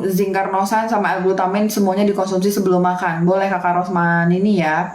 zinc carnosine sama L-glutamin semuanya dikonsumsi sebelum makan. Boleh Kakak Rosman ini ya.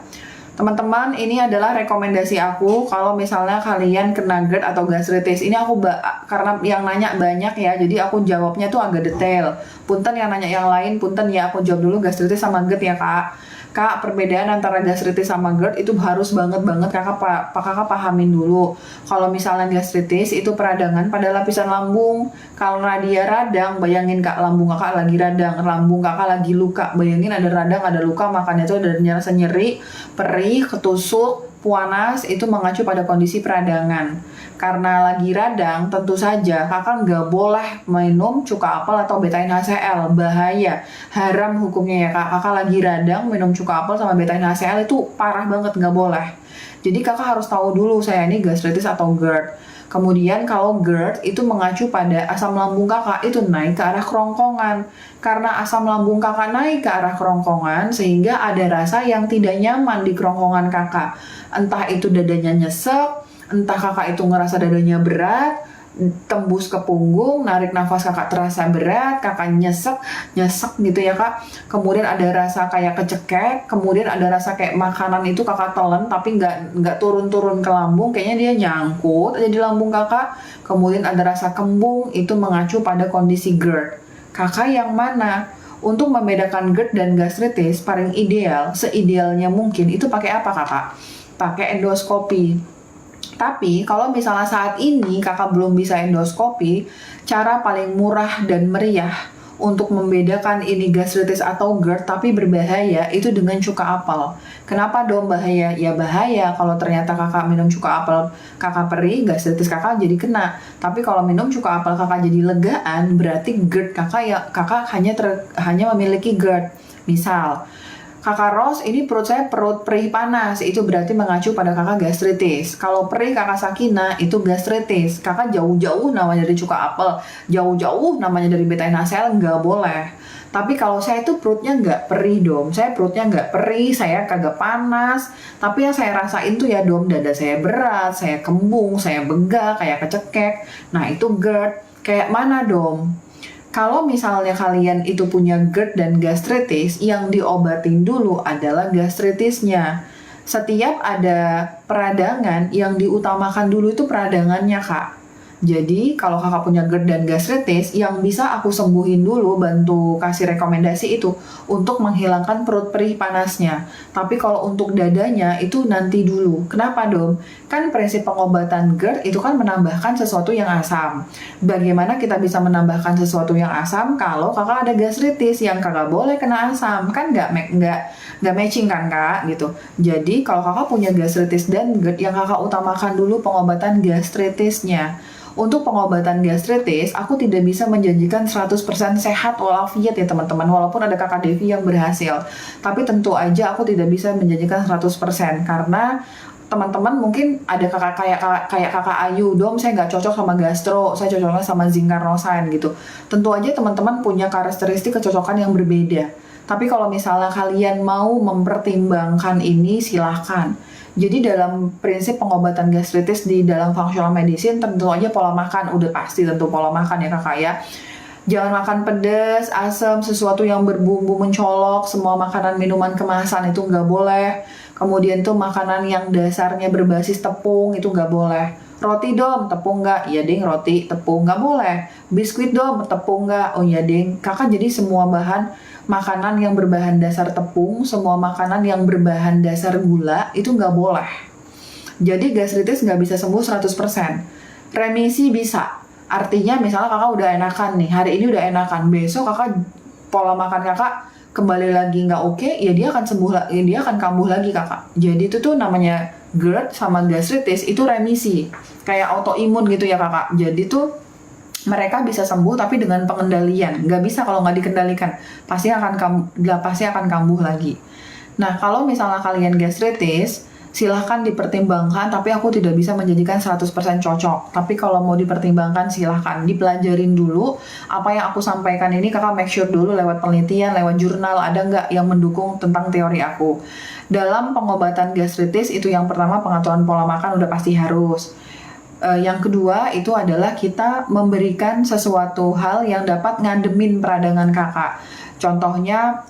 Teman-teman, ini adalah rekomendasi aku kalau misalnya kalian kena GERD atau gastritis. Ini aku karena yang nanya banyak ya, jadi aku jawabnya tuh agak detail. Punten yang nanya yang lain, punten ya, aku jawab dulu gastritis sama GERD ya Kak. Kak, perbedaan antara gastritis sama GERD itu harus banget kakak pahamin dulu. Kalau misalnya gastritis itu peradangan pada lapisan lambung. Kalau dia radang, bayangin Kak, lambung Kakak lagi radang, lambung Kakak lagi luka. Bayangin ada radang, ada luka, makanya itu ada rasa nyeri, perih, ketusuk, panas, itu mengacu pada kondisi peradangan. Karena lagi radang, tentu saja kakak nggak boleh minum cuka apel atau betain HCl, bahaya, haram hukumnya ya kak. Kakak lagi radang minum cuka apel sama betain HCl itu parah banget, nggak boleh. Jadi kakak harus tahu dulu saya ini gastritis atau GERD. Kemudian kalau GERD itu mengacu pada asam lambung kakak itu naik ke arah kerongkongan. Karena asam lambung kakak naik ke arah kerongkongan sehingga ada rasa yang tidak nyaman di kerongkongan kakak. Entah itu dadanya nyesek, entah kakak itu ngerasa dadanya berat, tembus ke punggung, narik nafas kakak terasa berat, kakak nyesek gitu ya kak. Kemudian ada rasa kayak kecekek, kemudian ada rasa kayak makanan itu kakak telan tapi nggak turun-turun ke lambung, kayaknya dia nyangkut aja di lambung kakak. Kemudian ada rasa kembung, itu mengacu pada kondisi GERD. Kakak yang mana? Untuk membedakan GERD dan gastritis paling ideal, seidealnya mungkin itu pakai apa kakak? Pakai endoskopi. Tapi kalau misalnya saat ini kakak belum bisa endoskopi, cara paling murah dan meriah untuk membedakan ini gastritis atau GERD tapi berbahaya itu dengan cuka apel. Kenapa dong bahaya? Ya bahaya kalau ternyata kakak minum cuka apel kakak perih, gastritis kakak jadi kena. Tapi kalau minum cuka apel kakak jadi legaan, berarti GERD kakak hanya memiliki GERD. Misal Kakak Ros, ini perut saya perut perih panas, itu berarti mengacu pada kakak gastritis. Kalau perih kakak Sakina, itu gastritis. Kakak jauh-jauh namanya dari cuka apel, jauh-jauh namanya dari betain HCl, nggak boleh. Tapi kalau saya itu perutnya nggak perih dom, saya perutnya nggak perih, saya kagak panas. Tapi yang saya rasain tuh ya dom, dada saya berat, saya kembung, saya begah, kayak kecekek. Nah itu GERD, kayak mana dom? Kalau misalnya kalian itu punya GERD dan gastritis, yang diobatin dulu adalah gastritisnya. Setiap ada peradangan, yang diutamakan dulu itu peradangannya, Kak. Jadi, kalau kakak punya GERD dan gastritis, yang bisa aku sembuhin dulu, bantu kasih rekomendasi itu, untuk menghilangkan perut perih panasnya. Tapi kalau untuk dadanya, itu nanti dulu. Kenapa dong? Kan prinsip pengobatan GERD itu kan menambahkan sesuatu yang asam. Bagaimana kita bisa menambahkan sesuatu yang asam kalau kakak ada gastritis yang kakak boleh kena asam? Kan nggak matching kan kak gitu. Jadi kalau kakak punya gastritis dan GERD, yang kakak utamakan dulu pengobatan gastritisnya. Untuk pengobatan gastritis, aku tidak bisa menjanjikan 100% sehat walafiat ya teman-teman, walaupun ada kakak Devi yang berhasil. Tapi tentu aja aku tidak bisa menjanjikan 100% karena teman-teman mungkin ada kayak kakak Ayu, dom saya nggak cocok sama gastro, saya cocoknya sama zinc carnosine gitu. Tentu aja teman-teman punya karakteristik kecocokan yang berbeda. Tapi kalau misalnya kalian mau mempertimbangkan ini, silahkan. Jadi dalam prinsip pengobatan gastritis di dalam functional medicine tentu aja pola makan, udah pasti tentu pola makan ya kakak ya. Jangan makan pedas, asam, sesuatu yang berbumbu mencolok, semua makanan minuman kemasan itu nggak boleh. Kemudian tuh makanan yang dasarnya berbasis tepung itu nggak boleh. Roti dong, tepung nggak? Iya ding, roti, tepung nggak boleh. Biskuit dong, tepung nggak? Oh iya ding. Kakak jadi semua bahan makanan yang berbahan dasar tepung, semua makanan yang berbahan dasar gula itu nggak boleh. Jadi gastritis nggak bisa sembuh 100%. Remisi bisa. Artinya misalnya kakak udah enakan nih, hari ini udah enakan, besok kakak pola makan kakak kembali lagi nggak oke, ya dia akan sembuh lagi, dia akan kambuh lagi kakak. Jadi itu tuh namanya GERD sama gastritis itu remisi, kayak autoimun gitu ya kakak. Jadi tuh mereka bisa sembuh tapi dengan pengendalian. Nggak bisa kalau nggak dikendalikan, pasti akan kambuh lagi. Nah kalau misalnya kalian gastritis, silahkan dipertimbangkan, tapi aku tidak bisa menjanjikan 100% cocok. Tapi kalau mau dipertimbangkan silahkan dipelajarin dulu. Apa yang aku sampaikan ini kakak make sure dulu lewat penelitian, lewat jurnal, ada nggak yang mendukung tentang teori aku. Dalam pengobatan gastritis itu yang pertama pengaturan pola makan udah pasti harus. Yang kedua itu adalah kita memberikan sesuatu hal yang dapat ngademin peradangan kakak. Contohnya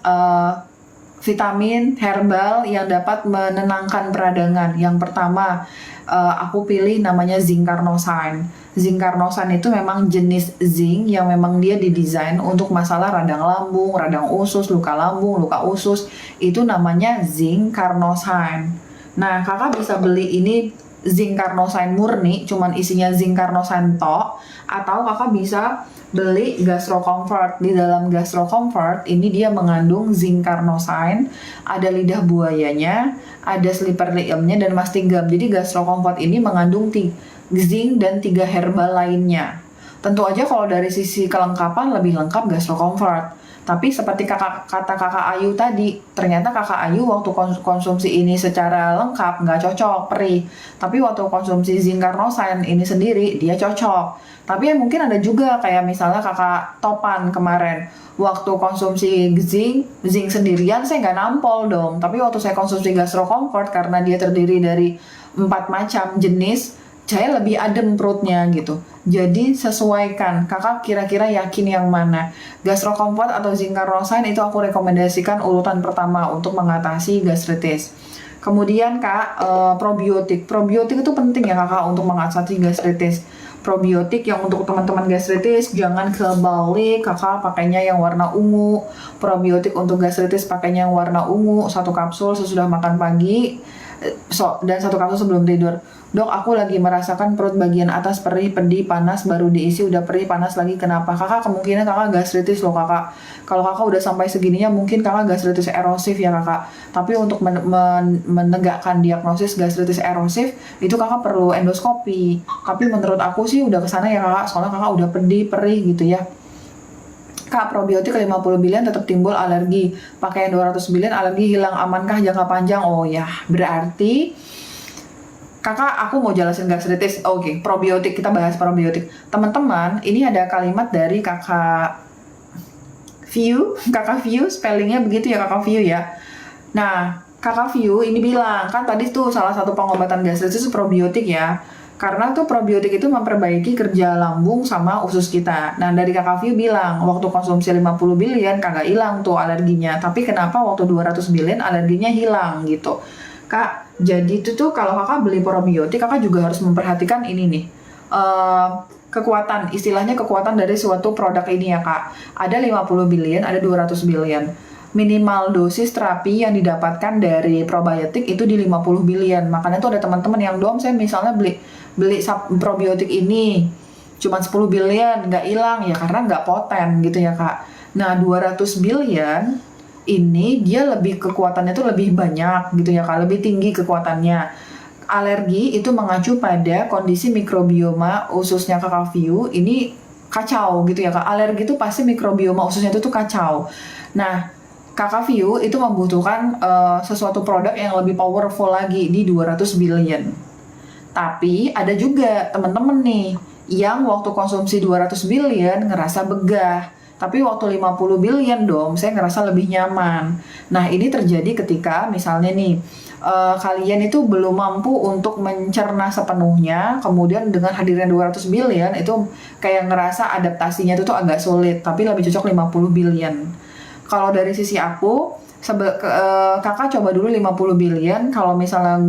vitamin herbal yang dapat menenangkan peradangan. Yang pertama aku pilih namanya zinc carnosine. Zinc carnosine itu memang jenis zinc yang memang dia didesain untuk masalah radang lambung, radang usus, luka lambung, luka usus. Itu namanya zinc carnosine. Nah, kakak bisa beli ini zinc carnosine murni, cuman isinya zinc carnosine tok, atau kakak bisa beli Gastro Comfort. Di dalam Gastro Comfort ini dia mengandung zinc carnosine, ada lidah buayanya, ada slipper liemnya, dan mastigam. Jadi Gastro Comfort ini mengandung zinc dan 3 herbal lainnya. Tentu aja kalau dari sisi kelengkapan lebih lengkap Gastro Comfort. Tapi seperti kata kakak Ayu tadi, ternyata kakak Ayu waktu konsumsi ini secara lengkap nggak cocok, perih. Tapi waktu konsumsi zinc carnosine ini sendiri, dia cocok. Tapi ya mungkin ada juga kayak misalnya kakak Topan kemarin, waktu konsumsi zinc sendirian saya nggak nampol dong. Tapi waktu saya konsumsi Gastro Comfort, karena dia terdiri dari 4 macam jenis, saya lebih adem perutnya gitu. Jadi sesuaikan, kakak kira-kira yakin yang mana. Gastro Comfort atau zinc carnosine itu aku rekomendasikan urutan pertama untuk mengatasi gastritis. Kemudian kak, probiotik. Probiotik itu penting ya kakak untuk mengatasi gastritis. Probiotik yang untuk teman-teman gastritis jangan kebalik, kakak pakainya yang warna ungu. Probiotik untuk gastritis pakainya yang warna ungu, 1 kapsul sesudah makan pagi, dan 1 kapsul sebelum tidur. Dok, aku lagi merasakan perut bagian atas perih, pedih, panas, baru diisi udah perih, panas lagi. Kenapa? Kakak kemungkinan kakak gastritis loh kakak. Kalau kakak udah sampai segininya mungkin kakak gastritis erosif ya kakak. Tapi untuk menegakkan diagnosis gastritis erosif itu kakak perlu endoskopi. Tapi menurut aku sih udah kesana ya kakak, soalnya kakak udah pedih, perih gitu ya. Kak, probiotik 50 bilion tetap timbul alergi. Pakai yang 200 bilion alergi hilang, amankah jangka panjang? Oh ya, berarti kakak aku mau jelasin gastritis. Oke, probiotik, kita bahas probiotik. Teman-teman, ini ada kalimat dari kakak View. Kakak View, spellingnya begitu ya kakak View ya. Nah, kakak View ini bilang, kan tadi tuh salah satu pengobatan gastritis itu probiotik ya. Karena tuh probiotik itu memperbaiki kerja lambung sama usus kita. Nah, dari kakak View bilang, waktu konsumsi 50 bilion kagak hilang tuh alerginya. Tapi kenapa waktu 200 bilion alerginya hilang gitu. Kak, jadi itu tuh kalau kakak beli probiotik, kakak juga harus memperhatikan ini nih. Kekuatan, istilahnya kekuatan dari suatu produk ini ya kak. Ada 50 bilion, ada 200 bilion. Minimal dosis terapi yang didapatkan dari probiotik itu di 50 bilion. Makanya tuh ada teman-teman yang dom, saya misalnya beli probiotik ini cuma 10 bilion, nggak hilang ya karena nggak poten gitu ya kak. Nah 200 bilion ini dia lebih kekuatannya tuh lebih banyak gitu ya kak, lebih tinggi kekuatannya. Alergi itu mengacu pada kondisi mikrobioma ususnya kakak View ini kacau gitu ya kak. Alergi itu pasti mikrobioma ususnya itu tuh kacau. Nah kakak View itu membutuhkan sesuatu produk yang lebih powerful lagi di 200 billion. Tapi ada juga temen-temen nih yang waktu konsumsi 200 billion ngerasa begah. Tapi waktu 50 billion dong, saya ngerasa lebih nyaman. Nah, ini terjadi ketika misalnya nih, kalian itu belum mampu untuk mencerna sepenuhnya, kemudian dengan hadirnya 200 billion, itu kayak ngerasa adaptasinya itu tuh agak sulit, tapi lebih cocok 50 billion. Kalau dari sisi aku, kakak coba dulu 50 billion, kalau misalnya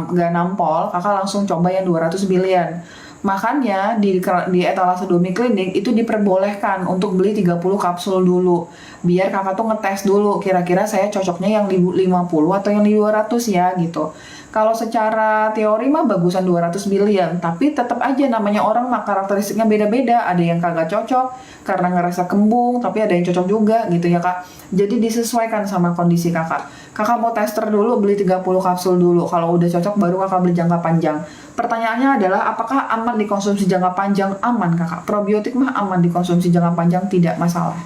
nggak nampol, kakak langsung coba yang 200 billion. Makanya di etalase Domi Klinik itu diperbolehkan untuk beli 30 kapsul dulu. Biar kakak tuh ngetes dulu kira-kira saya cocoknya yang 50 atau yang 200 ya gitu. Kalau secara teori mah bagusan 200 billion, tapi tetap aja namanya orang mah karakteristiknya beda-beda. Ada yang kagak cocok karena ngerasa kembung, tapi ada yang cocok juga gitu ya kak. Jadi disesuaikan sama kondisi kakak. Kakak mau tester dulu, beli 30 kapsul dulu. Kalau udah cocok baru kakak beli jangka panjang. Pertanyaannya adalah apakah aman dikonsumsi jangka panjang? Aman kakak. Probiotik mah aman dikonsumsi jangka panjang, tidak masalah.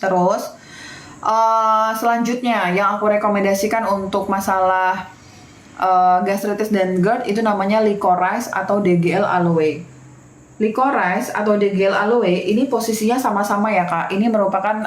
Terus selanjutnya yang aku rekomendasikan untuk masalah gastritis dan GERD itu namanya Licorice atau DGL Aloe. Licorice atau DGL Aloe ini posisinya sama-sama ya kak. Ini merupakan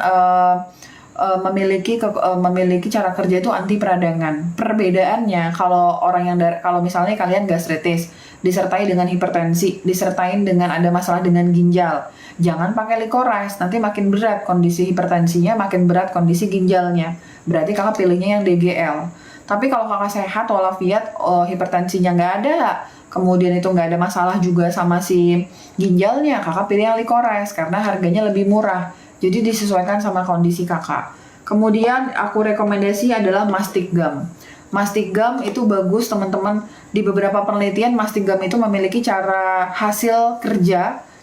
memiliki cara kerja itu anti peradangan. Perbedaannya kalau misalnya kalian gastritis disertai dengan hipertensi, disertai dengan ada masalah dengan ginjal. Jangan pakai licorice, nanti makin berat kondisi hipertensinya, makin berat kondisi ginjalnya. Berarti kakak pilihnya yang DGL. Tapi kalau kakak sehat walafiat, hipertensinya nggak ada, kemudian itu nggak ada masalah juga sama si ginjalnya, kakak pilih yang licorice karena harganya lebih murah. Jadi disesuaikan sama kondisi kakak. Kemudian aku rekomendasi adalah mastic gum. Mastic gum itu bagus teman-teman. Di beberapa penelitian mastic gum itu memiliki cara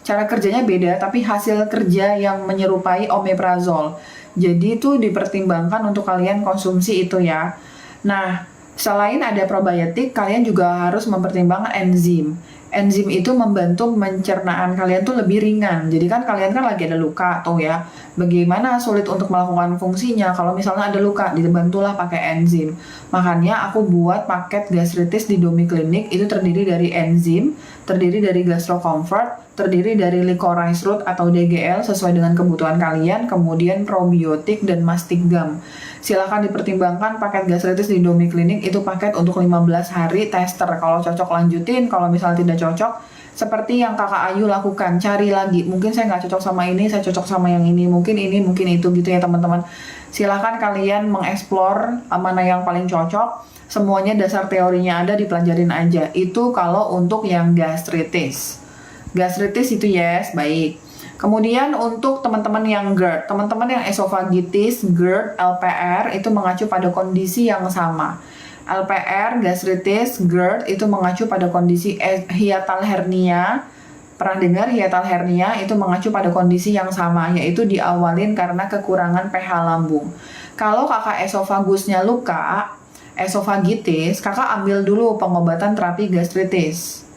kerjanya beda, tapi hasil kerja yang menyerupai omeprazole. Jadi itu dipertimbangkan untuk kalian konsumsi itu ya. Nah, selain ada probiotik, kalian juga harus mempertimbangkan enzim. Enzim itu membantu pencernaan kalian tuh lebih ringan. Jadi kan kalian kan lagi ada luka tuh ya. Bagaimana sulit untuk melakukan fungsinya? Kalau misalnya ada luka, dibantulah pakai enzim. Makanya aku buat paket gastritis di Domi Clinic itu terdiri dari enzim, terdiri dari Gastro Comfort, terdiri dari licorice root atau DGL sesuai dengan kebutuhan kalian, kemudian probiotik dan mastic gum. Silakan dipertimbangkan paket gastritis di Domi Clinic itu paket untuk 15 hari tester. Kalau cocok lanjutin, kalau misalnya tidak cocok, seperti yang kakak Ayu lakukan, cari lagi. Mungkin saya nggak cocok sama ini, saya cocok sama yang ini, mungkin itu gitu ya teman-teman. Silakan kalian mengeksplor mana yang paling cocok. Semuanya dasar teorinya ada, dipelajarin aja. Itu kalau untuk yang gastritis. Gastritis itu yes, baik. Kemudian untuk teman-teman yang GERD, teman-teman yang esofagitis, GERD, LPR itu mengacu pada kondisi yang sama. LPR, gastritis, GERD itu mengacu pada kondisi hiatal hernia. Pernah dengar hiatal hernia itu mengacu pada kondisi yang sama, yaitu diawalin karena kekurangan pH lambung. Kalau kakak esofagusnya luka, esofagitis, kakak ambil dulu pengobatan terapi gastritis.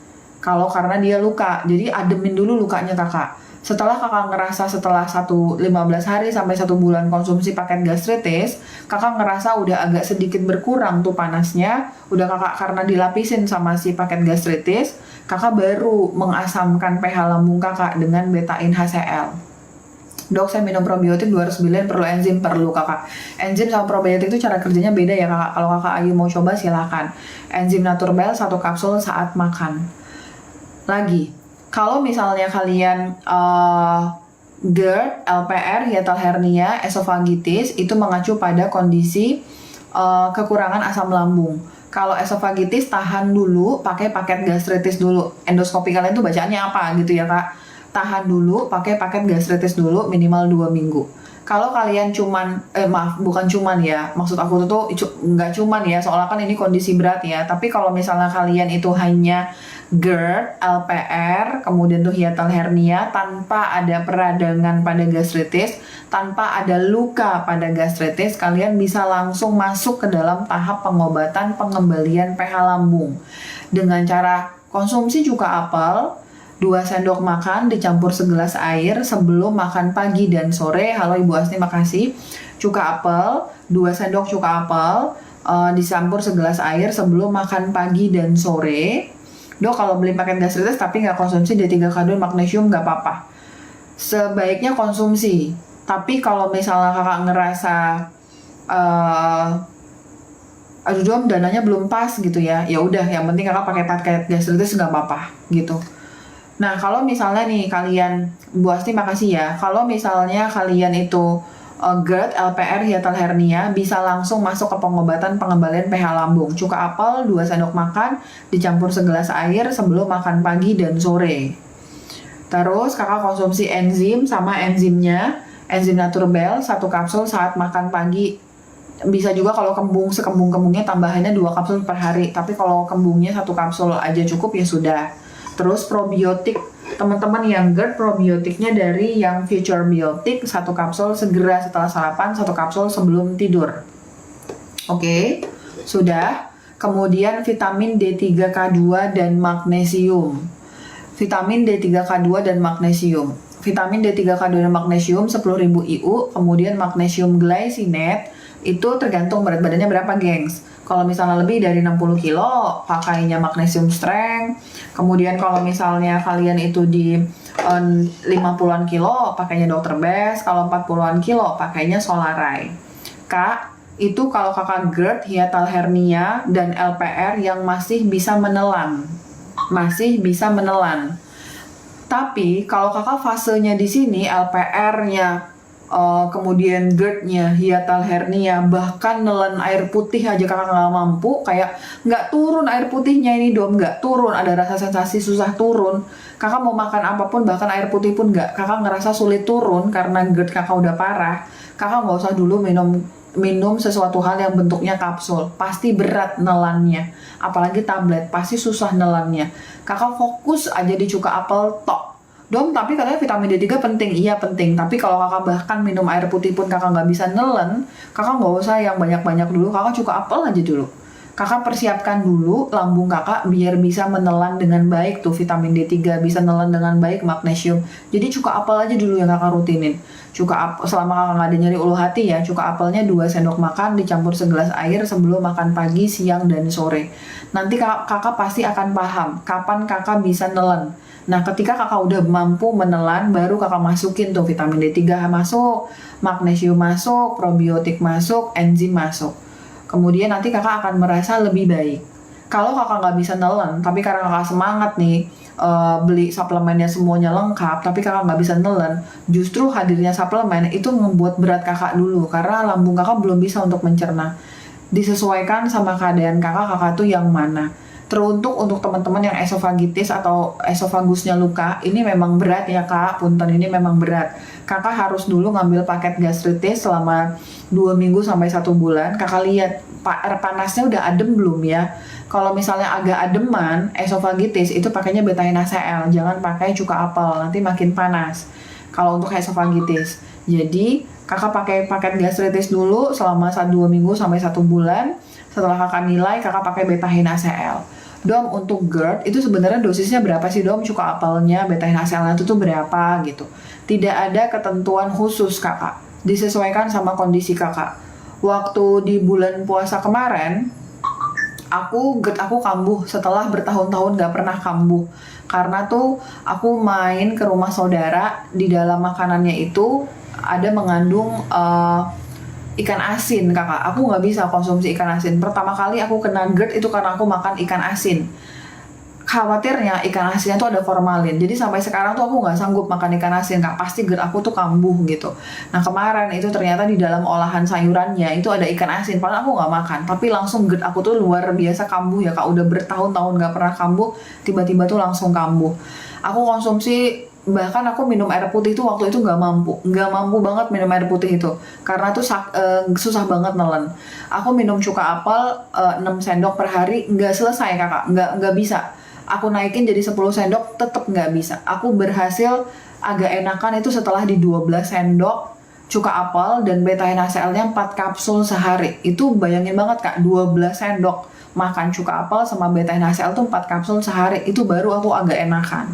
Kalau karena dia luka, jadi ademin dulu lukanya kakak. Setelah kakak ngerasa setelah 15 hari sampai 1 bulan konsumsi paket gastritis, kakak ngerasa udah agak sedikit berkurang tuh panasnya, udah kakak karena dilapisin sama si paket gastritis, kakak baru mengasamkan pH lambung kakak dengan betain HCl. Dok, saya minum probiotik 209, perlu enzim, perlu kakak. Enzim sama probiotik itu cara kerjanya beda ya kakak. Kalau kakak Ayu mau coba silakan. Enzim Naturbel 1 kapsul saat makan. Lagi, kalau misalnya kalian GERD, LPR, hiatal hernia, esofagitis itu mengacu pada kondisi kekurangan asam lambung. Kalau esofagitis tahan dulu, pakai paket gastritis dulu. Endoskopi kalian tuh bacaannya apa gitu ya kak? Tahan dulu, pakai paket gastritis dulu minimal 2 minggu. Kalau kalian bukan cuman ya, maksud aku tuh nggak cuman ya, soalnya kan ini kondisi berat ya. Tapi kalau misalnya kalian itu hanya GERD, LPR, kemudian tuh hiatal hernia tanpa ada peradangan pada gastritis, tanpa ada luka pada gastritis, kalian bisa langsung masuk ke dalam tahap pengobatan pengembalian pH lambung. Dengan cara konsumsi cuka apel, 2 sendok makan dicampur segelas air sebelum makan pagi dan sore. Halo Ibu Asni, makasih. Cuka apel, 2 sendok cuka apel dicampur segelas air sebelum makan pagi dan sore. Dok, kalau beli paket gastritis tapi nggak konsumsi D3K2 magnesium nggak apa-apa. Sebaiknya konsumsi. Tapi kalau misalnya kakak ngerasa aduh dong dananya belum pas gitu ya, ya udah yang penting kakak pakai paket gastritis nggak apa-apa gitu. Nah kalau misalnya nih kalian, Bu Asti makasih ya, kalau misalnya kalian itu GERD, LPR, hiatal hernia, bisa langsung masuk ke pengobatan pengembalian pH lambung. Cuka apel 2 sendok makan dicampur segelas air sebelum makan pagi dan sore. Terus kakak konsumsi enzim sama enzimnya, enzim Naturbel 1 kapsul saat makan pagi. Bisa juga kalau sekembung-kembungnya tambahannya 2 kapsul per hari. Tapi kalau kembungnya 1 kapsul aja cukup ya sudah. Terus probiotik, teman-teman yang GERD, probiotiknya dari yang Future Biotic 1 kapsul segera setelah sarapan, 1 kapsul sebelum tidur. Oke, sudah. Kemudian vitamin D3K2 dan magnesium. Vitamin D3K2 dan magnesium. Vitamin D3K2 dan magnesium 10.000 IU, kemudian magnesium glycinate itu tergantung berat badannya berapa, gengs. Kalau misalnya lebih dari 60 kilo, pakainya magnesium strength. Kemudian kalau misalnya kalian itu di 50-an kilo, pakainya Dr. Best. Kalau 40-an kilo, pakainya Solaray. Kak, itu kalau kakak GERD, hiatal hernia, dan LPR yang masih bisa menelan. masih bisa menelan. Tapi kalau kakak fasenya di sini LPR-nya, kemudian GERD-nya, hiatal hernia, bahkan nelen air putih aja kakak nggak mampu, kayak nggak turun air putihnya ini dom, nggak turun, ada rasa sensasi susah turun. Kakak mau makan apapun, bahkan air putih pun nggak, kakak ngerasa sulit turun karena GERD kakak udah parah. Kakak nggak usah dulu minum sesuatu hal yang bentuknya kapsul, pasti berat nelannya, apalagi tablet, pasti susah nelannya. Kakak fokus aja di cuka apel tok. Dom, tapi katanya vitamin D3 penting. Iya penting, tapi kalau kakak bahkan minum air putih pun kakak nggak bisa nelen, kakak nggak usah yang banyak-banyak dulu, kakak cuka apel aja dulu. Kakak persiapkan dulu lambung kakak biar bisa menelan dengan baik tuh vitamin D3, bisa nelan dengan baik magnesium. Jadi cuka apel aja dulu yang kakak rutinin. Cuka apel, selama kakak nggak ada nyeri ulu hati ya, cuka apelnya 2 sendok makan dicampur segelas air sebelum makan pagi, siang, dan sore. Nanti kakak pasti akan paham kapan kakak bisa nelen. Nah, ketika kakak udah mampu menelan, baru kakak masukin tuh vitamin D3 masuk, magnesium masuk, probiotik masuk, enzim masuk. Kemudian nanti kakak akan merasa lebih baik. Kalau kakak nggak bisa nelen, tapi karena kakak semangat nih, beli suplemennya semuanya lengkap, tapi kakak nggak bisa nelen, justru hadirnya suplemen itu membuat berat kakak dulu, karena lambung kakak belum bisa untuk mencerna. Disesuaikan sama keadaan kakak tuh yang mana. Teruntuk untuk teman-teman yang esofagitis atau esofagusnya luka, ini memang berat ya kak, punten ini memang berat. Kakak harus dulu ngambil paket gastritis selama 2 minggu sampai 1 bulan. Kakak lihat panasnya udah adem belum ya. Kalau misalnya agak ademan, esofagitis itu pakainya beta-NaCl, jangan pakai cuka apel, nanti makin panas. Kalau untuk esofagitis, jadi kakak pakai paket gastritis dulu selama 2 minggu sampai 1 bulan. Setelah kakak nilai, kakak pakai beta-NaCl. Dom, untuk GERD itu sebenarnya dosisnya berapa sih dom? Cuka apelnya, beta-NaCl-nya itu tuh berapa gitu. Tidak ada ketentuan khusus kakak, disesuaikan sama kondisi kakak. Waktu di bulan puasa kemarin, GERD aku kambuh setelah bertahun-tahun gak pernah kambuh. Karena tuh aku main ke rumah saudara, di dalam makanannya itu ada mengandung ikan asin kakak. Aku nggak bisa konsumsi ikan asin. Pertama kali aku kena GERD itu karena aku makan ikan asin. Khawatirnya ikan asinnya tuh ada formalin. Jadi sampai sekarang tuh aku nggak sanggup makan ikan asin kak. Pasti GERD aku tuh kambuh gitu. Nah kemarin itu ternyata di dalam olahan sayurannya itu ada ikan asin. Padahal aku nggak makan. Tapi langsung GERD aku tuh luar biasa kambuh ya kak. Udah bertahun-tahun nggak pernah kambuh. Tiba-tiba tuh langsung kambuh. Aku konsumsi, bahkan aku minum air putih itu waktu itu nggak mampu banget minum air putih itu karena tuh susah banget nelen. Aku minum cuka apel 6 sendok per hari nggak selesai kakak, nggak bisa. Aku naikin jadi 10 sendok tetap nggak bisa. Aku berhasil agak enakan itu setelah di 12 sendok cuka apel dan beta-NaCl-nya 4 kapsul sehari. Itu bayangin banget kak, 12 sendok makan cuka apel sama beta-NaCl tuh 4 kapsul sehari, itu baru aku agak enakan.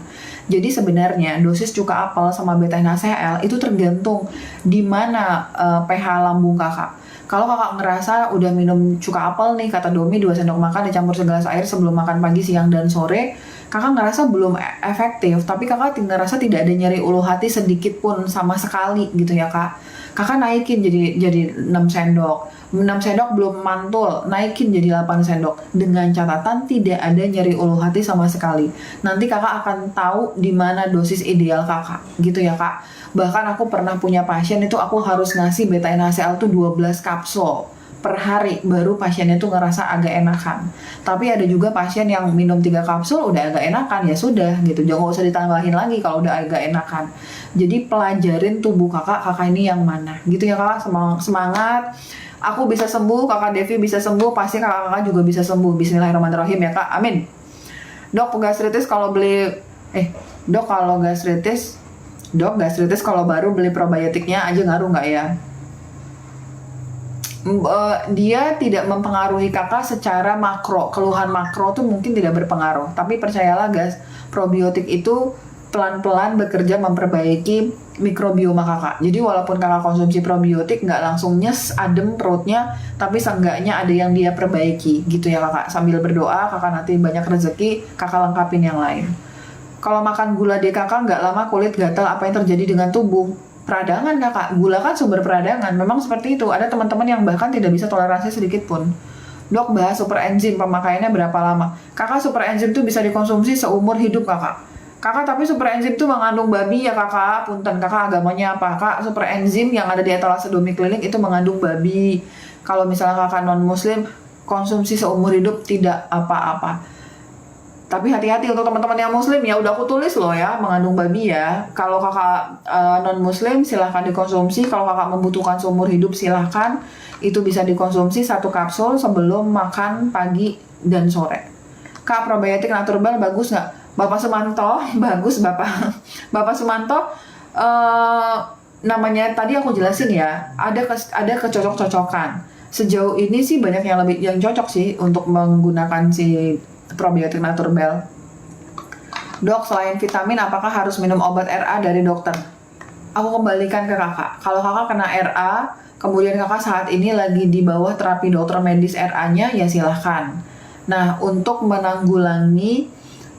Jadi sebenarnya dosis cuka apel sama beta-NaCl itu tergantung di mana pH lambung kakak. Kalau kakak ngerasa udah minum cuka apel nih, kata Domi 2 sendok makan dicampur segelas air sebelum makan pagi, siang, dan sore, kakak ngerasa belum efektif, tapi kakak ngerasa tidak ada nyeri ulu hati sedikit pun sama sekali gitu ya kak. Kakak naikin jadi 6 sendok. 6 sendok belum mantul, naikin jadi 8 sendok. Dengan catatan tidak ada nyeri ulu hati sama sekali. Nanti kakak akan tahu di mana dosis ideal kakak, gitu ya kak. Bahkan aku pernah punya pasien itu aku harus ngasih beta-NaCl tuh 12 kapsul per hari, baru pasiennya tuh ngerasa agak enakan. Tapi ada juga pasien yang minum 3 kapsul udah agak enakan, ya sudah gitu, jangan usah ditambahin lagi kalau udah agak enakan. Jadi pelajarin tubuh kakak ini yang mana, gitu ya kakak. Semangat. Aku bisa sembuh, kakak Devi bisa sembuh, pasti kakak juga bisa sembuh. Bismillahirrahmanirrahim ya kak, amin. Dok, gastritis kalau kalau baru beli probiotiknya aja ngaruh nggak ya? Dia tidak mempengaruhi kakak secara makro. Keluhan makro tuh mungkin tidak berpengaruh, tapi percayalah guys, probiotik itu pelan-pelan bekerja memperbaiki mikrobioma kakak. Jadi walaupun kakak konsumsi probiotik nggak langsung nyes, adem perutnya, tapi seenggaknya ada yang dia perbaiki gitu ya kakak. Sambil berdoa, kakak nanti banyak rezeki, kakak lengkapin yang lain. Kalau makan gula di kakak nggak lama kulit gatal, apa yang terjadi dengan tubuh? Peradangan kakak, gula kan sumber peradangan. Memang seperti itu. Ada teman-teman yang bahkan tidak bisa toleransi sedikit pun. Dok, bahas super enzim, pemakaiannya berapa lama? Kakak, super enzim tuh bisa dikonsumsi seumur hidup kakak. Kakak, tapi super enzim tuh mengandung babi ya kakak. Punten, kakak agamanya apa? Kak, super enzim yang ada di etalase Domi Klinik itu mengandung babi. Kalau misalnya kakak non muslim, konsumsi seumur hidup tidak apa-apa. Tapi hati-hati untuk teman-teman yang muslim ya, udah aku tulis loh ya, mengandung babi ya. Kalau kakak non muslim silahkan dikonsumsi, kalau kakak membutuhkan seumur hidup silahkan. Itu bisa dikonsumsi 1 kapsul sebelum makan pagi dan sore. Kak, probiotik natural bagus nggak? Bapak Sumanto, bagus Bapak. Bapak Sumanto, namanya tadi aku jelasin ya, ada kecocok-cocokan. Sejauh ini sih banyak yang cocok sih untuk menggunakan si probiotik natural. Dok, selain vitamin apakah harus minum obat RA dari dokter? Aku kembalikan ke kakak. Kalau kakak kena RA, kemudian kakak saat ini lagi di bawah terapi dokter medis RA-nya, ya silahkan. Nah, untuk menanggulangi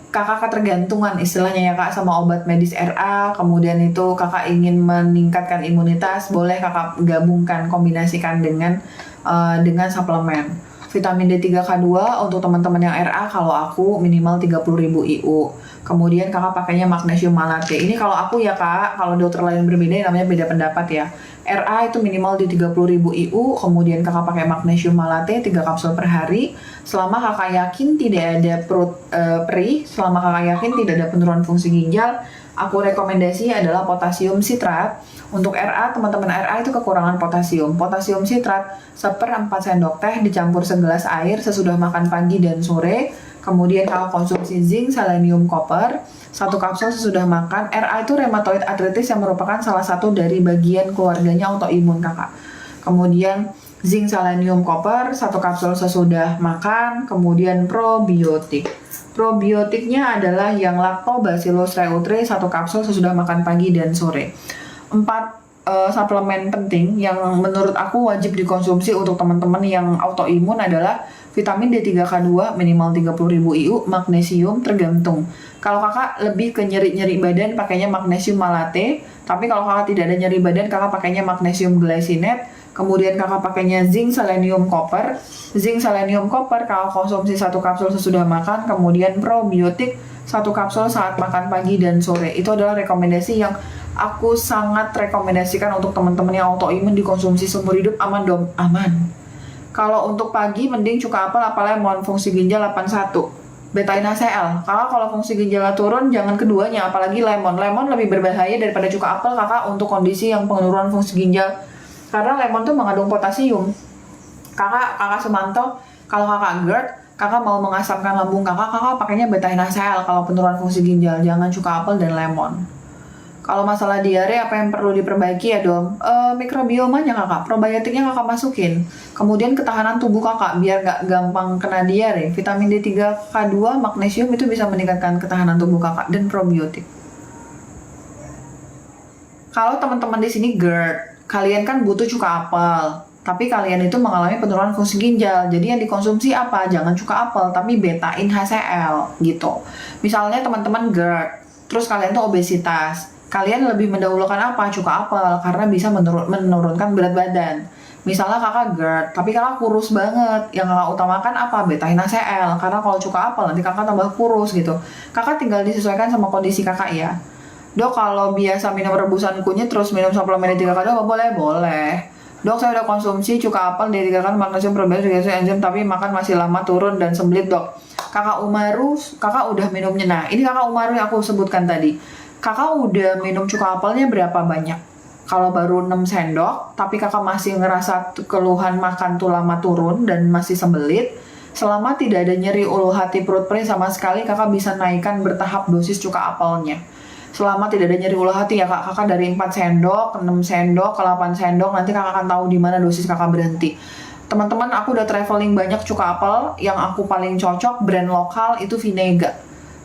kakak ketergantungan istilahnya ya kak sama obat medis RA, kemudian itu kakak ingin meningkatkan imunitas, boleh kakak gabungkan, kombinasikan dengan suplemen. Vitamin D3K2 untuk teman-teman yang RA, kalau aku minimal 30.000 IU. Kemudian kakak pakainya magnesium malate. Ini kalau aku ya kak, kalau dokter lain berbeda namanya beda pendapat ya. RA itu minimal di 30.000 IU, kemudian kakak pakai magnesium malate 3 kapsul per hari. Selama kakak yakin tidak ada perut perih, selama kakak yakin tidak ada penurunan fungsi ginjal, aku rekomendasi adalah potasium sitrat. Untuk RA, teman-teman RA itu kekurangan potasium. Potasium sitrat 1/4 sendok teh dicampur segelas air sesudah makan pagi dan sore. Kemudian kakak konsumsi zinc, selenium, copper 1 kapsul sesudah makan. RA itu rheumatoid arthritis yang merupakan salah satu dari bagian keluarganya autoimun kakak. Kemudian zinc, selenium, copper 1 kapsul sesudah makan. Kemudian probiotik. Probiotiknya adalah yang Lactobacillus reuteri 1 kapsul sesudah makan pagi dan sore. 4 suplemen penting yang menurut aku wajib dikonsumsi untuk teman-teman yang autoimun adalah vitamin D3K2 minimal 30.000 IU, magnesium tergantung. Kalau kakak lebih ke nyeri-nyeri badan pakainya magnesium malate, tapi kalau kakak tidak ada nyeri badan kakak pakainya magnesium glycinate. Kemudian kakak pakainya zinc, selenium, copper. Zinc, selenium, copper kakak konsumsi 1 kapsul sesudah makan. Kemudian probiotik 1 kapsul saat makan pagi dan sore. Itu adalah rekomendasi yang aku sangat rekomendasikan untuk teman-teman yang autoimun dikonsumsi seumur hidup. Aman dong, aman. Kalau untuk pagi mending cuka apel lemon, fungsi ginjal 81. Betain HCl. Kakak kalau fungsi ginjalnya turun jangan keduanya, apalagi lemon. Lemon lebih berbahaya daripada cuka apel kakak untuk kondisi yang penurunan fungsi ginjal. Karena lemon tuh mengandung potasium. Kakak Sumanto, kalau kakak GERD, kakak mau mengasamkan lambung kakak pakainya betain HCl kalau penurunan fungsi ginjal, jangan cuka apel dan lemon. Kalau masalah diare apa yang perlu diperbaiki ya dom? Mikrobiomanya kakak, probiotiknya kakak masukin. Kemudian ketahanan tubuh kakak biar gak gampang kena diare. Vitamin D3K2, magnesium itu bisa meningkatkan ketahanan tubuh kakak dan probiotik. Kalau teman-teman di sini GERD, kalian kan butuh cuka apel. Tapi kalian itu mengalami penurunan fungsi ginjal. Jadi yang dikonsumsi apa? Jangan cuka apel, tapi betain HCl gitu. Misalnya teman-teman GERD, terus kalian tuh obesitas. Kalian lebih mendahulukan apa? Cuka apel, karena bisa menurunkan berat badan. Misalnya kakak GERD, tapi kakak kurus banget. Yang kakak utamakan apa? Betain HCl. Karena kalau cuka apel nanti kakak tambah kurus gitu. Kakak tinggal disesuaikan sama kondisi kakak ya. Dok, kalau biasa minum rebusan kunyit terus minum suplemen D3K2 boleh? Boleh. Dok, saya udah konsumsi cuka apel, D3K2, magnesium, probiotik, enzim, tapi makan masih lama turun dan sembelit dok. Kakak Umaru, kakak udah minumnya. Nah, ini kakak Umaru yang aku sebutkan tadi. Kakak udah minum cuka apelnya berapa banyak? Kalau baru 6 sendok, tapi kakak masih ngerasa keluhan makan tuh lama turun dan masih sembelit, selama tidak ada nyeri ulu hati perut perih sama sekali, kakak bisa naikkan bertahap dosis cuka apelnya. Selama tidak ada nyeri ulu hati ya kak, kakak dari 4 sendok, 6 sendok, ke 8 sendok, nanti kakak akan tahu di mana dosis kakak berhenti. Teman-teman, aku udah traveling banyak cuka apel, yang aku paling cocok brand lokal itu Vinega.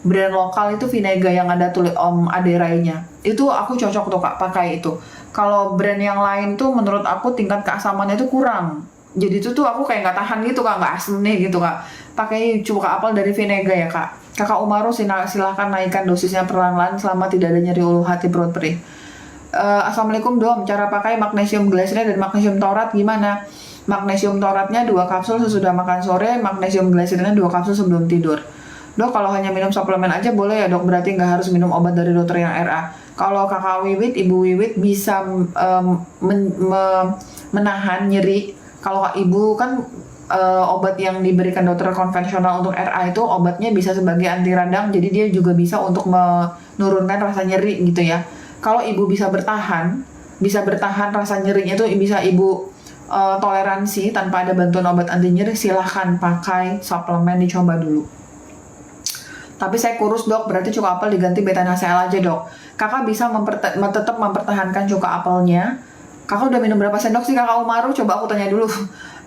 Brand lokal itu Vinega yang ada tulis Om Aderainya. Itu aku cocok tuh kak pakai itu. Kalau brand yang lain tuh menurut aku tingkat keasamannya itu kurang. Jadi itu tuh aku kayak nggak tahan gitu kak, nggak asem nih gitu kak. Pakai cuka apel dari Vinega ya kak. Kakak Umaru silahkan naikkan dosisnya perlahan-lahan selama tidak ada nyeri ulu hati perut perih. Assalamualaikum dom, cara pakai magnesium glycinate dan magnesium taurat gimana? Magnesium toratnya 2 kapsul sesudah makan sore, magnesium glycinatnya 2 kapsul sebelum tidur. Dok, kalau hanya minum suplemen aja boleh ya dok? Berarti nggak harus minum obat dari dokter yang RA. Kalau kakak Wiwit, ibu Wiwit bisa menahan nyeri. Kalau ibu kan obat yang diberikan dokter konvensional untuk RA itu obatnya bisa sebagai anti radang, jadi dia juga bisa untuk menurunkan rasa nyeri gitu ya. Kalau ibu bisa bertahan rasa nyerinya itu bisa ibu toleransi tanpa ada bantuan obat anti nyeri, silahkan pakai suplemen, dicoba dulu. Tapi saya kurus dok, berarti cuka apel diganti beta-NaCl aja dok. Kakak bisa tetap mempertahankan cuka apelnya. Kakak udah minum berapa sendok sih kakak Umaru? Coba aku tanya dulu.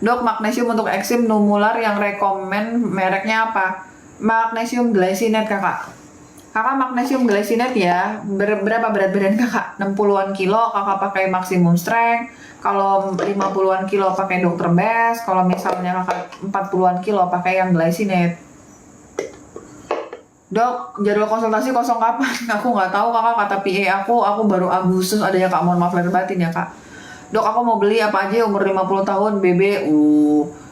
Dok, magnesium untuk eksim numular yang rekomen mereknya apa? Magnesium glycinate kakak. Kakak magnesium glycinate ya. Berapa berat badan kakak? 60-an kilo kakak pakai maximum strength. Kalau 50-an kilo pakai Dr. Best. Kalau misalnya kakak 40-an kilo pakai yang glycinate. Dok, jadwal konsultasi kosong kapan? Aku nggak tahu kakak, kata PA aku baru Agustus adanya kak, mohon maaf lahir batin ya kak. Dok, aku mau beli apa aja umur 50 tahun, BB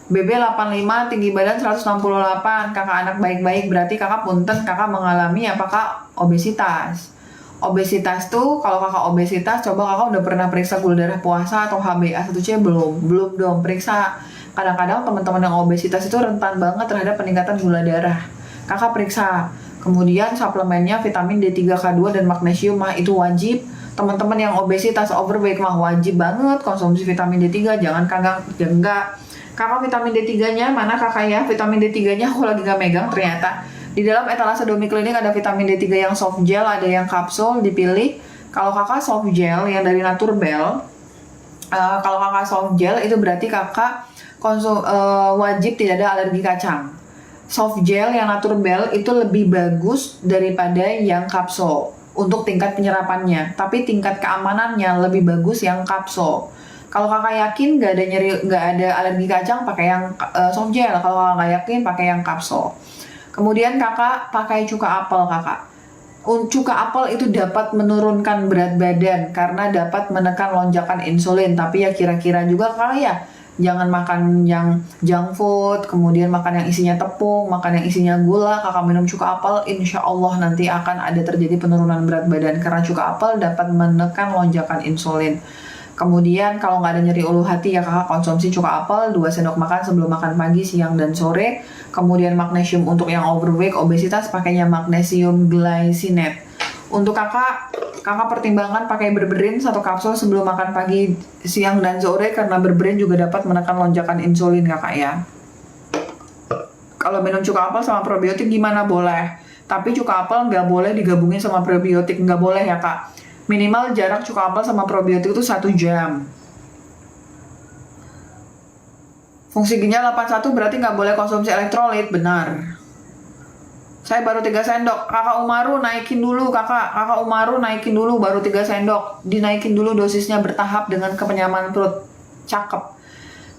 85, tinggi badan 168, kakak anak baik-baik, berarti kakak punten, kakak mengalami apakah obesitas? Obesitas tuh, kalau kakak obesitas, coba kakak udah pernah periksa gula darah puasa atau HbA1c belum? Belum dong, periksa. Kadang-kadang teman-teman yang obesitas itu rentan banget terhadap peningkatan gula darah. Kakak periksa. Kemudian suplemennya vitamin D3, K2 dan magnesium mah itu wajib. Teman-teman yang obesitas overweight mah wajib banget konsumsi vitamin D3, jangan kagak enggak. Kakak vitamin D3-nya mana kakak ya? Vitamin D3-nya aku lagi gak megang ternyata. Di dalam etalase Domi Klinik ada vitamin D3 yang soft gel, ada yang kapsul, dipilih. Kalau kakak soft gel yang dari Naturbell, kalau kakak soft gel itu berarti kakak wajib tidak ada alergi kacang. Soft gel yang Naturbell itu lebih bagus daripada yang kapsul untuk tingkat penyerapannya, tapi tingkat keamanannya lebih bagus yang kapsul. Kalau kakak yakin nggak ada nyeri, nggak ada alergi kacang, pakai yang soft gel. Kalau kakak nggak yakin, pakai yang kapsul. Kemudian kakak pakai cuka apel kakak. Cuka apel itu dapat menurunkan berat badan karena dapat menekan lonjakan insulin. Tapi ya kira-kira juga kakak ya, jangan makan yang junk food, kemudian makan yang isinya tepung, makan yang isinya gula. Kakak minum cuka apel, insya Allah nanti akan ada terjadi penurunan berat badan karena cuka apel dapat menekan lonjakan insulin. Kemudian kalau nggak ada nyeri ulu hati ya kakak konsumsi cuka apel 2 sendok makan sebelum makan pagi, siang, dan sore. Kemudian magnesium untuk yang overweight, obesitas pakainya magnesium glycinate. Untuk kakak pertimbangkan pakai berberin 1 kapsul sebelum makan pagi, siang, dan sore karena berberin juga dapat menekan lonjakan insulin kakak ya. Kalau minum cuka apel sama probiotik gimana? Boleh. Tapi cuka apel nggak boleh digabungin sama probiotik, nggak boleh ya kak. Minimal jarak cuka apel sama probiotik itu 1 jam. Fungsi ginjal 81 berarti nggak boleh konsumsi elektrolit, benar. Saya baru 3 sendok. Kakak Umaru naikin dulu kakak. Kakak Umaru naikin dulu baru 3 sendok. Dinaikin dulu dosisnya bertahap dengan kenyamanan perut. Cakep.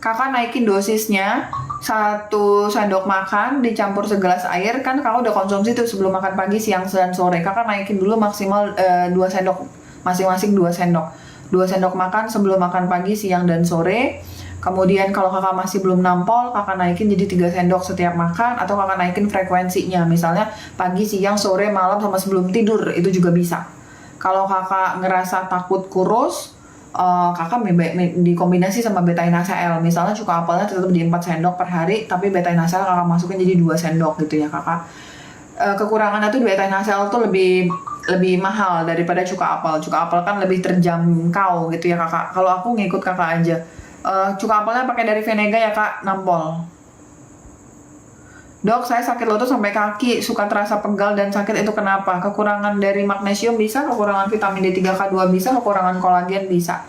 Kakak naikin dosisnya 1 sendok makan dicampur segelas air, kan kakak udah konsumsi tuh sebelum makan pagi, siang, dan sore. Kakak naikin dulu maksimal 2 sendok, masing-masing 2 sendok. 2 sendok makan sebelum makan pagi, siang, dan sore. Kemudian kalau kakak masih belum nampol, kakak naikin jadi 3 sendok setiap makan, atau kakak naikin frekuensinya, misalnya pagi, siang, sore, malam, sama sebelum tidur, itu juga bisa. Kalau kakak ngerasa takut kurus, kakak dikombinasi sama beta-NaCl. Misalnya cuka apelnya tetap di 4 sendok per hari, tapi beta-NaCl kakak masukin jadi 2 sendok gitu ya kakak. Kekurangannya tuh beta-NaCl tuh lebih mahal daripada cuka apel. Cuka apel kan lebih terjangkau gitu ya kakak. Kalau aku ngikut kakak aja. Cuka apelnya pakai dari Venega ya kak, nampol. Dok, saya sakit lutut sampai kaki, suka terasa pegal dan sakit, itu kenapa? Kekurangan dari magnesium bisa, kekurangan vitamin D3, K2 bisa, kekurangan kolagen bisa.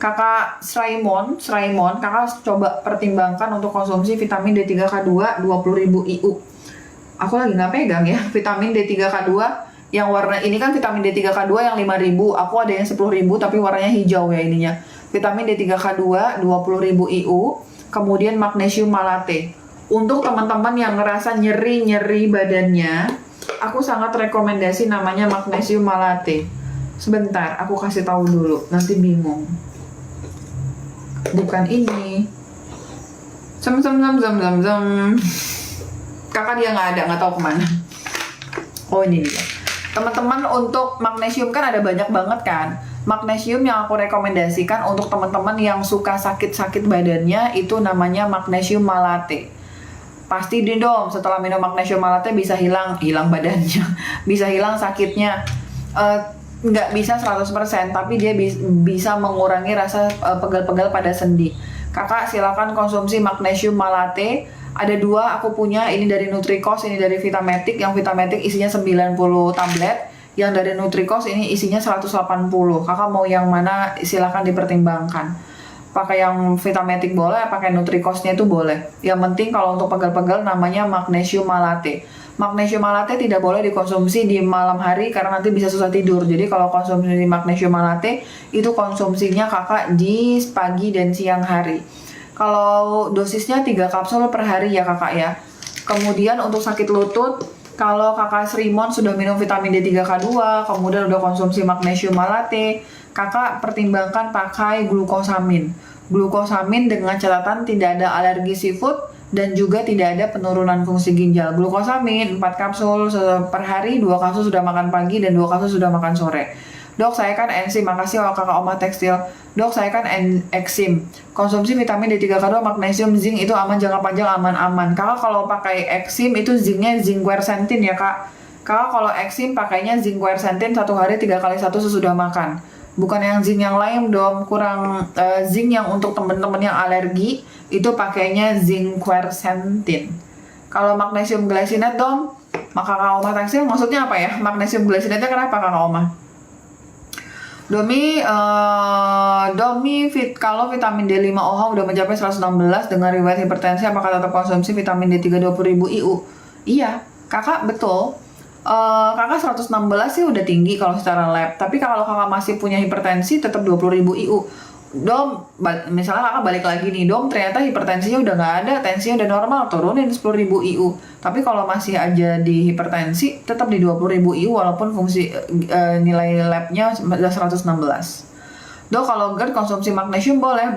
Kakak Sraimon, kakak coba pertimbangkan untuk konsumsi vitamin D3, K2 20.000 IU. Aku lagi nggak pegang ya, vitamin D3, K2 yang warna ini kan vitamin D3, K2 yang 5.000, aku ada yang 10.000 tapi warnanya hijau ya ininya. Vitamin D3, K2 20.000 IU, kemudian magnesium malate. Untuk teman-teman yang ngerasa nyeri badannya, aku sangat rekomendasi namanya magnesium malate. Sebentar, aku kasih tahu dulu, nanti bingung. Bukan ini. Sem. Kakak dia nggak ada, nggak tahu kemana. Oh ini dia. Teman-teman, untuk magnesium kan ada banyak banget kan. Magnesium yang aku rekomendasikan untuk teman-teman yang suka sakit-sakit badannya itu namanya magnesium malate. Pasti dong setelah minum magnesium malate bisa hilang badannya, bisa hilang sakitnya. Nggak bisa 100%, tapi dia bisa mengurangi rasa pegal-pegal pada sendi. Kakak silakan konsumsi magnesium malate. Ada dua aku punya, ini dari Nutricos, ini dari Vitamatic. Yang Vitamatic isinya 90 tablet, yang dari Nutricos ini isinya 180. Kakak mau yang mana silakan dipertimbangkan. Pakai yang Vitamatic boleh, pakai Nutricosnya itu boleh. Yang penting kalau untuk pegal-pegal namanya magnesium malate. Magnesium malate tidak boleh dikonsumsi di malam hari karena nanti bisa susah tidur. Jadi kalau konsumsi magnesium malate itu konsumsinya kakak di pagi dan siang hari. Kalau dosisnya 3 kapsul per hari ya kakak ya. Kemudian untuk sakit lutut, kalau kakak Srimon sudah minum vitamin D3K2, kemudian udah konsumsi magnesium malate, kakak pertimbangkan pakai glukosamin. Glukosamin dengan catatan tidak ada alergi seafood dan juga tidak ada penurunan fungsi ginjal. Glukosamin 4 kapsul per hari, 2 kapsul sudah makan pagi dan 2 kapsul sudah makan sore. Dok, saya kan enzim, makasih kakak Oma Tekstil. Dok, saya kan eksim. Konsumsi vitamin D3K2, magnesium, zinc itu aman jangka panjang, aman-aman. Kakak kalau pakai eksim itu zincnya zinc quercetin ya kak. Kakak kalau eksim pakainya zinc quercetin 1 hari 3 kali 1 sesudah makan. Bukan yang zinc yang lain dong, kurang zinc yang untuk temen-temen yang alergi itu pakainya zinc quercetin. Kalau magnesium glycinate dong, maka kakak Oma Tekstil maksudnya apa ya? Magnesium glycinate kenapa kakak Oma? Kalau vitamin D5 OH udah mencapai 116 dengan riwayat hipertensi, apakah tetap konsumsi vitamin D3 20.000 IU? Iya, kakak betul. Kakak 116 sih udah tinggi kalau secara lab, tapi kalau kakak masih punya hipertensi tetap 20.000 IU. Dom, misalnya kakak balik lagi nih, dom ternyata hipertensinya udah nggak ada, tensinya udah normal, turunin 10.000 IU. Tapi kalau masih aja di hipertensi, tetap di 20.000 IU walaupun fungsi nilai labnya 116. Dok, kalau GERD konsumsi magnesium boleh.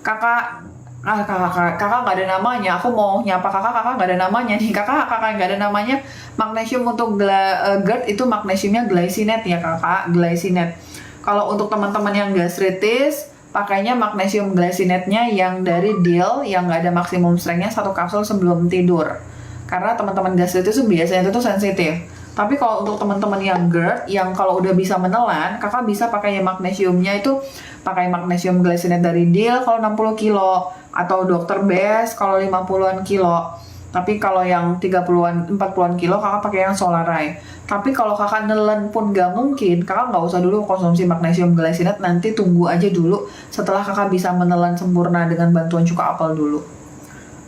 Kakak nggak ada namanya. Aku mau nyapa kakak nggak ada namanya nih. Kakak nggak ada namanya. Magnesium untuk GERD itu magnesiumnya glycinate ya kakak, glycinate. Kalau untuk teman-teman yang gastritis, pakainya magnesium glycinate-nya yang dari Deal yang nggak ada maksimum strength-nya 1 kapsul sebelum tidur. Karena teman-teman gastritis itu biasanya itu sensitif. Tapi kalau untuk teman-teman yang GERD, yang kalau udah bisa menelan, kakak bisa pakai magnesiumnya itu pakai magnesium glycinate dari Deal kalau 60 kilo atau Dr. Best kalau 50-an kilo. Tapi kalau yang 30-an, 40-an kilo kakak pakai yang Solaray. Tapi kalau kakak nelen pun gak mungkin, kakak nggak usah dulu konsumsi magnesium glycinate, nanti tunggu aja dulu setelah kakak bisa menelan sempurna dengan bantuan cuka apel dulu.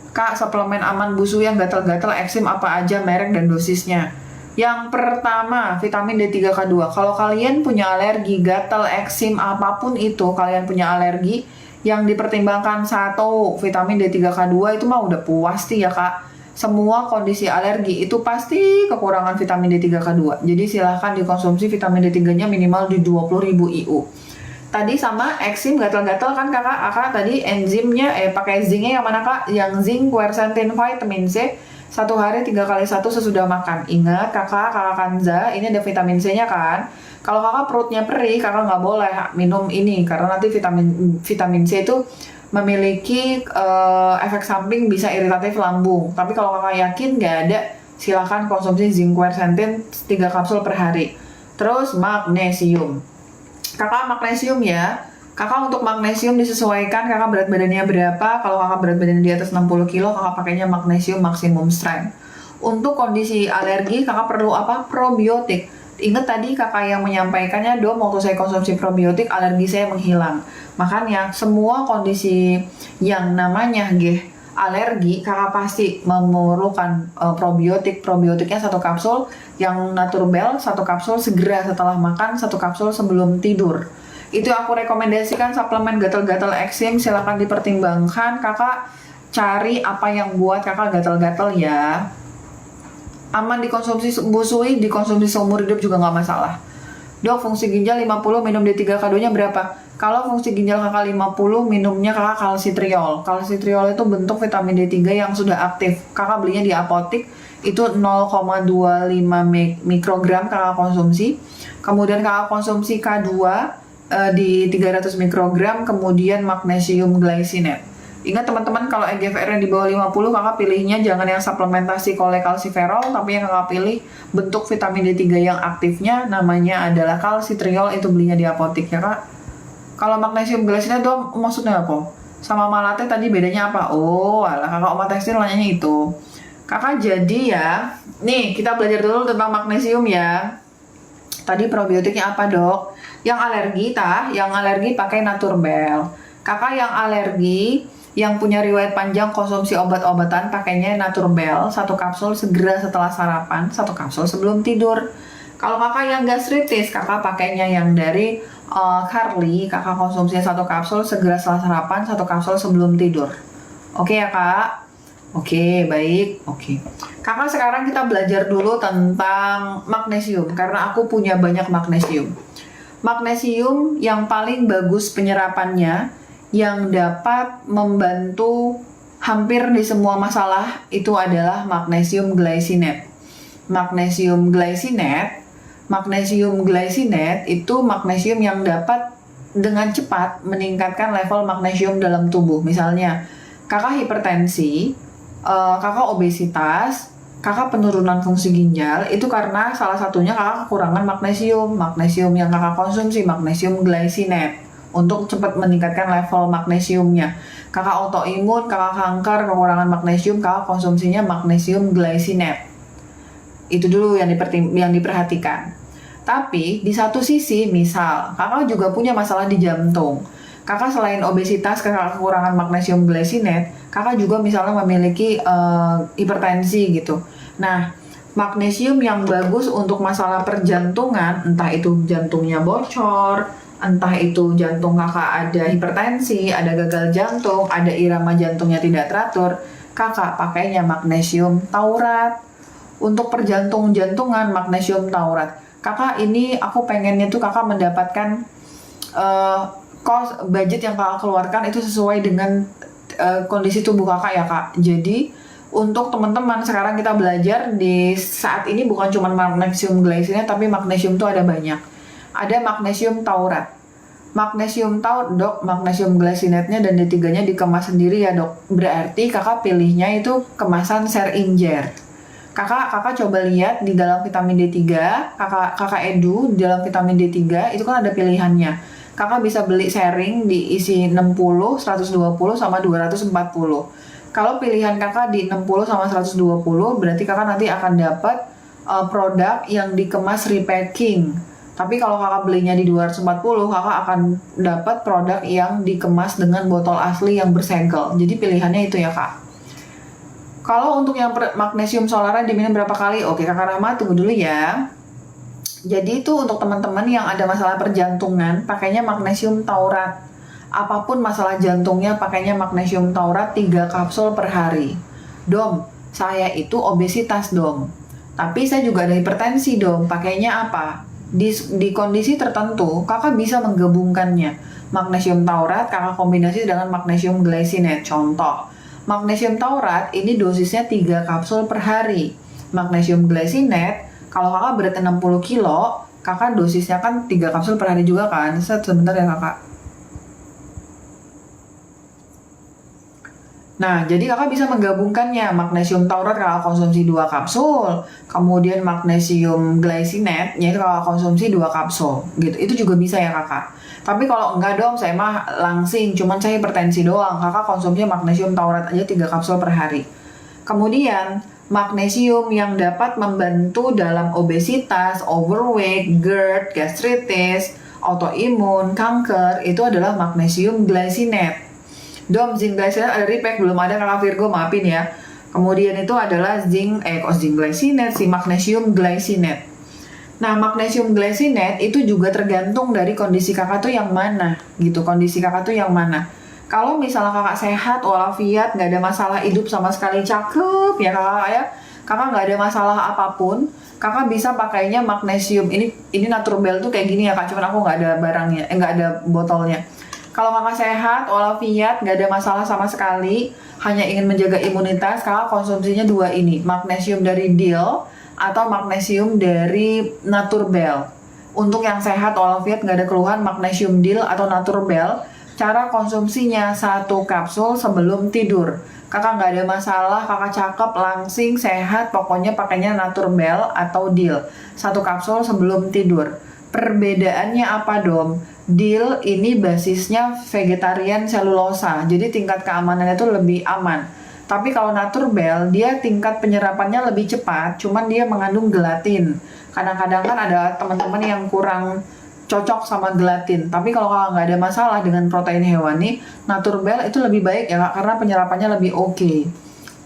Kak, suplemen aman busuk yang gatal-gatal eksim apa aja, merek dan dosisnya? Yang pertama, vitamin D3K2. Kalau kalian punya alergi, gatal, eksim, apapun itu, kalian punya alergi, yang dipertimbangkan satu, vitamin D3K2 itu mah udah pasti ya kak. Semua kondisi alergi itu pasti kekurangan vitamin D3K2. Jadi silahkan dikonsumsi vitamin D3-nya minimal di 20.000 IU. Tadi sama eksim gatal-gatal kan kakak tadi enzimnya pakai zincnya yang mana kak? Yang zinc quercetin vitamin C 1 hari 3 kali 1 sesudah makan. Ingat kakak Kanza, ini ada vitamin C-nya kan? Kalau kakak perutnya perih, kakak nggak boleh minum ini karena nanti vitamin C itu memiliki efek samping bisa iritatif lambung. Tapi kalau kakak yakin nggak ada, silahkan konsumsi zinc quercetin 3 kapsul per hari. Terus magnesium. Kakak magnesium ya. Kakak untuk magnesium disesuaikan kakak berat badannya berapa. Kalau kakak berat badannya di atas 60 kilo, kakak pakainya magnesium maksimum strength. Untuk kondisi alergi, kakak perlu apa? Probiotik. Ingat tadi kakak yang menyampaikannya, dong waktu saya konsumsi probiotik, alergi saya menghilang. Makanya semua kondisi yang namanya alergi, kakak pasti memerlukan probiotik. Probiotiknya 1 kapsul, yang Naturbel 1 kapsul segera setelah makan, 1 kapsul sebelum tidur. Itu aku rekomendasikan suplemen gatal-gatal eksim, silahkan dipertimbangkan. Kakak cari apa yang buat kakak gatal-gatal ya. Aman dikonsumsi busui, dikonsumsi seumur hidup juga nggak masalah. Dok, fungsi ginjal 50, minum D3K2-nya berapa? Kalau fungsi ginjal kakak 50, minumnya kakak kalsitriol. Kalsitriol itu bentuk vitamin D3 yang sudah aktif. Kakak belinya di apotik, itu 0,25 mikrogram kakak konsumsi. Kemudian kakak konsumsi K2 di 300 mikrogram, kemudian magnesium glycinate. Ingat teman-teman, kalau EGFR yang di bawah 50, kakak pilihnya jangan yang suplementasi kolekalsiferol, tapi yang kakak pilih bentuk vitamin D3 yang aktifnya, namanya adalah kalsitriol, itu belinya di apotik ya kak. Kalau magnesium glycinate dong, maksudnya apa? Sama malate tadi bedanya apa? Oh, alah kakak Oma Tekstil nanyanya itu. Kakak jadi ya, nih kita belajar dulu tentang magnesium ya. Tadi probiotiknya apa dok? Yang alergi yang alergi pakai Naturbel. Kakak yang alergi, yang punya riwayat panjang konsumsi obat-obatan pakainya Naturbel, 1 kapsul segera setelah sarapan, 1 kapsul sebelum tidur. Kalau kakak yang gastritis, kakak pakainya yang dari Carly, kakak konsumsinya 1 kapsul segera setelah sarapan, 1 kapsul sebelum tidur. Oke ya kak? Oke, baik. Oke. Kakak sekarang kita belajar dulu tentang magnesium, karena aku punya banyak magnesium. Magnesium yang paling bagus penyerapannya, yang dapat membantu hampir di semua masalah, itu adalah magnesium glycinate. Magnesium glycinate itu magnesium yang dapat dengan cepat meningkatkan level magnesium dalam tubuh. Misalnya, kakak hipertensi, kakak obesitas, kakak penurunan fungsi ginjal, itu karena salah satunya kakak kekurangan magnesium. Magnesium yang kakak konsumsi, magnesium glycinate, untuk cepat meningkatkan level magnesiumnya. Kakak autoimun, kakak kanker, kekurangan magnesium, kakak konsumsinya magnesium glycinate. Itu dulu yang diperhatikan. Tapi di satu sisi, misal kakak juga punya masalah di jantung, kakak selain obesitas, kakak kekurangan magnesium glycinate, kakak juga misalnya memiliki hipertensi gitu. Nah, magnesium yang bagus untuk masalah perjantungan, entah itu jantungnya bocor, entah itu jantung kakak ada hipertensi, ada gagal jantung, ada irama jantungnya tidak teratur, kakak pakainya magnesium taurat. Untuk perjantungan magnesium taurat. Kakak ini aku pengennya tuh kakak mendapatkan budget yang kakak keluarkan itu sesuai dengan kondisi tubuh kakak ya kak. Jadi untuk teman-teman sekarang kita belajar di saat ini bukan cuma magnesium glycinate, tapi magnesium tuh ada banyak. Ada magnesium taurat. Magnesium taurat dok, magnesium glycinate-nya dan D3-nya dikemas sendiri ya dok. Berarti kakak pilihnya itu kemasan Serinjer. Kakak coba lihat di dalam vitamin D3, kakak edu di dalam vitamin D3 itu kan ada pilihannya. Kakak bisa beli sharing diisi 60, 120 sama 240. Kalau pilihan kakak di 60 sama 120, berarti kakak nanti akan dapat produk yang dikemas repacking. Tapi kalau kakak belinya di 240, kakak akan dapat produk yang dikemas dengan botol asli yang bersegel. Jadi pilihannya itu ya kak. Kalau untuk yang magnesium solaran diminum berapa kali? Oke, kakak Rahma tunggu dulu ya. Jadi itu untuk teman-teman yang ada masalah perjantungan, pakainya magnesium taurat. Apapun masalah jantungnya, pakainya magnesium taurat 3 kapsul per hari. Dom, saya itu obesitas dom. Tapi saya juga ada hipertensi dom. Pakainya apa? Di kondisi tertentu, kakak bisa menggabungkannya. Magnesium taurat, kakak kombinasi dengan magnesium glycinate. Contoh, magnesium taurat ini dosisnya 3 kapsul per hari. Magnesium glycinate, kalau kakak berat 60 kilo, kakak dosisnya kan 3 kapsul per hari juga kan. Sebentar ya kakak. Nah, jadi kakak bisa menggabungkannya. Magnesium taurat kakak konsumsi 2 kapsul, kemudian magnesium glycinate, yaitu kakak konsumsi 2 kapsul. Gitu. Itu juga bisa ya kakak. Tapi kalau enggak dong, saya mah langsing, cuman saya hipertensi doang. Kakak konsumsi magnesium taurat aja 3 kapsul per hari. Kemudian, magnesium yang dapat membantu dalam obesitas, overweight, GERD, gastritis, autoimun, kanker, itu adalah magnesium glycinate. Dom, zinc glycinate ada repack, belum ada kakak Virgo, maafin ya. Kemudian itu adalah zinc glycinate, si magnesium glycinate. Nah, magnesium glycinate itu juga tergantung dari kondisi kakak tuh yang mana, gitu. Kondisi kakak tuh yang mana. Kalau misalnya kakak sehat, walafiat, nggak ada masalah hidup sama sekali, cakep ya kakak ya. Kakak nggak ada masalah apapun, kakak bisa pakainya magnesium. Ini Naturbell tuh kayak gini ya kak, cuman aku nggak ada barangnya, nggak ada botolnya. Kalau kakak sehat walafiat, nggak ada masalah sama sekali, hanya ingin menjaga imunitas, kakak konsumsinya dua ini, magnesium dari dill atau magnesium dari Naturbell. Untuk yang sehat walafiat nggak ada keluhan, magnesium dill atau Naturbell. Cara konsumsinya 1 kapsul sebelum tidur. Kakak nggak ada masalah, kakak cakep, langsing, sehat, pokoknya pakainya Naturbell atau dill. 1 kapsul sebelum tidur. Perbedaannya apa dong? Dill ini basisnya vegetarian selulosa, jadi tingkat keamanannya itu lebih aman. Tapi kalau Naturbell, dia tingkat penyerapannya lebih cepat, cuman dia mengandung gelatin. Kadang-kadang kan ada teman-teman yang kurang cocok sama gelatin. Tapi kalau kakak nggak ada masalah dengan protein hewani, Naturbell itu lebih baik ya kak, karena penyerapannya lebih oke.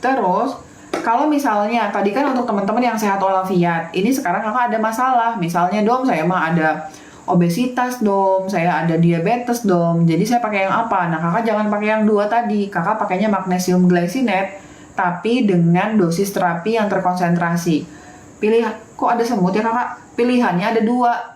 Terus, kalau misalnya tadi kan untuk teman-teman yang sehat walafiat, ini sekarang kakak ada masalah. Misalnya dong, saya mah ada obesitas dong, saya ada diabetes dong. Jadi saya pakai yang apa? Nah kakak jangan pakai yang dua tadi. Kakak pakainya magnesium glycinate, tapi dengan dosis terapi yang terkonsentrasi. Kok ada semut ya kakak? Pilihannya ada dua.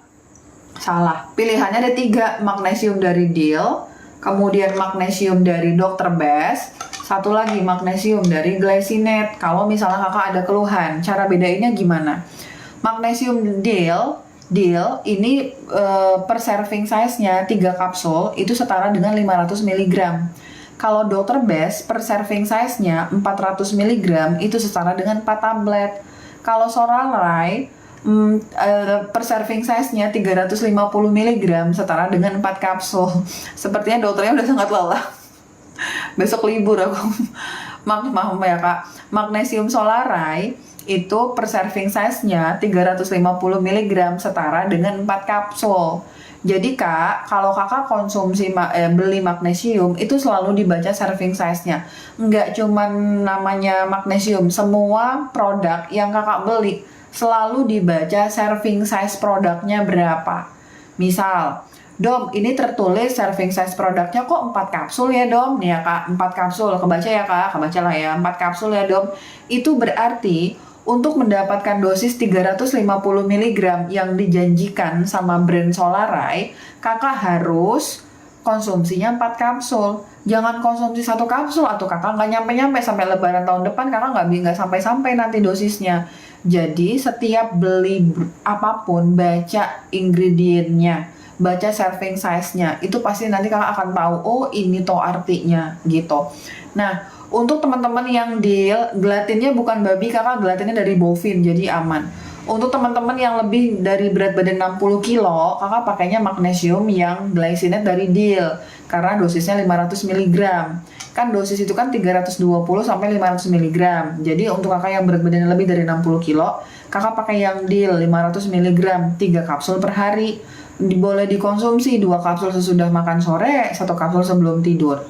Salah, pilihannya ada 3, magnesium dari dill, kemudian magnesium dari Dr. Best, satu lagi magnesium dari glycinate. Kalau misalnya kakak ada keluhan, cara bedainnya gimana? Magnesium dill ini per serving size-nya 3 kapsul itu setara dengan 500 mg. Kalau Dr. Best per serving size-nya 400 mg itu setara dengan 4 tablet. Kalau Solaray per serving size-nya 350 mg setara dengan 4 kapsul. Sepertinya dokternya udah sangat lelah. Besok libur aku. Maaf ya kak. Magnesium Solaray itu per serving size-nya 350 mg setara dengan 4 kapsul. Jadi kak, kalau kakak konsumsi beli magnesium itu selalu dibaca serving size-nya. Nggak cuman namanya magnesium, semua produk yang kakak beli selalu dibaca serving size produknya berapa. Misal, Dom, ini tertulis serving size produknya kok 4 kapsul ya Dom? Nih ya kak, 4 kapsul, kebaca ya kak? Kebaca lah ya, 4 kapsul ya Dom. Itu berarti untuk mendapatkan dosis 350 mg yang dijanjikan sama brand Solaray, kakak harus konsumsinya 4 kapsul. Jangan konsumsi 1 kapsul atau kakak nggak nyampe-nyampe sampai lebaran tahun depan, kakak nggak sampai-sampai nanti dosisnya. Jadi setiap beli apapun baca ingredientnya, baca serving size-nya, itu pasti nanti kakak akan tahu, oh ini toh artinya gitu. Nah, untuk teman-teman yang deal, gelatinnya bukan babi, kakak gelatinnya dari bovin, jadi aman. Untuk teman-teman yang lebih dari berat badan 60 kilo, kakak pakainya magnesium yang glycinate dari dill, karena dosisnya 500 mg. Kan dosis itu kan 320 sampai 500 mg. Jadi untuk kakak yang berat badannya lebih dari 60 kilo, kakak pakai yang dill 500 mg, 3 kapsul per hari. Boleh dikonsumsi 2 kapsul sesudah makan sore, 1 kapsul sebelum tidur.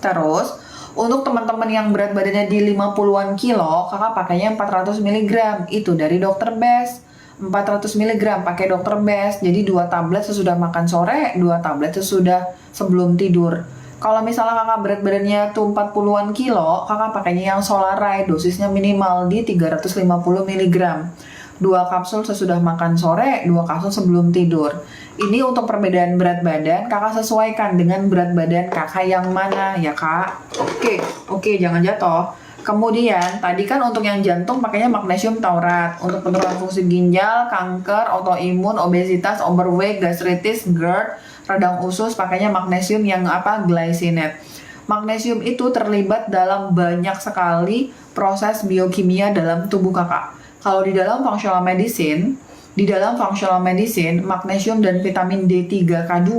Terus, untuk teman-teman yang berat badannya di 50-an kilo, kakak pakainya 400 mg. Itu dari Dr. Best. 400 mg pakai Dr. Best. Jadi 2 tablet sesudah makan sore, 2 tablet sesudah sebelum tidur. Kalau misalnya kakak berat badannya tuh 40-an kilo, kakak pakainya yang Solaray, dosisnya minimal di 350 mg. 2 kapsul sesudah makan sore, 2 kapsul sebelum tidur. Ini untuk perbedaan berat badan, kakak sesuaikan dengan berat badan kakak yang mana ya kak. Oke, jangan jatuh. Kemudian, tadi kan untuk yang jantung pakainya magnesium taurat. Untuk penurunan fungsi ginjal, kanker, autoimun, obesitas, overweight, gastritis, GERD, radang usus, pakainya magnesium yang apa? Glycinate. Magnesium itu terlibat dalam banyak sekali proses biokimia dalam tubuh kakak. Kalau di dalam functional medicine, magnesium dan vitamin D3K2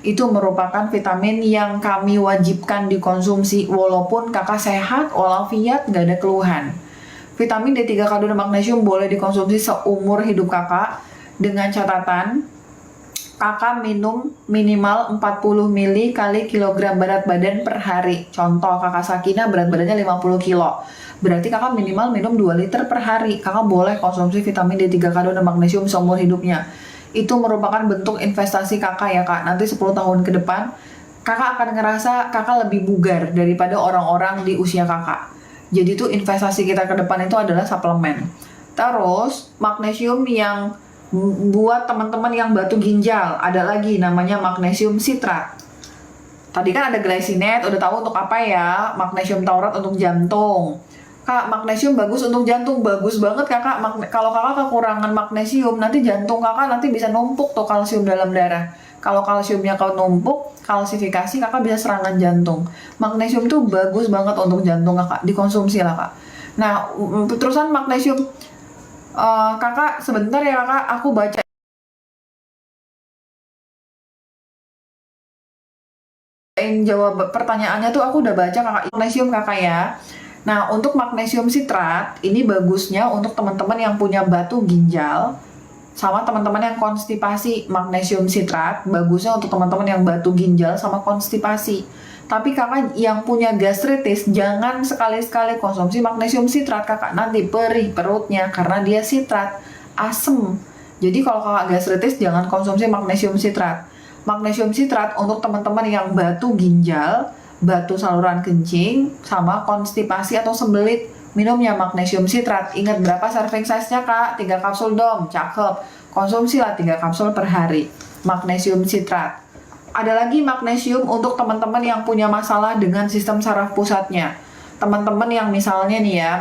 itu merupakan vitamin yang kami wajibkan dikonsumsi walaupun kakak sehat, walafiat, gak ada keluhan. Vitamin D3K2 dan magnesium boleh dikonsumsi seumur hidup kakak dengan catatan kakak minum minimal 40 ml kali kilogram berat badan per hari. Contoh kakak Sakina berat badannya 50 kilo. Berarti kakak minimal minum 2 liter per hari. Kakak boleh konsumsi vitamin D3K2 dan magnesium seumur hidupnya. Itu merupakan bentuk investasi kakak ya kak. Nanti 10 tahun ke depan, kakak akan ngerasa kakak lebih bugar daripada orang-orang di usia kakak. Jadi tuh investasi kita ke depan itu adalah suplemen. Terus magnesium yang buat teman-teman yang batu ginjal, ada lagi namanya magnesium sitrat. Tadi kan ada glycinate, udah tahu untuk apa ya? Magnesium taurat untuk jantung. Kak, magnesium bagus untuk jantung, bagus banget kakak. Kalau kakak kekurangan magnesium, nanti jantung kakak nanti bisa numpuk tuh kalsium dalam darah. Kalau kalsiumnya kau numpuk, kalsifikasi, kakak bisa serangan jantung. Magnesium tuh bagus banget untuk jantung kakak, dikonsumsi lah kak. Nah, terusan magnesium, kakak sebentar ya kakak, aku baca jawab pertanyaannya tuh aku udah baca kakak. Magnesium kakak ya. Nah, untuk magnesium sitrat ini bagusnya untuk teman-teman yang punya batu ginjal sama teman-teman yang konstipasi. Magnesium sitrat bagusnya untuk teman-teman yang batu ginjal sama konstipasi. Tapi kakak yang punya gastritis jangan sekali-sekali konsumsi magnesium sitrat kakak, nanti perih perutnya karena dia sitrat, asem. Jadi kalau kakak gastritis jangan konsumsi magnesium sitrat. Magnesium sitrat untuk teman-teman yang batu ginjal, batu saluran kencing, sama konstipasi atau sembelit, minumnya magnesium sitrat. Ingat berapa serving size-nya kak? 3 kapsul dong, cakep. Konsumsilah 3 kapsul per hari. Magnesium sitrat. Ada lagi magnesium untuk teman-teman yang punya masalah dengan sistem saraf pusatnya. Teman-teman yang misalnya nih ya,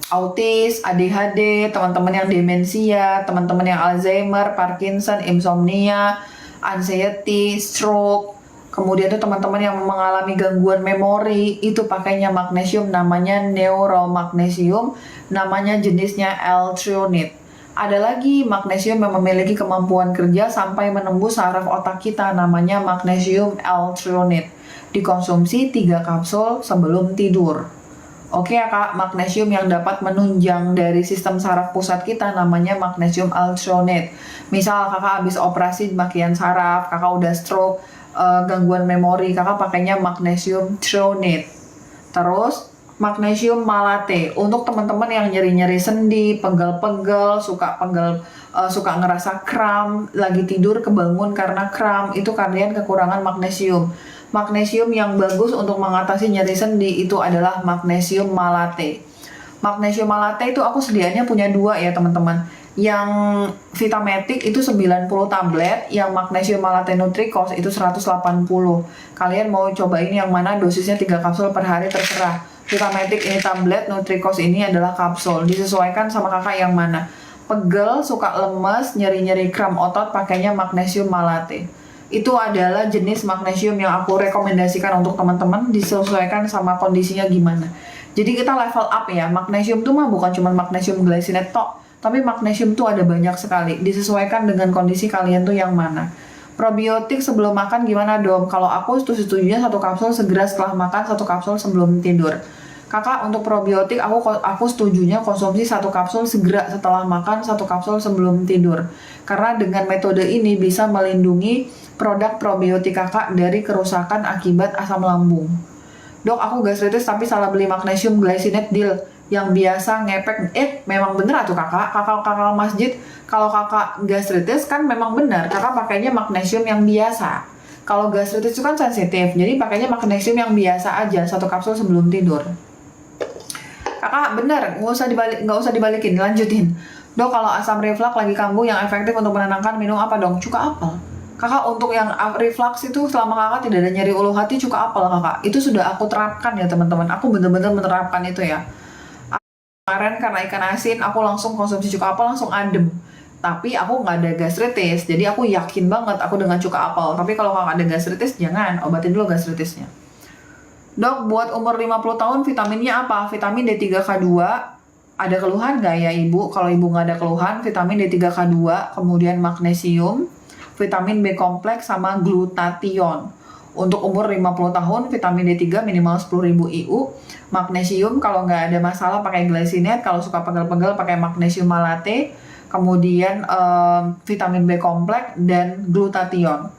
autis, ADHD, teman-teman yang demensia, teman-teman yang Alzheimer, Parkinson, insomnia, anxiety, stroke, kemudian itu teman-teman yang mengalami gangguan memori, itu pakainya magnesium, namanya neuromagnesium, namanya jenisnya L-threonate. Ada lagi magnesium yang memiliki kemampuan kerja sampai menembus saraf otak kita, namanya magnesium L-threonate. Dikonsumsi 3 kapsul sebelum tidur. Oke ya kak, magnesium yang dapat menunjang dari sistem saraf pusat kita namanya magnesium L-threonate. Misal kakak habis operasi bagian saraf, kakak udah stroke, gangguan memori, kakak pakainya magnesium threonate. Terus magnesium malate untuk teman-teman yang nyeri-nyeri sendi, pegel-pegel, suka ngerasa kram, lagi tidur kebangun karena kram, itu kalian kekurangan magnesium. Magnesium yang bagus untuk mengatasi nyeri sendi itu adalah magnesium malate. Magnesium malate itu aku sedianya punya 2 ya teman-teman. Yang Vitametic itu 90 tablet, yang magnesium malate Nutricos itu 180. Kalian mau cobain yang mana, dosisnya 3 kapsul per hari terserah. Vitametic ini tablet, Nutricos ini adalah kapsul. Disesuaikan sama kakak yang mana. Pegel, suka lemes, nyeri-nyeri kram otot, pakainya magnesium malate. Itu adalah jenis magnesium yang aku rekomendasikan untuk teman-teman, disesuaikan sama kondisinya gimana. Jadi kita level up ya. Magnesium tuh mah bukan cuma magnesium glycinate tok, tapi magnesium tuh ada banyak sekali. Disesuaikan dengan kondisi kalian tuh yang mana. Probiotik sebelum makan gimana dong? Kalau aku setujunya 1 kapsul segera setelah makan, 1 kapsul sebelum tidur. Kakak, untuk probiotik aku setujunya konsumsi 1 kapsul segera setelah makan, 1 kapsul sebelum tidur. Karena dengan metode ini bisa melindungi produk probiotik kakak dari kerusakan akibat asam lambung. Dok, aku gastritis tapi salah beli magnesium glycinate deal yang biasa ngepek. Memang bener tuh kakak masjid. Kalau kakak gastritis kan memang benar, kakak pakainya magnesium yang biasa. Kalau gastritis itu kan sensitif, jadi pakainya magnesium yang biasa aja, 1 kapsul sebelum tidur. Kakak bener, nggak usah dibalikin, lanjutin. Dok, kalau asam reflux lagi kambuh yang efektif untuk menenangkan, minum apa dong? Cuka apel. Kakak, untuk yang reflux itu selama kakak tidak ada nyeri ulu hati, cuka apel kakak. Itu sudah aku terapkan ya teman-teman. Aku bener-bener menerapkan itu ya. Kemarin karena ikan asin, aku langsung konsumsi cuka apel, langsung adem. Tapi aku nggak ada gastritis, jadi aku yakin banget aku dengan cuka apel. Tapi kalau kakak ada gastritis, jangan, obatin dulu gastritisnya. Dok, buat umur 50 tahun vitaminnya apa? Vitamin D3K2. Ada keluhan nggak ya ibu? Kalau ibu nggak ada keluhan, vitamin D3K2, kemudian magnesium, vitamin B kompleks, sama glutathione. Untuk umur 50 tahun, vitamin D3 minimal 10.000 IU. Magnesium kalau nggak ada masalah pakai glycinate, kalau suka pegel-pegel pakai magnesium malate. Kemudian vitamin B kompleks dan glutathione.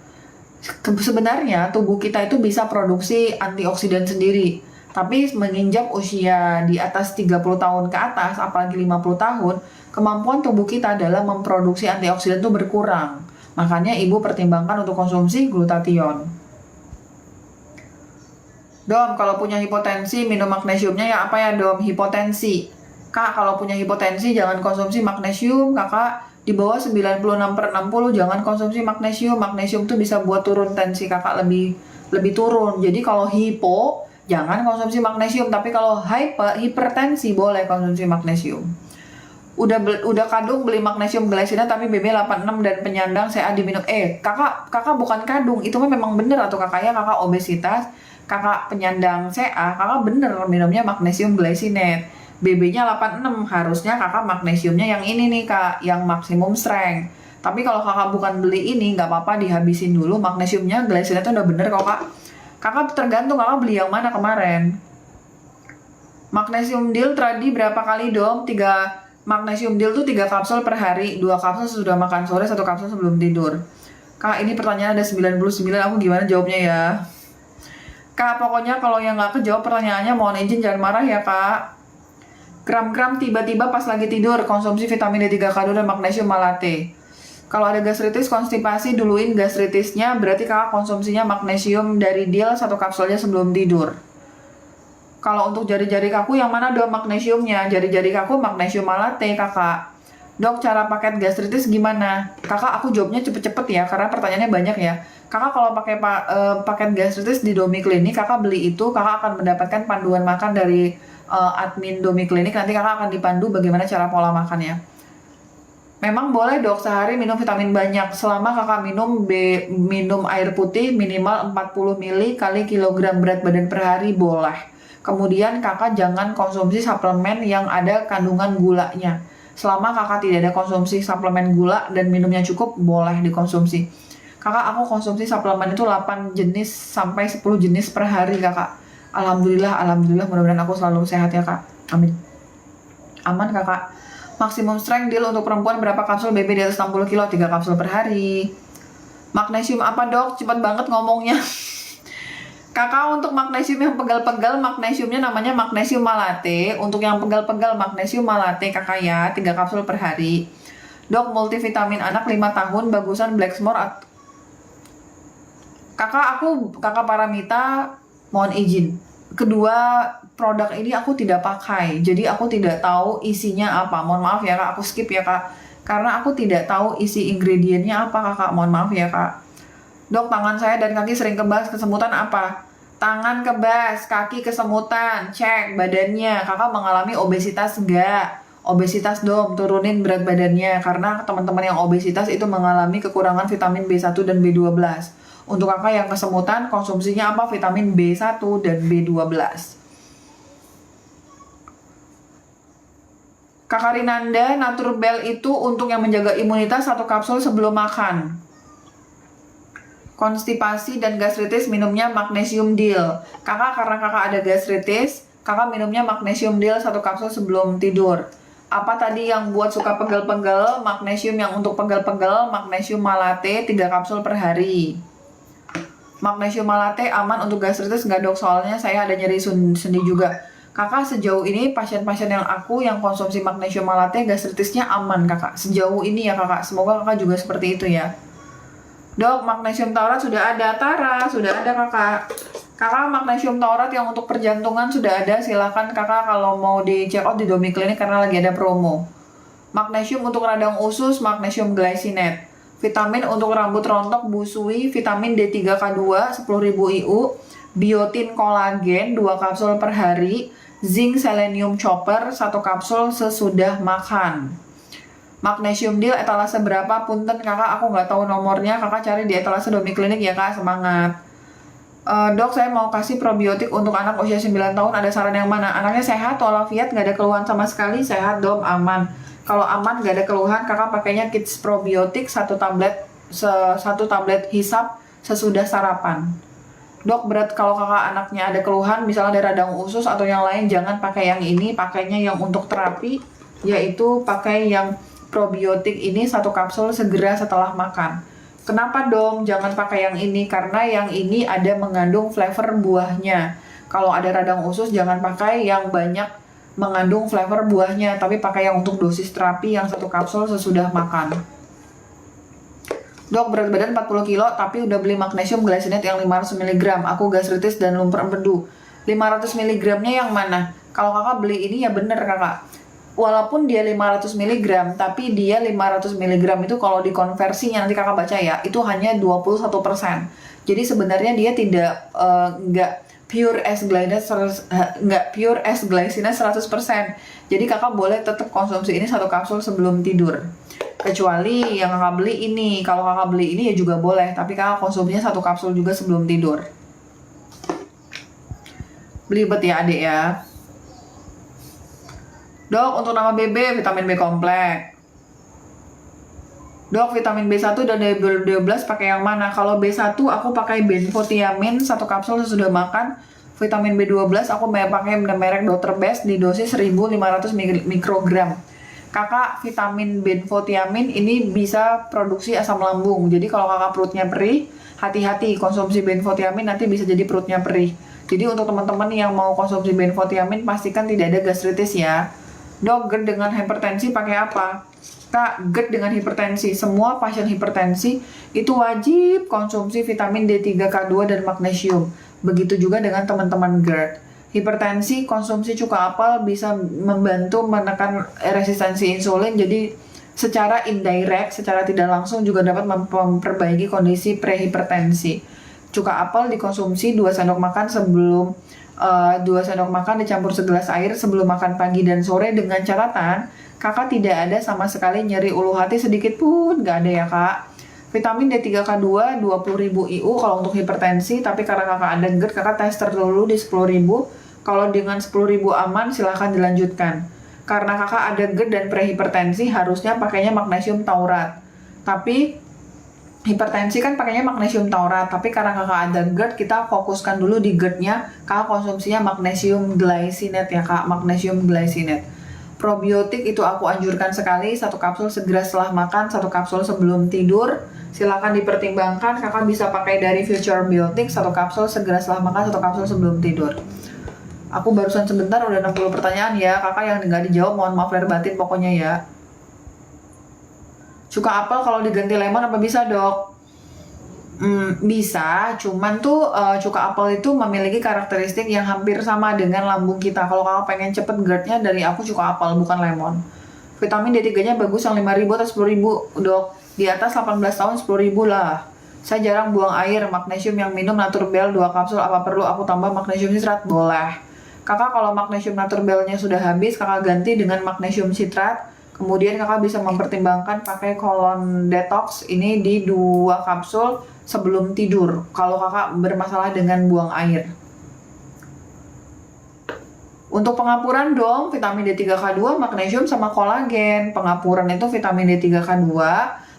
Sebenarnya tubuh kita itu bisa produksi antioksidan sendiri. Tapi menginjak usia di atas 30 tahun ke atas, apalagi 50 tahun, kemampuan tubuh kita dalam memproduksi antioksidan itu berkurang. Makanya ibu pertimbangkan untuk konsumsi glutathione. Dom, kalau punya hipotensi minum magnesiumnya ya apa ya dom? Hipotensi. Kak, kalau punya hipotensi jangan konsumsi magnesium. Kakak di bawah 96/60 jangan konsumsi magnesium. Magnesium tuh bisa buat turun tensi kakak lebih turun. Jadi kalau hipo jangan konsumsi magnesium, tapi kalau hipertensi boleh konsumsi magnesium. Udah kadung beli magnesium glycinate tapi BB 86 dan penyandang CA diminum. Kakak bukan kadung, itu memang bener atau kakak ya, kakak obesitas, kakak penyandang CA, kakak bener minumnya magnesium glycinate. BB-nya 86, harusnya kakak magnesiumnya yang ini nih kak, yang maksimum strength. Tapi kalau kakak bukan beli ini, nggak apa-apa dihabisin dulu magnesiumnya, glycinate udah bener kok kak. Kakak tergantung kakak beli yang mana kemarin. Magnesium deal tadi berapa kali dong? Magnesium deal tuh 3 kapsul per hari, 2 kapsul sesudah makan sore, 1 kapsul sebelum tidur. Kak, ini pertanyaan ada 99, aku gimana jawabnya ya? Kak, pokoknya kalau yang nggak kejawab pertanyaannya mohon izin jangan marah ya kak. Kram-kram tiba-tiba pas lagi tidur, konsumsi vitamin D3 K2 dan magnesium malate. Kalau ada gastritis, konstipasi, duluin gastritisnya, berarti kakak konsumsinya magnesium dari deal 1 kapsulnya sebelum tidur. Kalau untuk jari-jari kaku yang mana dong magnesiumnya? Jari-jari kaku magnesium malate kakak. Dok, cara paket gastritis gimana? Kakak, aku jawabnya cepet-cepet ya, karena pertanyaannya banyak ya. Kakak kalau pakai paket gastritis di Domi Klinik, kakak beli itu, kakak akan mendapatkan panduan makan dari admin Domi Klinik. Nanti kakak akan dipandu bagaimana cara pola makannya. Memang boleh dok sehari minum vitamin banyak, selama kakak minum air putih minimal 40 ml kali kilogram berat badan per hari boleh. Kemudian kakak jangan konsumsi suplemen yang ada kandungan gulanya. Selama kakak tidak ada konsumsi suplemen gula dan minumnya cukup, boleh dikonsumsi. Kakak, aku konsumsi suplemen itu 8 jenis sampai 10 jenis per hari kakak. Alhamdulillah, mudah-mudahan aku selalu sehat ya kak. Amin. Aman kakak. Maksimum strength deal untuk perempuan berapa kapsul BB di atas 60 kilo? 3 kapsul per hari. Magnesium apa dok? Cepat banget ngomongnya. Kakak, untuk magnesium yang pegal-pegal, magnesiumnya namanya magnesium malate. Untuk yang pegal-pegal, magnesium malate kakak ya, 3 kapsul per hari. Dok, multivitamin anak 5 tahun, bagusan Blacksmore. Kakak Paramita, mohon izin. Kedua produk ini aku tidak pakai, jadi aku tidak tahu isinya apa. Mohon maaf ya kak, aku skip ya kak. Karena aku tidak tahu isi ingredientnya apa kakak, mohon maaf ya kak. Dok, tangan saya dan kaki sering kebas, kesemutan apa? Tangan kebas, kaki kesemutan, cek badannya. Kakak mengalami obesitas enggak? Obesitas dong, turunin berat badannya. Karena teman-teman yang obesitas itu mengalami kekurangan vitamin B1 dan B12. Untuk kakak yang kesemutan, konsumsinya apa? Vitamin B1 dan B12. Kakak Rinanda, Naturbell itu untuk yang menjaga imunitas 1 kapsul sebelum makan. Konstipasi dan gastritis minumnya magnesium deal. Kakak, karena kakak ada gastritis, kakak minumnya magnesium deal 1 kapsul sebelum tidur. Apa tadi yang buat suka pegel-pegel? Magnesium yang untuk pegel-pegel, magnesium malate 3 kapsul per hari. Magnesium malate aman untuk gastritis nggak dok? Soalnya saya ada nyeri sendi juga. Kakak, sejauh ini pasien-pasien yang konsumsi magnesium malate gastritisnya aman kakak. Sejauh ini ya kakak, semoga kakak juga seperti itu ya. Dok, magnesium taurat sudah ada. Tara, sudah ada kakak. Kakak, magnesium taurat yang untuk perjantungan sudah ada. Silakan kakak kalau mau di check out di Domi Klinik karena lagi ada promo. Magnesium untuk radang usus, magnesium glycinate. Vitamin untuk rambut rontok, busui, vitamin D3 K2 10.000 IU, biotin kolagen 2 kapsul per hari, zinc selenium chopper 1 kapsul sesudah makan. Magnesium deal etalase berapa? Punten kakak, aku nggak tahu nomornya. Kakak cari di etalase Domi Klinik ya kak, semangat. Dok, saya mau kasih probiotik untuk anak usia 9 tahun. Ada saran yang mana? Anaknya sehat walafiat, nggak ada keluhan sama sekali. Sehat dom, aman. Kalau aman, nggak ada keluhan, kakak pakainya Kids Probiotik 1 tablet hisap sesudah sarapan. Dok, berat kalau kakak anaknya ada keluhan, misalnya ada radang usus atau yang lain, jangan pakai yang ini. Pakainya yang untuk terapi, yaitu pakai yang probiotik ini 1 kapsul segera setelah makan. Kenapa dong jangan pakai yang ini? Karena yang ini ada mengandung flavor buahnya. Kalau ada radang usus jangan pakai yang banyak mengandung flavor buahnya, tapi pakai yang untuk dosis terapi yang 1 kapsul sesudah makan. Dok, berat badan 40 kilo tapi udah beli magnesium glycinate yang 500 mg. Aku gastritis dan lumper empedu. 500 mg-nya yang mana? Kalau kakak beli ini ya bener kakak. walaupun dia 500 mg, tapi dia 500 mg itu kalau dikonversinya nanti kakak baca ya, itu hanya 21%. Jadi sebenarnya dia tidak nggak pure S glycine 100%. Jadi kakak boleh tetap konsumsi ini satu kapsul sebelum tidur. Kecuali yang kakak beli ini, kalau kakak beli ini ya juga boleh, tapi kakak konsumsinya satu kapsul juga sebelum tidur. Belibet ya adik ya. Dok, untuk nama BB, vitamin B kompleks. Dok, vitamin B1 dan B12 pakai yang mana? Kalau B1 aku pakai benfotiamin satu kapsul sesudah makan. Vitamin B12 aku pakai merek Dr. Best di dosis 1500 mikrogram. Kakak, vitamin benfotiamin ini bisa produksi asam lambung. Jadi kalau kakak perutnya perih, hati-hati konsumsi benfotiamin nanti bisa jadi perutnya perih. Jadi untuk teman-teman yang mau konsumsi benfotiamin pastikan tidak ada gastritis ya. Dok, GERD dengan hipertensi pakai apa? Kak, GERD dengan hipertensi, semua pasien hipertensi itu wajib konsumsi vitamin D3K2 dan magnesium. Begitu juga dengan teman-teman GERD. Hipertensi, konsumsi cuka apel bisa membantu menekan resistensi insulin, jadi secara indirect, secara tidak langsung juga dapat memperbaiki kondisi prehipertensi. Cuka apel dikonsumsi 2 sendok makan sebelum 2 sendok makan dicampur segelas air sebelum makan pagi dan sore, dengan catatan kakak tidak ada sama sekali nyeri ulu hati sedikit pun, nggak ada ya kak. Vitamin D3K2 20.000 IU kalau untuk hipertensi, tapi karena kakak ada GERD, kakak tester dulu di 10.000. Kalau dengan 10.000 aman silahkan dilanjutkan. Karena kakak ada GERD dan prehipertensi harusnya pakainya magnesium taurat, tapi hipertensi kan pakainya magnesium taurat, tapi karena kakak ada GERD, kita fokuskan dulu di GERD-nya. Kakak konsumsinya magnesium glycinate ya kak, magnesium glycinate. Probiotik itu aku anjurkan sekali, satu kapsul segera setelah makan, satu kapsul sebelum tidur. Silakan dipertimbangkan, kakak bisa pakai dari Future Biotic, satu kapsul segera setelah makan, satu kapsul sebelum tidur. Aku barusan sebentar udah 60 pertanyaan ya, kakak yang nggak dijawab mohon maaf lahir batin pokoknya ya. Cuka apel kalau diganti lemon apa bisa dok? Bisa, cuman tuh cuka apel itu memiliki karakteristik yang hampir sama dengan lambung kita. Kalau kakak pengen cepet GERD-nya, dari aku cuka apel bukan lemon. Vitamin D3-nya bagus yang 5.000 atau 10.000 dok. Di atas 18 tahun 10.000 lah. Saya jarang buang air. Magnesium yang minum Naturbel 2 kapsul, apa perlu aku tambah magnesium sitrat? Boleh. Kakak kalau magnesium Naturbelnya sudah habis, kakak ganti dengan magnesium sitrat. Kemudian kakak bisa mempertimbangkan pakai colon detox ini di 2 kapsul sebelum tidur kalau kakak bermasalah dengan buang air. Untuk pengapuran dong, vitamin D3K2, magnesium sama kolagen. Pengapuran itu vitamin D3K2,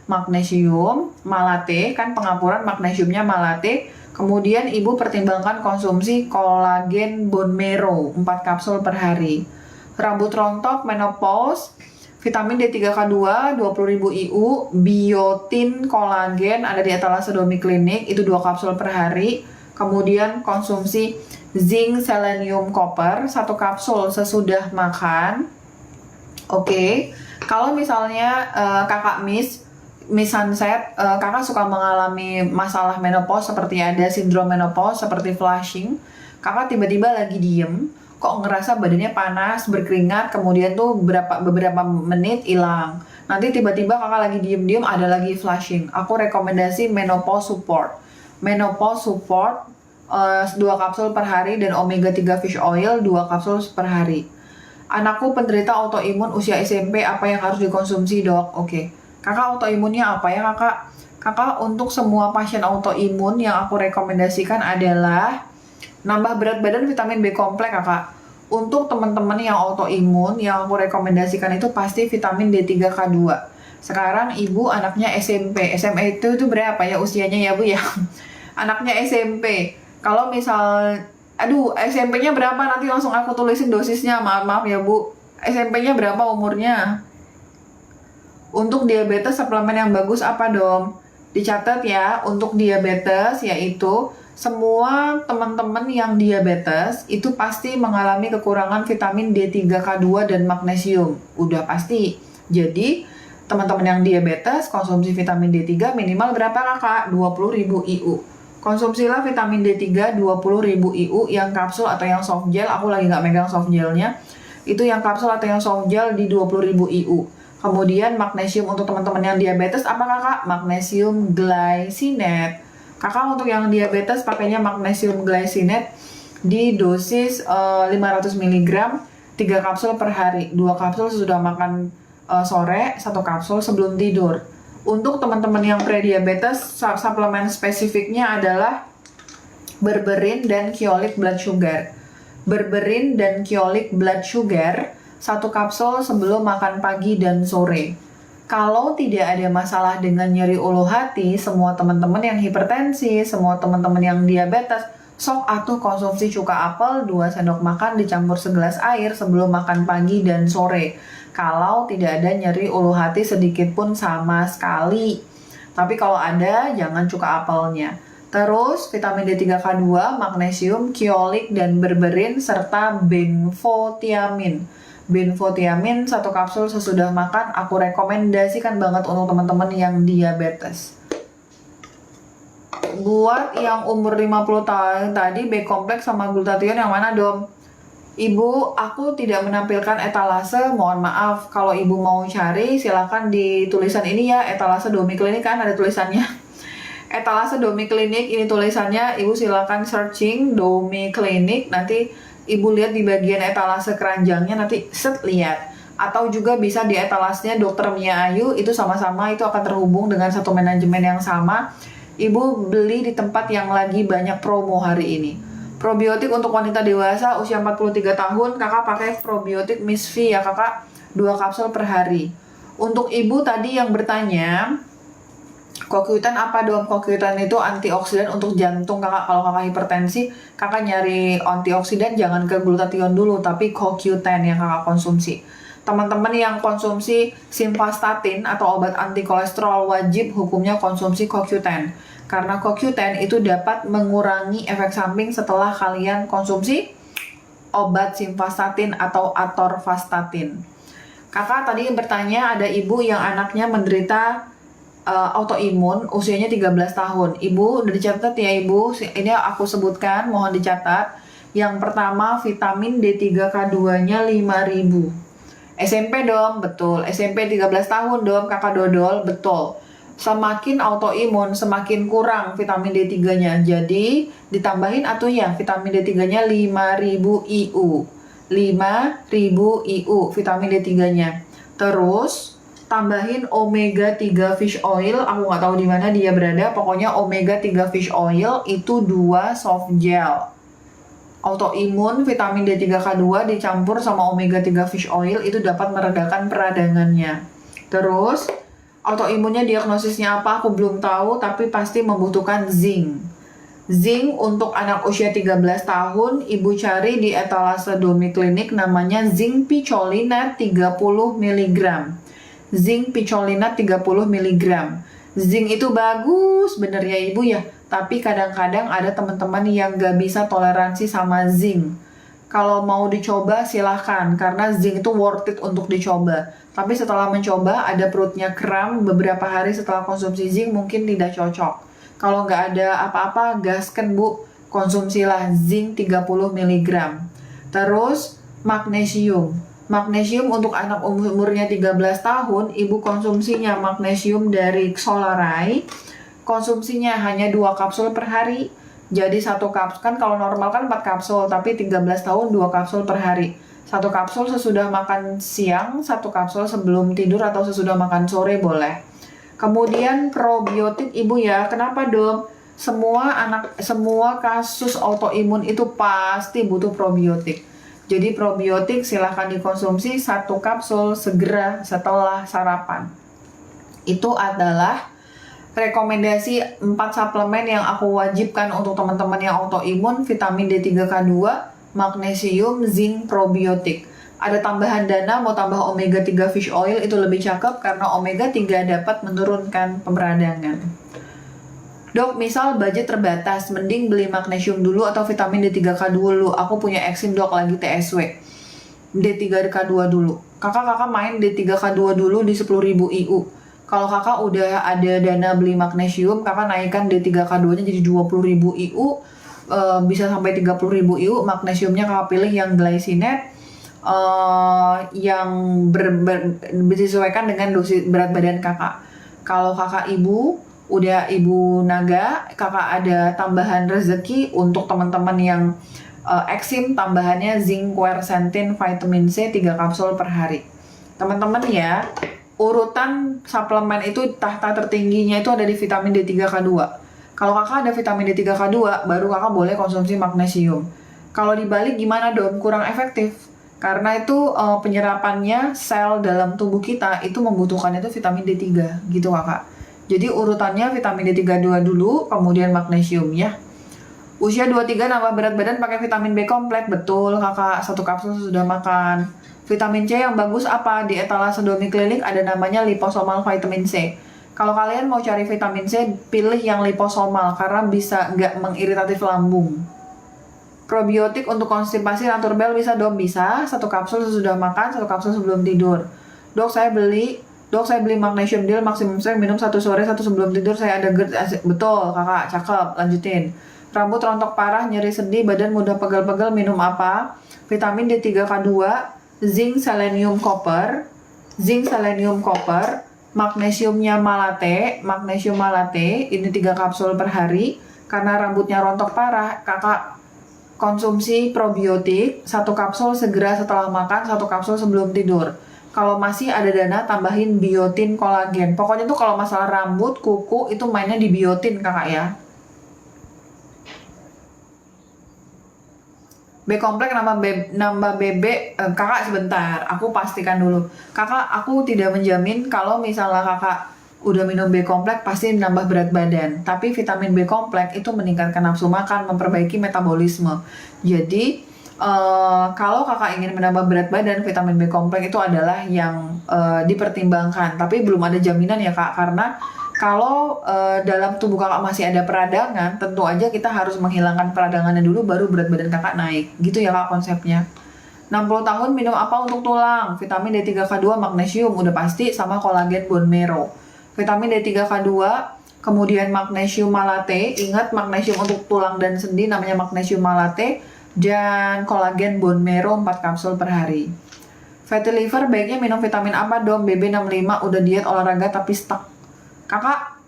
magnesium, malate, kan pengapuran magnesiumnya malate. Kemudian ibu pertimbangkan konsumsi kolagen bone marrow 4 kapsul per hari. Rambut rontok, menopause, vitamin D3K2 20.000 IU, biotin, kolagen ada di etalase Domi Klinik itu 2 kapsul per hari. Kemudian konsumsi zinc, selenium, copper 1 kapsul sesudah makan. Oke. Kalau misalnya kakak Miss Sunset, kakak suka mengalami masalah menopause seperti ada sindrom menopause seperti flushing, kakak tiba-tiba lagi diem kok ngerasa badannya panas, berkeringat, kemudian tuh beberapa menit hilang. Nanti tiba-tiba kakak lagi diem-diem ada lagi flushing. Aku rekomendasi menopause support. Menopause support 2 kapsul per hari dan omega 3 fish oil 2 kapsul per hari. Anakku penderita autoimun usia SMP, apa yang harus dikonsumsi dok? Oke. Kakak autoimunnya apa ya kakak? Kakak untuk semua pasien autoimun yang aku rekomendasikan adalah nambah berat badan, vitamin B kompleks kakak. Untuk teman-teman yang autoimun yang aku rekomendasikan itu pasti vitamin D3K2. Sekarang ibu anaknya SMP. SMA itu berapa ya usianya ya bu ya? Anaknya SMP. Kalau misal, aduh SMP-nya berapa nanti langsung aku tulisin dosisnya. Maaf ya bu. SMP-nya berapa umurnya? Untuk diabetes suplemen yang bagus apa dong? Dicatat ya, untuk diabetes yaitu semua teman-teman yang diabetes itu pasti mengalami kekurangan vitamin D3K2 dan magnesium. Udah pasti. Jadi, teman-teman yang diabetes konsumsi vitamin D3 minimal berapa kakak? 20.000 IU. Konsumsilah vitamin D3 20.000 IU yang kapsul atau yang soft gel. Aku lagi nggak megang soft gelnya. itu yang kapsul atau yang soft gel di 20.000 IU. Kemudian magnesium untuk teman-teman yang diabetes apa kakak? Magnesium glycinate. Kakak untuk yang diabetes pakainya magnesium glycinate di dosis 500 mg 3 kapsul per hari. 2 kapsul sesudah makan sore, 1 kapsul sebelum tidur. Untuk teman-teman yang prediabetes, suplemen spesifiknya adalah berberin dan kyolic blood sugar. Berberin dan kyolic blood sugar 1 kapsul sebelum makan pagi dan sore. Kalau tidak ada masalah dengan nyeri ulu hati, semua teman-teman yang hipertensi, semua teman-teman yang diabetes, sok atuh konsumsi cuka apel 2 sendok makan dicampur segelas air sebelum makan pagi dan sore. Kalau tidak ada nyeri ulu hati sedikit pun sama sekali. Tapi kalau ada, jangan cuka apelnya. Terus vitamin D3K2, magnesium, kyolic, dan berberin, serta benfotiamin. Benfotiamin 1 kapsul sesudah makan aku rekomendasikan banget untuk teman-teman yang diabetes. Buat yang umur 50 tahun tadi B kompleks sama glutathione yang mana dong? Ibu, aku tidak menampilkan etalase, mohon maaf. Kalau ibu mau cari silakan di tulisan ini ya, etalase Domi Klinik kan ada tulisannya. Etalase Domi Klinik ini tulisannya, ibu silakan searching Domi Klinik, nanti ibu lihat di bagian etalase keranjangnya, nanti lihat. Atau juga bisa di etalasenya Dr. Mia Ayu, itu sama-sama itu akan terhubung dengan satu manajemen yang sama. Ibu beli di tempat yang lagi banyak promo hari ini. Probiotik untuk wanita dewasa usia 43 tahun, kakak pakai probiotik Miss V ya kakak, 2 kapsul per hari. Untuk ibu tadi yang bertanya, CoQ10 apa dong? CoQ10 itu antioksidan untuk jantung kakak. Kalau kakak hipertensi, kakak nyari antioksidan jangan ke glutathione dulu, tapi CoQ10 yang kakak konsumsi. Teman-teman yang konsumsi simvastatin atau obat anti kolesterol wajib hukumnya konsumsi CoQ10. Karena CoQ10 itu dapat mengurangi efek samping setelah kalian konsumsi obat simvastatin atau atorvastatin. Kakak tadi bertanya ada ibu yang anaknya menderita autoimun usianya 13 tahun. Ibu udah dicatat ya ibu, ini aku sebutkan, mohon dicatat. Yang pertama vitamin D3K2 nya 5000. SMP dong, betul. SMP 13 tahun dong kakak dodol, betul. Semakin autoimun semakin kurang vitamin D3 nya. Jadi ditambahin atau ya vitamin D3 nya 5000 IU. 5000 IU vitamin D3 nya. Terus tambahin omega 3 fish oil, aku nggak tahu di mana dia berada, pokoknya omega 3 fish oil itu 2 soft gel. Autoimun vitamin D3K2 dicampur sama omega 3 fish oil itu dapat meredakan peradangannya. Terus autoimunnya diagnosisnya apa aku belum tahu, tapi pasti membutuhkan zinc. Zinc untuk anak usia 13 tahun, ibu cari di etalase Domi Klinik namanya zinc picolinate 30 mg. Zinc picolinate 30 mg. Zinc itu bagus bener ya ibu ya, tapi kadang-kadang ada teman-teman yang gak bisa toleransi sama zinc. Kalau mau dicoba silahkan, karena zinc itu worth it untuk dicoba. Tapi setelah mencoba ada perutnya kram beberapa hari setelah konsumsi zinc mungkin tidak cocok. Kalau nggak ada apa-apa gaskan bu, konsumsilah zinc 30 mg. Terus magnesium. Magnesium untuk anak umurnya 13 tahun, ibu konsumsinya magnesium dari Solaray. Konsumsinya hanya 2 kapsul per hari. Jadi 1 kapsul, kan kalau normal kan 4 kapsul, tapi 13 tahun 2 kapsul per hari. 1 kapsul sesudah makan siang, 1 kapsul sebelum tidur atau sesudah makan sore boleh. Kemudian probiotik ibu ya, kenapa dong? Semua kasus autoimun itu pasti butuh probiotik. Jadi probiotik silahkan dikonsumsi 1 kapsul segera setelah sarapan. Itu adalah rekomendasi 4 suplemen yang aku wajibkan untuk teman-teman yang autoimun, vitamin D3K2, magnesium, zinc, probiotik. Ada tambahan dana, mau tambah omega 3 fish oil itu lebih cakep karena omega 3 dapat menurunkan peradangan. Dok, misal budget terbatas, mending beli magnesium dulu atau vitamin D3K2 dulu. Aku punya eksim dok lagi TSW. D3K2 dulu. Kakak main D3K2 dulu di 10.000 IU. Kalau kakak udah ada dana beli magnesium, kakak naikkan D3K2 nya jadi 20.000 IU. Bisa sampai 30.000 IU. Magnesiumnya kakak pilih yang glycinate. yang disesuaikan dengan dosis berat badan kakak. Kalau kakak ibu, udah ibu naga, kakak ada tambahan rezeki untuk teman-teman yang eksim, tambahannya zinc, quercetin, vitamin C 3 kapsul per hari. Teman-teman ya, urutan suplemen itu tahta tertingginya itu ada di vitamin D3K2. Kalau kakak ada vitamin D3K2, baru kakak boleh konsumsi magnesium. Kalau dibalik gimana dong? Kurang efektif. Karena itu penyerapannya sel dalam tubuh kita itu membutuhkan itu vitamin D3 gitu kakak. Jadi urutannya vitamin D3 dulu, kemudian magnesium ya. Usia 23 nambah berat badan pakai vitamin B kompleks, betul kakak, 1 kapsul sudah makan. Vitamin C yang bagus apa? Di etalase domiklinik ada namanya liposomal vitamin C. Kalau kalian mau cari vitamin C, pilih yang liposomal karena bisa nggak mengiritasi lambung. Probiotik untuk konstipasi naturbel bisa dong, bisa 1 kapsul sesudah makan, 1 kapsul sebelum tidur. Dok saya beli magnesium deal maksimum strength, minum 1 sore 1 sebelum tidur, saya ada GERD. Betul kakak, cakep, lanjutin. Rambut rontok parah, nyeri sendi, badan mudah pegal-pegal, minum apa? Vitamin D3K2, zinc, selenium, copper, magnesiumnya malate, ini 3 kapsul per hari. Karena rambutnya rontok parah, kakak konsumsi probiotik 1 kapsul segera setelah makan, 1 kapsul sebelum tidur. Kalau masih ada dana, tambahin biotin, kolagen. Pokoknya tuh kalau masalah rambut, kuku itu mainnya di biotin kakak ya. B kompleks nambah BB, kakak sebentar, aku pastikan dulu. Kakak, aku tidak menjamin kalau misalnya kakak udah minum B kompleks pasti nambah berat badan. Tapi vitamin B kompleks itu meningkatkan nafsu makan, memperbaiki metabolisme. Jadi kalau kakak ingin menambah berat badan, vitamin B kompleks itu adalah yang dipertimbangkan. Tapi belum ada jaminan ya kak, karena kalau dalam tubuh kakak masih ada peradangan, tentu aja kita harus menghilangkan peradangannya dulu baru berat badan kakak naik. Gitu ya kak konsepnya. 60 tahun minum apa untuk tulang? Vitamin D3K2, magnesium udah pasti, sama kolagen bone marrow. Vitamin D3K2, kemudian magnesium malate. Ingat magnesium untuk tulang dan sendi namanya magnesium malate, dan kolagen bone marrow 4 kapsul per hari. Fatty liver baiknya minum vitamin apa dong? BB65 udah diet olahraga tapi stuck. Kakak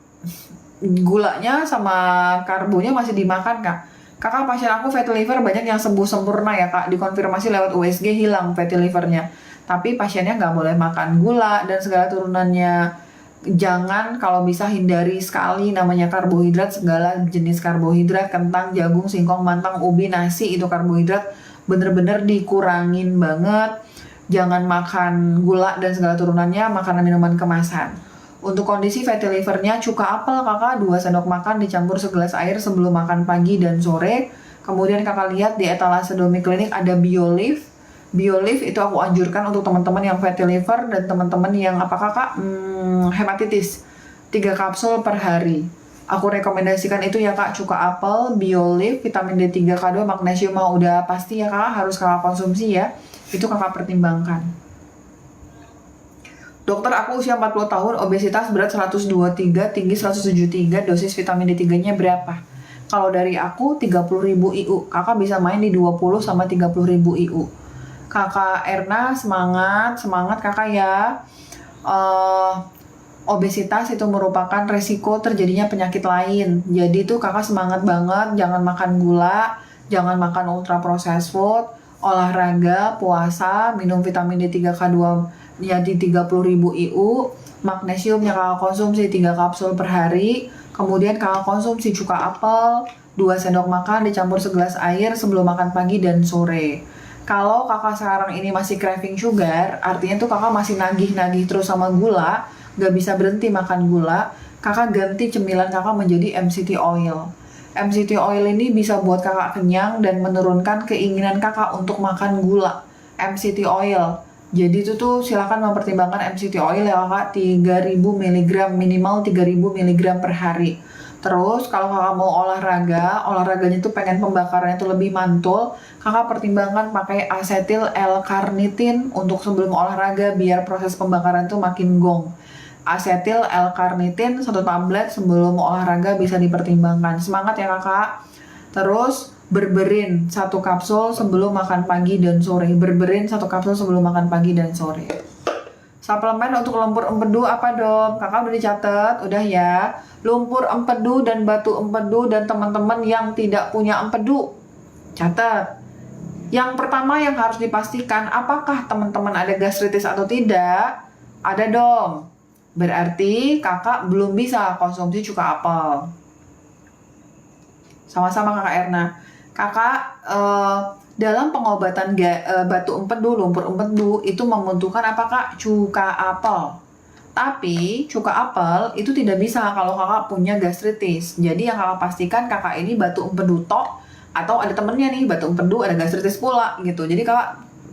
gulanya sama karbonya masih dimakan kak. Kakak pasien aku fatty liver banyak yang sembuh sempurna ya kak, dikonfirmasi lewat USG hilang fatty livernya. Tapi pasiennya nggak boleh makan gula dan segala turunannya. Jangan, kalau bisa hindari sekali namanya karbohidrat, segala jenis karbohidrat, kentang, jagung, singkong, mantang, ubi, nasi, itu karbohidrat bener-bener dikurangin banget. Jangan makan gula dan segala turunannya, makanan minuman kemasan. Untuk kondisi fatty livernya, cuka apel kakak 2 sendok makan dicampur segelas air sebelum makan pagi dan sore. Kemudian kakak lihat di etalase domiklinik ada BioLive. BioLive itu aku anjurkan untuk teman-teman yang fatty liver dan teman-teman yang apa kakak hepatitis, 3 kapsul per hari. Aku rekomendasikan itu ya kak, cuka apel, BioLive, vitamin D3K2, magnesium udah pasti ya kak, harus kakak konsumsi ya. Itu kakak pertimbangkan. Dokter, aku usia 40 tahun, obesitas, berat 123, tinggi 173, dosis vitamin D3-nya berapa? Kalau dari aku 30.000 IU, kakak bisa main di 20 sama 30.000 IU. Kakak Erna, semangat kakak ya. Obesitas itu merupakan resiko terjadinya penyakit lain. Jadi tuh kakak semangat banget, jangan makan gula, jangan makan ultra processed food, olahraga, puasa, minum vitamin D3K2 ya di 30.000 IU, magnesium yang kakak konsumsi 3 kapsul per hari, kemudian kakak konsumsi cuka apel, 2 sendok makan dicampur segelas air sebelum makan pagi dan sore. Kalau kakak sekarang ini masih craving sugar, artinya tuh kakak masih nagih-nagih terus sama gula, gak bisa berhenti makan gula, kakak ganti cemilan kakak menjadi MCT oil. MCT oil ini bisa buat kakak kenyang dan menurunkan keinginan kakak untuk makan gula. MCT oil. Jadi itu tuh silakan mempertimbangkan MCT oil ya kakak, 3000 mg, minimal 3000 mg per hari. Terus kalau kakak mau olahraganya tuh pengen pembakarannya tuh lebih mantul, kakak pertimbangkan pakai asetil L-karnitin untuk sebelum olahraga biar proses pembakaran tuh makin gong. Asetil L-karnitin 1 tablet sebelum olahraga bisa dipertimbangkan. Semangat ya kakak. Terus berberin 1 kapsul sebelum makan pagi dan sore. Berberin 1 kapsul sebelum makan pagi dan sore. Suplemen untuk lumpur empedu apa dong? Kakak udah dicatat, udah ya. Lumpur empedu dan batu empedu dan teman-teman yang tidak punya empedu. Catat. Yang pertama yang harus dipastikan apakah teman-teman ada gastritis atau tidak? Ada dong. Berarti kakak belum bisa konsumsi cuka apel. Sama-sama kakak Erna. Kakak dalam pengobatan batu empedu, lumpur empedu itu membutuhkan apakah cuka apel. Tapi cuka apel itu tidak bisa kalau kakak punya gastritis. Jadi yang kakak pastikan kakak ini batu empedu tok atau ada temennya nih batu empedu ada gastritis pula gitu. Jadi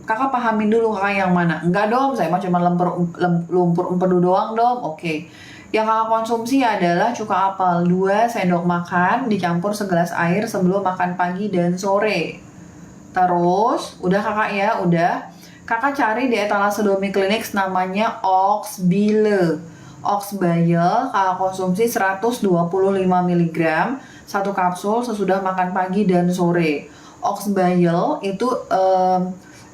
kakak pahamin dulu kakak yang mana. Enggak dong, saya mah cuma lumpur empedu doang dong. Oke. Yang kakak konsumsi adalah cuka apel 2 sendok makan dicampur segelas air sebelum makan pagi dan sore. Terus, udah kakak ya, udah. Kakak cari di etalase Domi Clinics namanya Oxbile. Oxbile kakak konsumsi 125 mg 1 kapsul sesudah makan pagi dan sore. Oxbile itu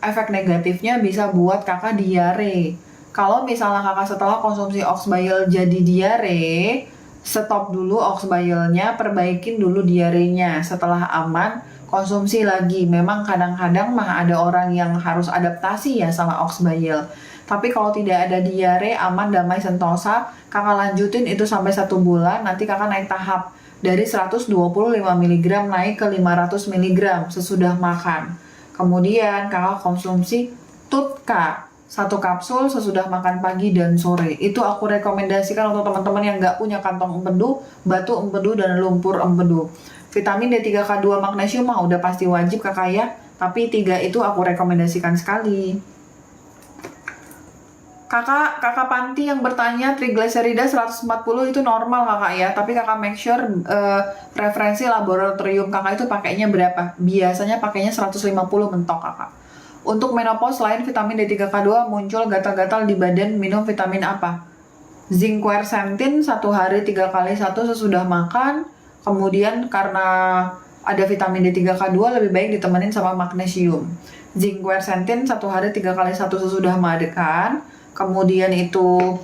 efek negatifnya bisa buat kakak diare. Kalau misalnya kakak setelah konsumsi Oxbile jadi diare, stop dulu Oxbile-nya, perbaikin dulu diarenya. Setelah aman, konsumsi lagi. Memang kadang-kadang mah ada orang yang harus adaptasi ya sama Oxbile. Tapi kalau tidak ada diare, aman, damai, sentosa, kakak lanjutin itu sampai 1 bulan, nanti kakak naik tahap. Dari 125 mg naik ke 500 mg sesudah makan. Kemudian kakak konsumsi Tutka 1 kapsul sesudah makan pagi dan sore. Itu aku rekomendasikan untuk teman-teman yang nggak punya kantong empedu, batu empedu, dan lumpur empedu. Vitamin D3K2 magnesium mah udah pasti wajib kakak ya. Tapi 3 itu aku rekomendasikan sekali. Kakak Panti yang bertanya trigliserida 140 itu normal kakak ya. Tapi kakak make sure referensi laboratorium kakak itu pakainya berapa. Biasanya pakainya 150 mentok kakak. Untuk menopause selain vitamin D3K2 muncul gatal-gatal di badan, minum vitamin apa? Zinc quercetin 1 hari 3 kali 1 sesudah makan. Kemudian karena ada vitamin D3K2 lebih baik ditemenin sama magnesium. Zinc quercetin 1 hari 3 kali 1 sesudah makan. Kemudian itu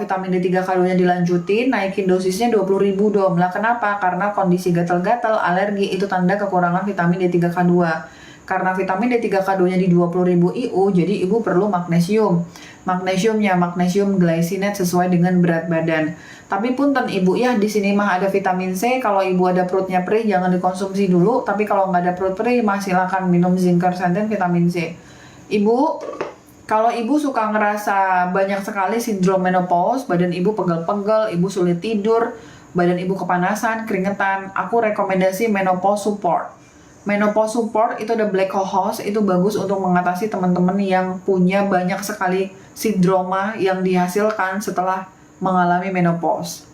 vitamin D3K2 nya dilanjutin, naikin dosisnya 20.000 dom. Lah kenapa? Karena kondisi gatal-gatal, alergi itu tanda kekurangan vitamin D3K2. Karena vitamin D3K2 nya di 20.000 IU, jadi ibu perlu magnesium. Magnesiumnya magnesium glycinate sesuai dengan berat badan. Tapi punten ibu ya, di sini mah ada vitamin C. Kalau ibu ada perutnya perih jangan dikonsumsi dulu. Tapi kalau nggak ada perut perih mah silakan minum zinc quercetin vitamin C. Ibu, kalau ibu suka ngerasa banyak sekali sindrom menopause, badan ibu pegel-pegel, ibu sulit tidur, badan ibu kepanasan, keringetan, aku rekomendasi menopause support. Menopause support itu ada black cohosh, itu bagus untuk mengatasi teman-teman yang punya banyak sekali sindroma yang dihasilkan setelah mengalami menopause.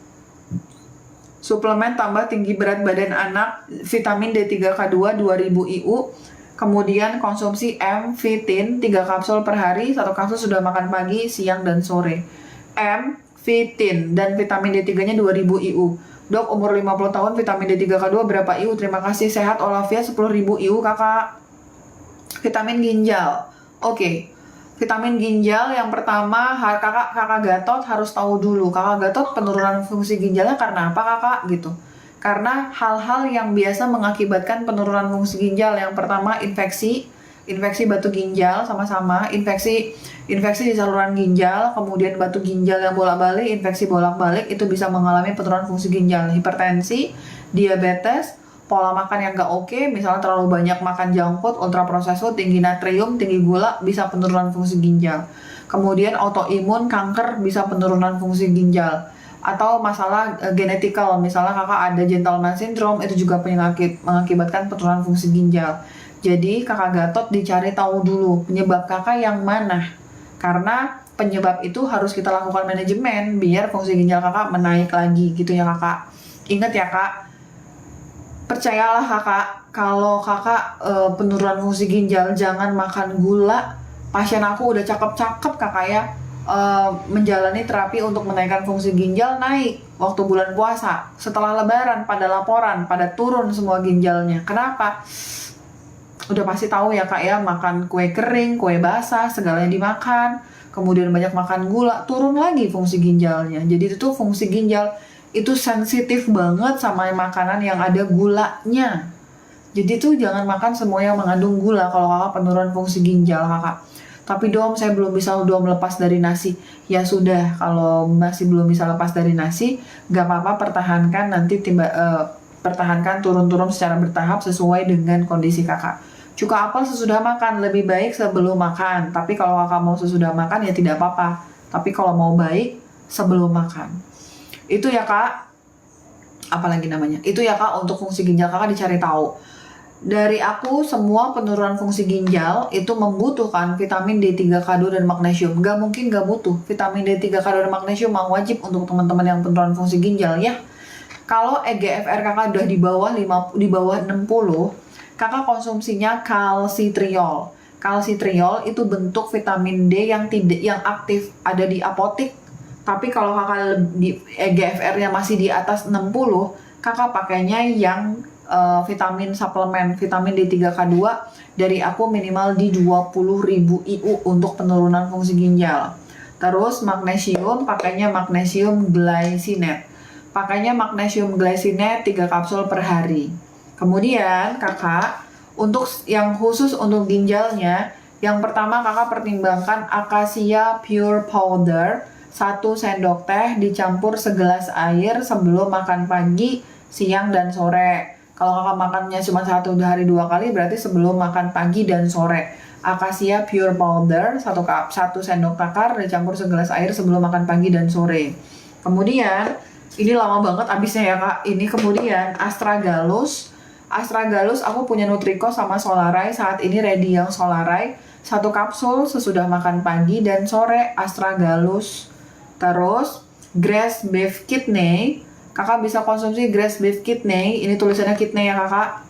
Suplemen tambah tinggi berat badan anak, vitamin D3K2 2000 IU, kemudian konsumsi M-Vitin 3 kapsul per hari, 1 kapsul sudah makan pagi, siang, dan sore. M-Vitin dan vitamin D3-nya 2000 IU. Dok, umur 50 tahun vitamin D3K2 berapa IU? Terima kasih, sehat Olivia 10.000 IU kakak. Vitamin ginjal. Oke. Vitamin ginjal yang pertama kakak Gatot harus tahu dulu. Kakak Gatot penurunan fungsi ginjalnya karena apa kakak gitu? Karena hal-hal yang biasa mengakibatkan penurunan fungsi ginjal. Yang pertama infeksi batu ginjal sama-sama, infeksi di saluran ginjal, kemudian batu ginjal yang bolak-balik, infeksi bolak-balik itu bisa mengalami penurunan fungsi ginjal, hipertensi, diabetes, pola makan yang gak oke, misalnya terlalu banyak makan junk food, ultra processed food, tinggi natrium, tinggi gula, bisa penurunan fungsi ginjal. Kemudian autoimun, kanker, bisa penurunan fungsi ginjal. Atau masalah genetikal, misalnya kakak ada Gentleman syndrome, itu juga penyakit mengakibatkan penurunan fungsi ginjal. Jadi kakak Gatot dicari tahu dulu penyebab kakak yang mana. Karena penyebab itu harus kita lakukan manajemen biar fungsi ginjal kakak menaik lagi gitu ya kakak. Ingat ya kak, percayalah kakak, kalau kakak penurunan fungsi ginjal jangan makan gula. Pasien aku udah cakep-cakep kakak ya, menjalani terapi untuk menaikkan fungsi ginjal naik waktu bulan puasa. Setelah lebaran pada laporan, pada turun semua ginjalnya. Kenapa? Udah pasti tahu ya kak ya, makan kue kering, kue basah, segalanya dimakan. Kemudian banyak makan gula, turun lagi fungsi ginjalnya. Jadi itu fungsi ginjal itu sensitif banget sama makanan yang ada gulanya. Jadi tuh jangan makan semua yang mengandung gula kalau kakak penurunan fungsi ginjal kakak. Tapi dom, saya belum bisa dom lepas dari nasi. Ya sudah, kalau masih belum bisa lepas dari nasi, gak apa-apa, pertahankan nanti pertahankan turun-turun secara bertahap sesuai dengan kondisi kakak. Cuka apel sesudah makan, lebih baik sebelum makan. Tapi kalau kakak mau sesudah makan ya tidak apa-apa. Tapi kalau mau baik, sebelum makan. Itu ya kak, apalagi namanya? Itu ya kak, untuk fungsi ginjal kakak dicari tahu. Dari aku, semua penurunan fungsi ginjal itu membutuhkan vitamin D3K2 dan magnesium. Gak mungkin gak butuh. Vitamin D3K2 dan magnesium wajib untuk teman-teman yang penurunan fungsi ginjal ya. Kalau EGFR kakak udah di bawah 60, kakak konsumsinya kalsitriol. Kalsitriol itu bentuk vitamin D yang aktif ada di apotik. Tapi kalau kakak di EGFR-nya masih di atas 60, kakak pakainya yang vitamin suplemen vitamin D3K2 dari aku minimal di 20.000 IU untuk penurunan fungsi ginjal. Terus magnesium, pakainya magnesium glycinate. Pakainya magnesium glycinate 3 kapsul per hari. Kemudian kakak, untuk yang khusus untuk ginjalnya, yang pertama kakak pertimbangkan Acacia Pure Powder 1 sendok teh dicampur segelas air sebelum makan pagi, siang, dan sore. Kalau kakak makannya cuma 1 hari 2 kali, berarti sebelum makan pagi dan sore. Acacia Pure Powder 1 sendok takar dicampur segelas air sebelum makan pagi dan sore. Kemudian, ini lama banget habisnya ya kak. Ini kemudian Astragalus. Astragalus aku punya Nutrico sama Solaray. Saat ini ready yang Solaray. 1 kapsul sesudah makan pagi dan sore Astragalus. Terus, grass beef kidney. Kakak bisa konsumsi grass beef kidney. Ini tulisannya kidney ya kakak.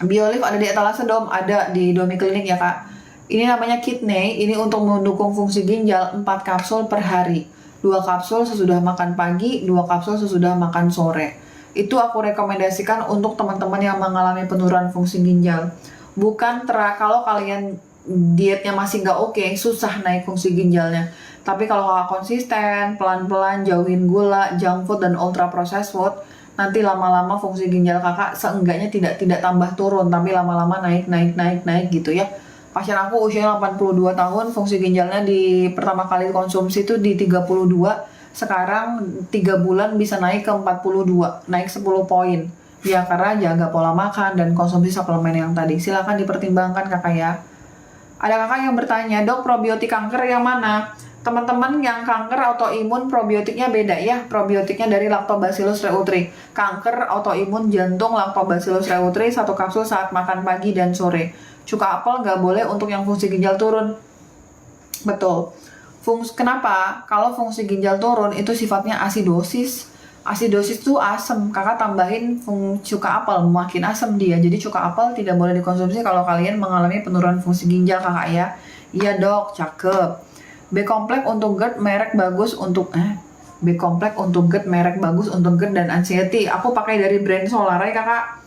Biolif ada di etalase dom, ada di Domi Klinik ya kak. Ini namanya kidney. Ini untuk mendukung fungsi ginjal 4 kapsul per hari. 2 kapsul sesudah makan pagi, 2 kapsul sesudah makan sore. Itu aku rekomendasikan untuk teman-teman yang mengalami penurunan fungsi ginjal. Bukan kalau kalian dietnya masih nggak oke, susah naik fungsi ginjalnya. Tapi kalau kakak konsisten, pelan-pelan jauhin gula, junk food, dan ultra processed food, nanti lama-lama fungsi ginjal kakak seenggaknya tidak tambah turun, tapi lama-lama naik gitu ya. Pasien aku usia 82 tahun, fungsi ginjalnya di pertama kali konsumsi itu di 32, sekarang 3 bulan bisa naik ke 42, naik 10 poin. Ya karena jaga pola makan dan konsumsi suplemen yang tadi. Silakan dipertimbangkan kakak ya. Ada kakak yang bertanya, dok probiotik kanker yang mana? Teman-teman yang kanker autoimun probiotiknya beda ya. Probiotiknya dari Lactobacillus reuteri. Kanker autoimun jantung Lactobacillus reuteri 1 kapsul saat makan pagi dan sore. Cuka apel nggak boleh untuk yang fungsi ginjal turun. Betul. Kenapa? Kalau fungsi ginjal turun itu sifatnya asidosis. Asidosis itu asam. Kakak tambahin cuka apel makin asam dia. Jadi cuka apel tidak boleh dikonsumsi kalau kalian mengalami penurunan fungsi ginjal kakak ya. Iya dok, cakep. B-kompleks untuk GERD merek bagus untuk B-kompleks untuk GERD merek bagus untuk GERD dan anxiety. Aku pakai dari brand Solaray kakak.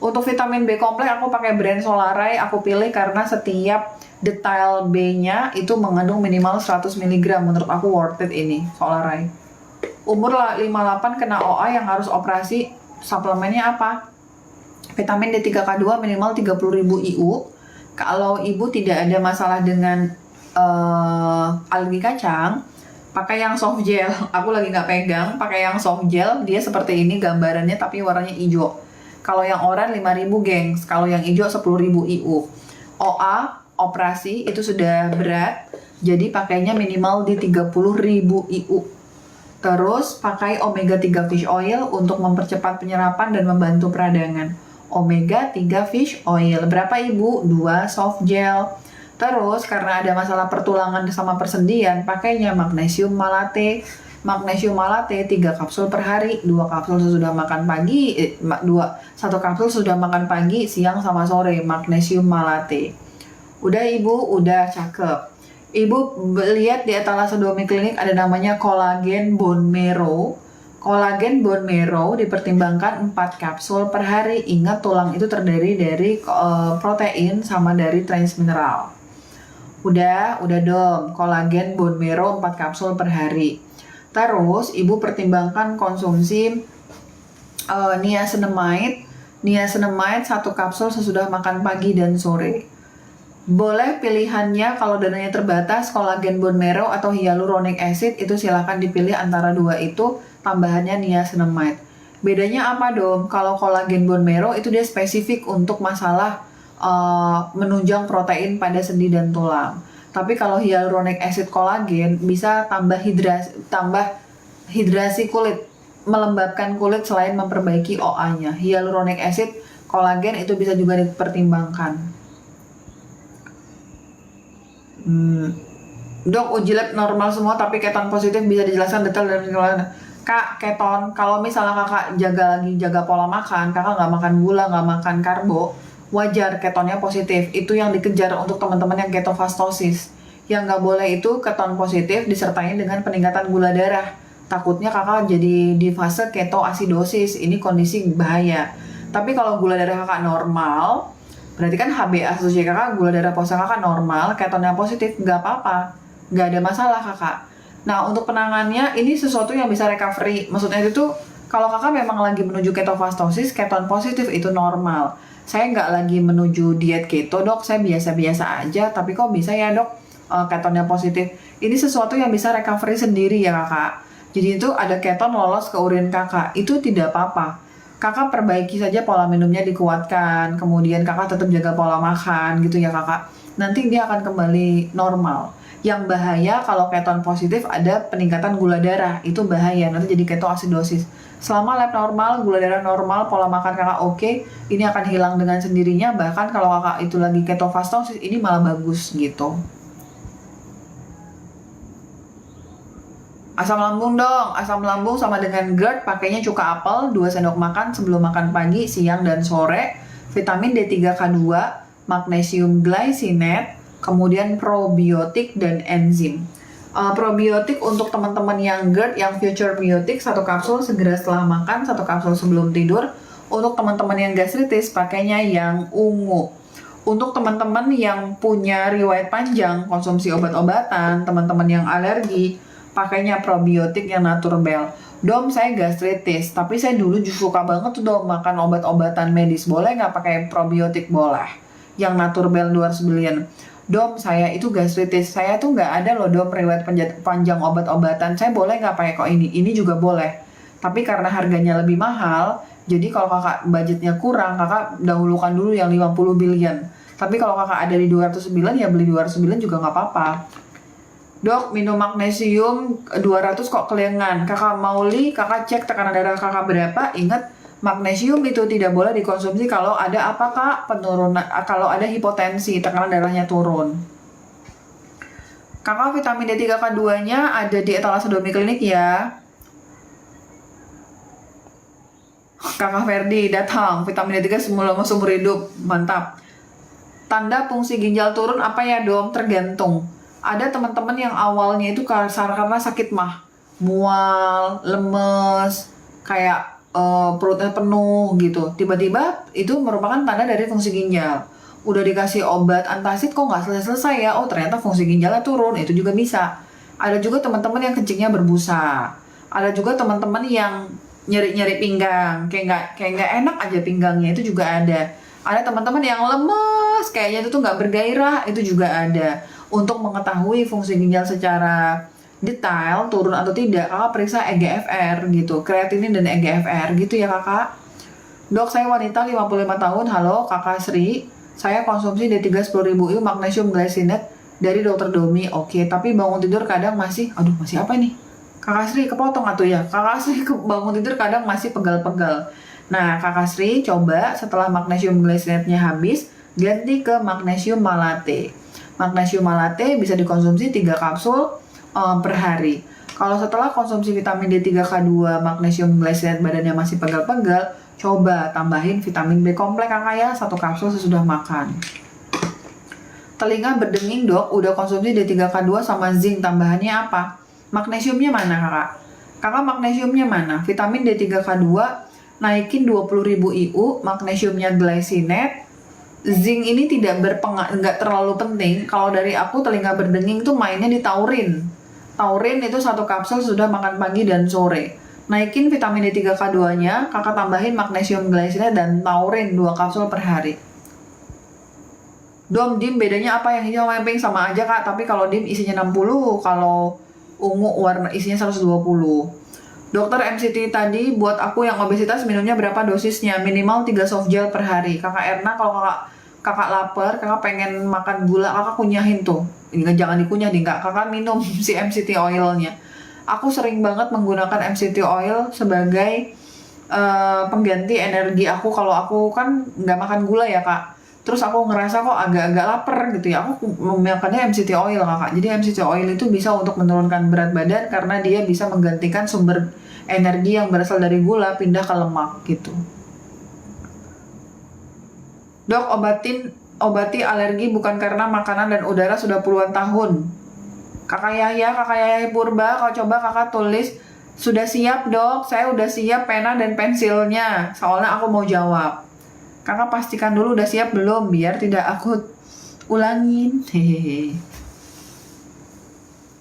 Untuk vitamin B-kompleks aku pakai brand Solaray. Aku pilih karena setiap detail B-nya itu mengandung minimal 100 mg. Menurut aku worth it ini Solaray. Umur 58 kena OA yang harus operasi, suplemennya apa? Vitamin D3K2 minimal 30.000 IU. Kalau ibu tidak ada masalah dengan alergi kacang, pakai yang soft gel. Aku lagi nggak pegang, pakai yang soft gel. Dia seperti ini gambarannya tapi warnanya hijau. Kalau yang oranye 5.000 gengs, kalau yang hijau 10.000 IU. OA operasi itu sudah berat, jadi pakainya minimal di 30.000 IU. Terus pakai omega 3 fish oil untuk mempercepat penyerapan dan membantu peradangan. Omega 3 fish oil. Berapa ibu? 2 soft gel. Terus karena ada masalah pertulangan sama persendian, pakainya magnesium malate. Magnesium malate 3 kapsul per hari, 2 kapsul sesudah makan pagi, 1 kapsul sudah makan pagi, siang sama sore, magnesium malate. Udah ibu, udah cakep. Ibu lihat di etalase Domi Klinik ada namanya kolagen bone marrow. Kolagen bone marrow dipertimbangkan 4 kapsul per hari. Ingat tulang itu terdiri dari protein sama dari trace mineral. Udah dong, kolagen bone marrow 4 kapsul per hari. Terus ibu pertimbangkan konsumsi niacinamide 1 kapsul sesudah makan pagi dan sore. Boleh pilihannya kalau dananya terbatas kolagen bone marrow atau hyaluronic acid, itu silahkan dipilih antara dua itu, tambahannya niacinamide. Bedanya apa dong? Kalau kolagen bone marrow itu dia spesifik untuk masalah menunjang protein pada sendi dan tulang. Tapi kalau hyaluronic acid kolagen bisa tambah hidrasi kulit, melembabkan kulit selain memperbaiki OA-nya. Hyaluronic acid kolagen itu bisa juga dipertimbangkan. Dok, uji lab normal semua tapi keton positif, bisa dijelaskan detail dan Kak, keton, kalau misalnya kakak jaga pola makan, kakak nggak makan gula, nggak makan karbo, wajar ketonnya positif. Itu yang dikejar untuk teman-teman yang ketofastosis. Yang nggak boleh itu keton positif disertai dengan peningkatan gula darah. Takutnya kakak jadi di fase ketoasidosis, ini kondisi bahaya. Tapi kalau gula darah kakak normal, berarti kan HbA1c kakak, gula darah puasa kakak normal, ketonnya positif, nggak apa-apa, nggak ada masalah kakak. Nah, untuk penangannya ini sesuatu yang bisa recovery. Maksudnya itu kalau kakak memang lagi menuju ketofastosis, keton positif itu normal. Saya nggak lagi menuju diet keto dok, saya biasa-biasa aja, tapi kok bisa ya dok ketonnya positif? Ini sesuatu yang bisa recovery sendiri ya kakak. Jadi itu ada keton lolos ke urin kakak, itu tidak apa-apa. Kakak perbaiki saja pola minumnya, dikuatkan, kemudian kakak tetap jaga pola makan gitu ya kakak. Nanti dia akan kembali normal. Yang bahaya kalau keton positif ada peningkatan gula darah, itu bahaya, nanti jadi ketoasidosis. Selama lab normal, gula darah normal, pola makan kakak oke, ini akan hilang dengan sendirinya. Bahkan kalau kakak itu lagi ketofastosis, ini malah bagus gitu. Asam lambung dong, asam lambung sama dengan GERD, pakainya cuka apel 2 sendok makan sebelum makan pagi, siang, dan sore. Vitamin D3K2, magnesium glycinate, kemudian probiotik dan enzim. Probiotik untuk teman-teman yang GERD, yang Future Biotik 1 kapsul segera setelah makan, 1 kapsul sebelum tidur. Untuk teman-teman yang gastritis, pakainya yang ungu. Untuk teman-teman yang punya riwayat panjang konsumsi obat-obatan, teman-teman yang alergi, pakainya probiotik yang Naturbel. Dom, saya gastritis, tapi saya dulu justru suka banget tuh dom makan obat-obatan medis. Boleh nggak pakai probiotik? Boleh. Yang Naturbel 200 billion. Dom, saya itu gastritis. Saya tuh nggak ada loh dom riwayat panjang obat-obatan. Saya boleh nggak pakai kok ini? Ini juga boleh. Tapi karena harganya lebih mahal, jadi kalau kakak budgetnya kurang, kakak dahulukan dulu yang 50 billion. Tapi kalau kakak ada di 209, ya beli 209 juga nggak apa-apa. Dok, minum magnesium 200 kok kelengan. Kakak mau kakak cek tekanan darah kakak berapa. Ingat, magnesium itu tidak boleh dikonsumsi kalau ada apa kak? Penurunan, kalau ada hipotensi, tekanan darahnya turun. Kakak vitamin D3K2-nya ada di etalase Domi Klinik ya. Kakak Ferdi datang, vitamin D3 semula seumur hidup, mantap. Tanda fungsi ginjal turun apa ya dom? Tergantung. Ada teman-teman yang awalnya itu karena sakit mah, mual, lemes, kayak perutnya penuh gitu. Tiba-tiba itu merupakan tanda dari fungsi ginjal. Udah dikasih obat antacid kok nggak selesai-selesai ya? Oh ternyata fungsi ginjalnya turun, itu juga bisa. Ada juga teman-teman yang kencingnya berbusa. Ada juga teman-teman yang nyeri-nyeri pinggang, kayak nggak enak aja pinggangnya, itu juga ada. Ada teman-teman yang lemes, kayaknya itu tuh nggak bergairah, itu juga ada. Untuk mengetahui fungsi ginjal secara detail turun atau tidak, kakak periksa EGFR gitu, kreatinin dan EGFR gitu ya kakak. Dok, saya wanita 55 tahun, halo kakak Sri, saya konsumsi D3 10.000 IU magnesium glycinate dari dokter Domi, oke, tapi bangun tidur kadang masih apa ini? Kakak Sri kepotong atau ya? Kakak Sri bangun tidur kadang masih pegal-pegal. Nah kakak Sri coba setelah magnesium glycinate-nya habis, ganti ke magnesium malate. Magnesium malate bisa dikonsumsi 3 kapsul per hari. Kalau setelah konsumsi vitamin D3K2 magnesium glycinate badannya masih pegal-pegal, coba tambahin vitamin B kompleks kakak ya, 1 kapsul sesudah makan. Telinga berdenging dok, udah konsumsi D3K2 sama zinc, tambahannya apa? Magnesiumnya mana kakak? Kakak magnesiumnya mana? Vitamin D3K2 naikin 20.000 IU, magnesiumnya glycinate. Zinc ini tidak nggak terlalu penting. Kalau dari aku telinga berdenging tuh mainnya di taurin. Taurin itu 1 kapsul sudah makan pagi dan sore. Naikin vitamin D3K2-nya, kakak tambahin magnesium glycinate dan taurin 2 kapsul per hari. Dom, dim bedanya apa yang hijau sama yang pink? Sama aja kak, tapi kalau dim isinya 60, kalau ungu warna isinya 120. Dokter MCT tadi buat aku yang obesitas minumnya berapa dosisnya? Minimal 3 soft gel per hari. Kakak Erna kalau kakak lapar, kakak pengen makan gula, kakak kunyahin tuh. Jangan dikunyah nih kak, kakak minum si MCT oilnya. Aku sering banget menggunakan MCT oil sebagai pengganti energi aku kalau aku kan nggak makan gula ya kak. Terus aku ngerasa kok agak-agak lapar gitu ya, aku memakannya MCT oil kakak. Jadi MCT oil itu bisa untuk menurunkan berat badan karena dia bisa menggantikan sumber energi yang berasal dari gula pindah ke lemak gitu. Dok, obati alergi bukan karena makanan dan udara sudah puluhan tahun. Kakak Yahya Purba, kalau coba kakak tulis, sudah siap dok, saya udah siap pena dan pensilnya, soalnya aku mau jawab. Kakak pastikan dulu udah siap belum, biar tidak aku ulangin. Hehehe.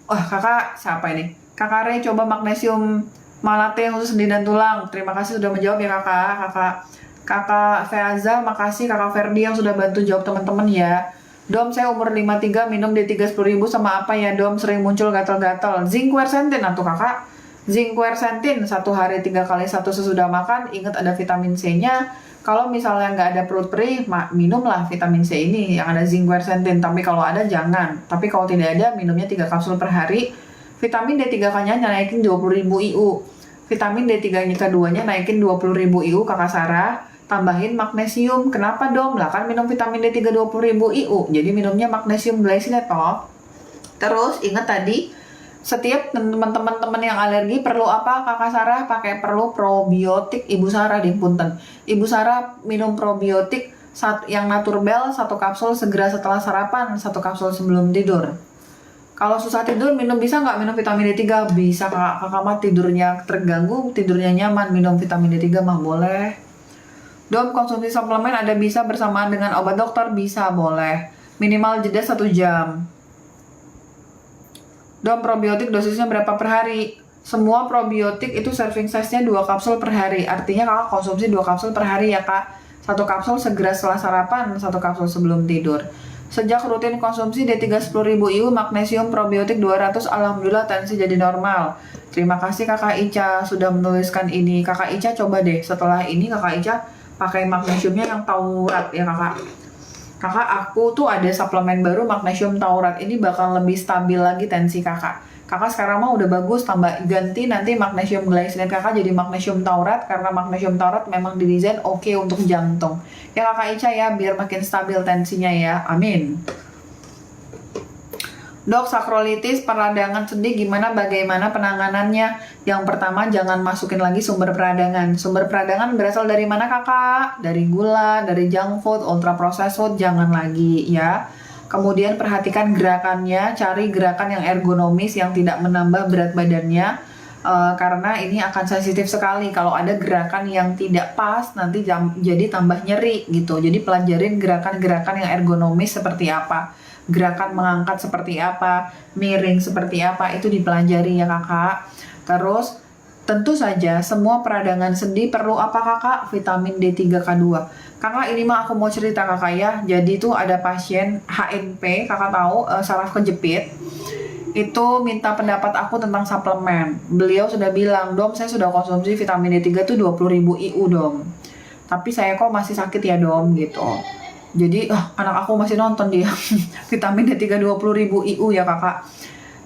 Wah kakak, siapa ini? Kakak Rey coba magnesium malate khusus sendi dan tulang. Terima kasih sudah menjawab ya kakak. Kakak Feaza, makasih. Kakak Ferdi yang sudah bantu jawab teman-teman ya. Dom, saya umur 53, minum D3 10.000 sama apa ya dom? Sering muncul gatal-gatal. Zinc quercetin atau kakak? Zinc quercetin 1 hari 3 kali 1 sesudah makan. Ingat ada vitamin C-nya. Kalau misalnya nggak ada perut perih, minumlah vitamin C ini yang ada zinc quercetin. Tapi kalau ada jangan. Tapi kalau tidak ada, minumnya 3 kapsul per hari. Vitamin D3K-nya naikin 20.000 IU. Vitamin D3K2-nya naikin 20.000 IU kakak Sarah. Tambahin magnesium. Kenapa dong? Lah kan minum vitamin D3 20.000 IU. Jadi minumnya magnesium glycinate toh. Terus ingat tadi, setiap teman-teman yang alergi perlu apa kakak Sarah? Perlu probiotik. Ibu Sarah deh punten. Ibu Sarah minum probiotik yang naturbel 1 kapsul segera setelah sarapan, 1 kapsul sebelum tidur. Kalau susah tidur bisa nggak minum vitamin D3? Bisa kakak mah tidurnya terganggu, tidurnya nyaman, minum vitamin D3 mah boleh. Dom, konsumsi suplemen ada bisa bersamaan dengan obat dokter? Bisa, boleh. Minimal jeda 1 jam. Dom, probiotik dosisnya berapa per hari? Semua probiotik itu serving size-nya 2 kapsul per hari. Artinya kakak konsumsi 2 kapsul per hari ya kak. 1 kapsul segera setelah sarapan, 1 kapsul sebelum tidur. Sejak rutin konsumsi D3 10.000 IU, magnesium probiotik 200, alhamdulillah tensi jadi normal. Terima kasih kakak Ica sudah menuliskan ini. Kakak Ica coba deh setelah ini kakak Ica pakai magnesiumnya yang taurat ya kakak. Kakak, aku tuh ada suplemen baru magnesium taurat. Ini bakal lebih stabil lagi tensi kakak. Kakak sekarang mah udah bagus, ganti nanti magnesium glycinate kakak jadi magnesium taurat. Karena magnesium taurat memang didesain oke untuk jantung. Ya kakak Ica ya, biar makin stabil tensinya ya. Amin. Dok, sakrolitis, peradangan sendi bagaimana penanganannya? Yang pertama, jangan masukin lagi sumber peradangan. Sumber peradangan berasal dari mana kakak? Dari gula, dari junk food, ultra processed food, jangan lagi ya. Kemudian perhatikan gerakannya, cari gerakan yang ergonomis yang tidak menambah berat badannya. Karena ini akan sensitif sekali. Kalau ada gerakan yang tidak pas, nanti jadi tambah nyeri gitu. Jadi pelajarin gerakan-gerakan yang ergonomis seperti apa. Gerakan mengangkat seperti apa, miring seperti apa, itu dipelajari ya kakak. Terus tentu saja semua peradangan sendi perlu apa kakak? Vitamin D3K2. Kakak ini mah aku mau cerita kakak ya. Jadi tuh ada pasien HNP, kakak tahu saraf kejepit. Itu minta pendapat aku tentang suplemen. Beliau sudah bilang, dom saya sudah konsumsi vitamin D3 tuh 20.000 IU dom. Tapi saya kok masih sakit ya dom gitu. Jadi anak aku masih nonton dia. Vitamin D3 20.000 IU ya kakak.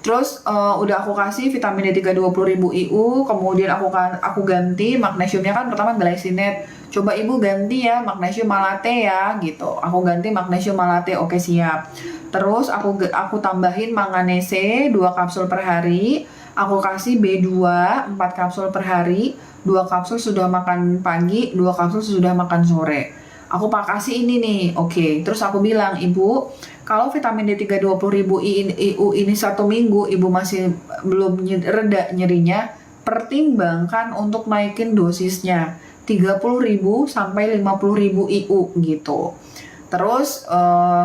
Terus udah aku kasih vitamin D3 20.000 IU. Kemudian aku ganti magnesiumnya kan pertama glycinate. Coba ibu ganti ya magnesium malate ya gitu. Aku ganti magnesium malate, oke siap. Terus aku tambahin manganese 2 kapsul per hari. Aku kasih B2 4 kapsul per hari. 2 kapsul sudah makan pagi, 2 kapsul sudah makan sore. Aku kasih ini nih, oke. Terus aku bilang, ibu, kalau vitamin D3 20.000 IU ini 1 minggu, ibu masih belum reda nyerinya, pertimbangkan untuk naikin dosisnya 30.000 sampai 50.000 IU gitu. Terus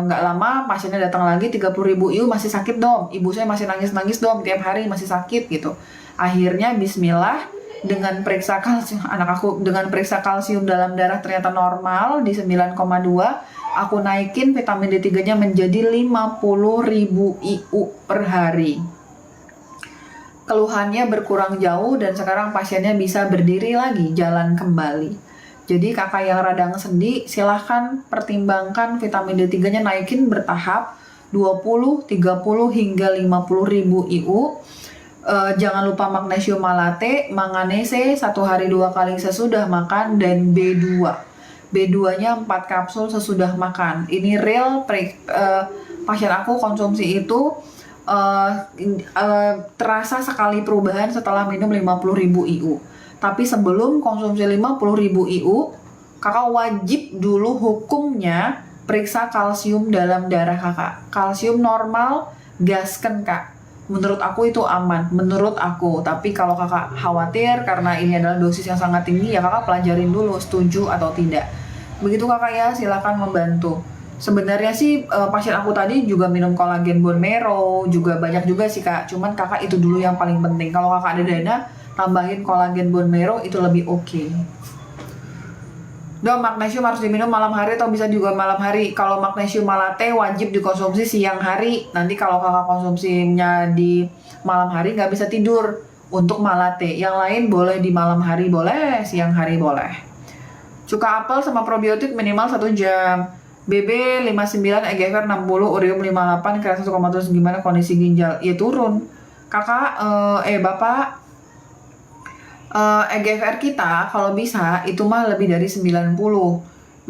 nggak lama pasiennya datang lagi 30.000 IU, masih sakit dong, ibu saya masih nangis-nangis dong tiap hari, masih sakit gitu. Akhirnya bismillah, dengan periksa kalsium anak aku, dengan periksa kalsium dalam darah ternyata normal di 9,2, aku naikin vitamin D3-nya menjadi 50.000 IU per hari. Keluhannya berkurang jauh dan sekarang pasiennya bisa berdiri lagi, jalan kembali. Jadi kakak yang radang sendi, silahkan pertimbangkan vitamin D3-nya naikin bertahap 20, 30 hingga 50.000 IU. Jangan lupa magnesium malate, manganese 1 hari 2 kali sesudah makan, dan B2. B2-nya 4 kapsul sesudah makan. Ini real pasien aku konsumsi itu terasa sekali perubahan setelah minum 50.000 IU. Tapi sebelum konsumsi 50.000 IU, kakak wajib dulu hukumnya periksa kalsium dalam darah kakak. Kalsium normal, gasken kak. Menurut aku itu aman, menurut aku. Tapi kalau kakak khawatir karena ini adalah dosis yang sangat tinggi, ya kakak pelajarin dulu setuju atau tidak. Begitu kakak ya, silakan membantu. Sebenarnya sih pasien aku tadi juga minum kolagen bone marrow, juga banyak juga sih kak. Cuman kakak itu dulu yang paling penting. Kalau kakak ada dana, tambahin kolagen bone marrow itu lebih oke. Dok, magnesium harus diminum malam hari atau bisa juga malam hari? Kalau magnesium malate wajib dikonsumsi siang hari. Nanti kalau kakak konsumsinya di malam hari nggak bisa tidur untuk malate. Yang lain boleh di malam hari boleh, siang hari boleh. Cuka apel sama probiotik minimal 1 jam. BB 59, EGFR 60, urium 58, kira 1,7, gimana kondisi ginjal? Ya turun. Kakak, bapak, EGFR kita kalau bisa itu mah lebih dari 90.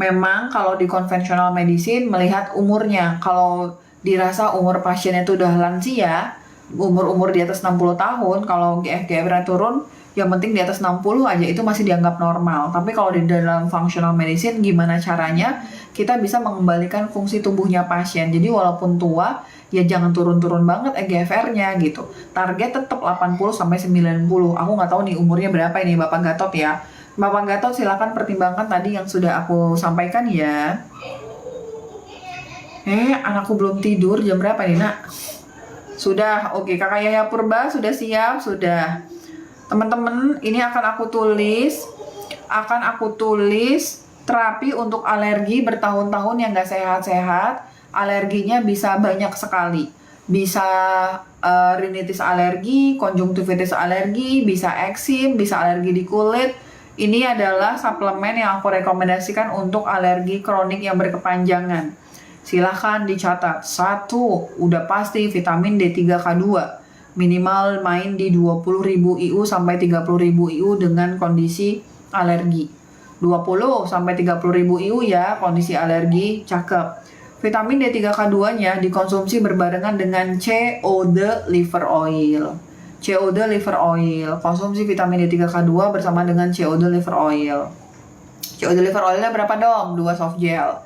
Memang kalau di konvensional medicine melihat umurnya, kalau dirasa umur pasiennya itu udah lansia, umur di atas 60 tahun, kalau EGFR turun, yang penting di atas 60 aja itu masih dianggap normal. Tapi kalau di dalam functional medicine, gimana caranya kita bisa mengembalikan fungsi tubuhnya pasien. Jadi walaupun tua, ya jangan turun-turun banget EGFR-nya gitu. Target tetap 80 sampai 90. Aku nggak tahu nih umurnya berapa ini Bapak Gatot ya. Bapak Gatot silakan pertimbangkan tadi yang sudah aku sampaikan ya. Anakku belum tidur, jam berapa nih nak? Sudah, oke. Kakak Yaya Purba sudah siap? Sudah. Teman-teman, ini akan aku tulis terapi untuk alergi bertahun-tahun yang nggak sehat-sehat. Alerginya bisa banyak sekali. Bisa rinitis alergi, konjungtivitis alergi, bisa eksim, bisa alergi di kulit. Ini adalah suplemen yang aku rekomendasikan untuk alergi kronik yang berkepanjangan. Silahkan dicatat. 1, udah pasti vitamin D3K2. Minimal main di 20.000 IU sampai 30.000 IU dengan kondisi alergi. 20 sampai 30.000 IU ya, kondisi alergi, cakep. Vitamin D3K2-nya dikonsumsi berbarengan dengan COD liver oil. COD liver oil, konsumsi vitamin D3K2 bersama dengan COD liver oil. COD liver oilnya berapa dong? 2 soft gel.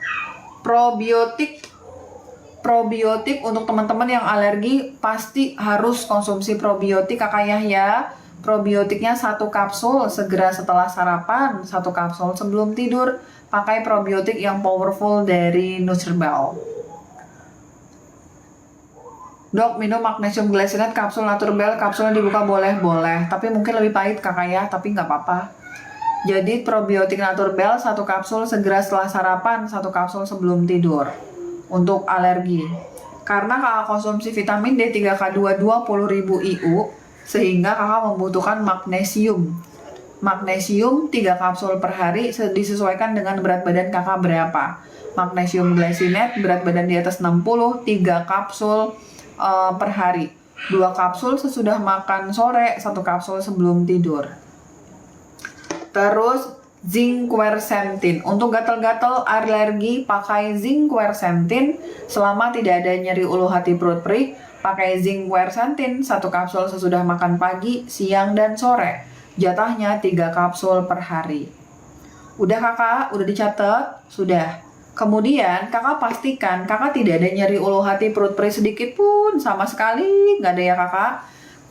Probiotik untuk teman-teman yang alergi pasti harus konsumsi probiotik kakak ya. Probiotiknya 1 kapsul segera setelah sarapan, 1 kapsul sebelum tidur. Pakai probiotik yang powerful dari Nutribel. Dok, minum magnesium glycinate kapsul Naturbel, kapsulnya dibuka boleh, tapi mungkin lebih pahit kakak ya, tapi nggak apa-apa. Jadi probiotik Naturbel 1 kapsul segera setelah sarapan, 1 kapsul sebelum tidur. Untuk alergi. Karena kakak konsumsi vitamin D3K2 20.000 IU, sehingga kakak membutuhkan magnesium. Magnesium 3 kapsul per hari disesuaikan dengan berat badan kakak berapa. Magnesium glycinate berat badan di atas 60, 3 kapsul per hari. 2 kapsul sesudah makan sore, 1 kapsul sebelum tidur. Terus zinc quercetin. Untuk gatal-gatal alergi pakai zinc quercetin. Selama tidak ada nyeri ulu hati perut perih, pakai zinc quercetin 1 kapsul sesudah makan pagi, siang dan sore. Jatahnya 3 kapsul per hari. Udah kakak, udah dicatat? Sudah. Kemudian kakak pastikan kakak tidak ada nyeri ulu hati, perut perih sedikit pun sama sekali nggak ada ya kakak.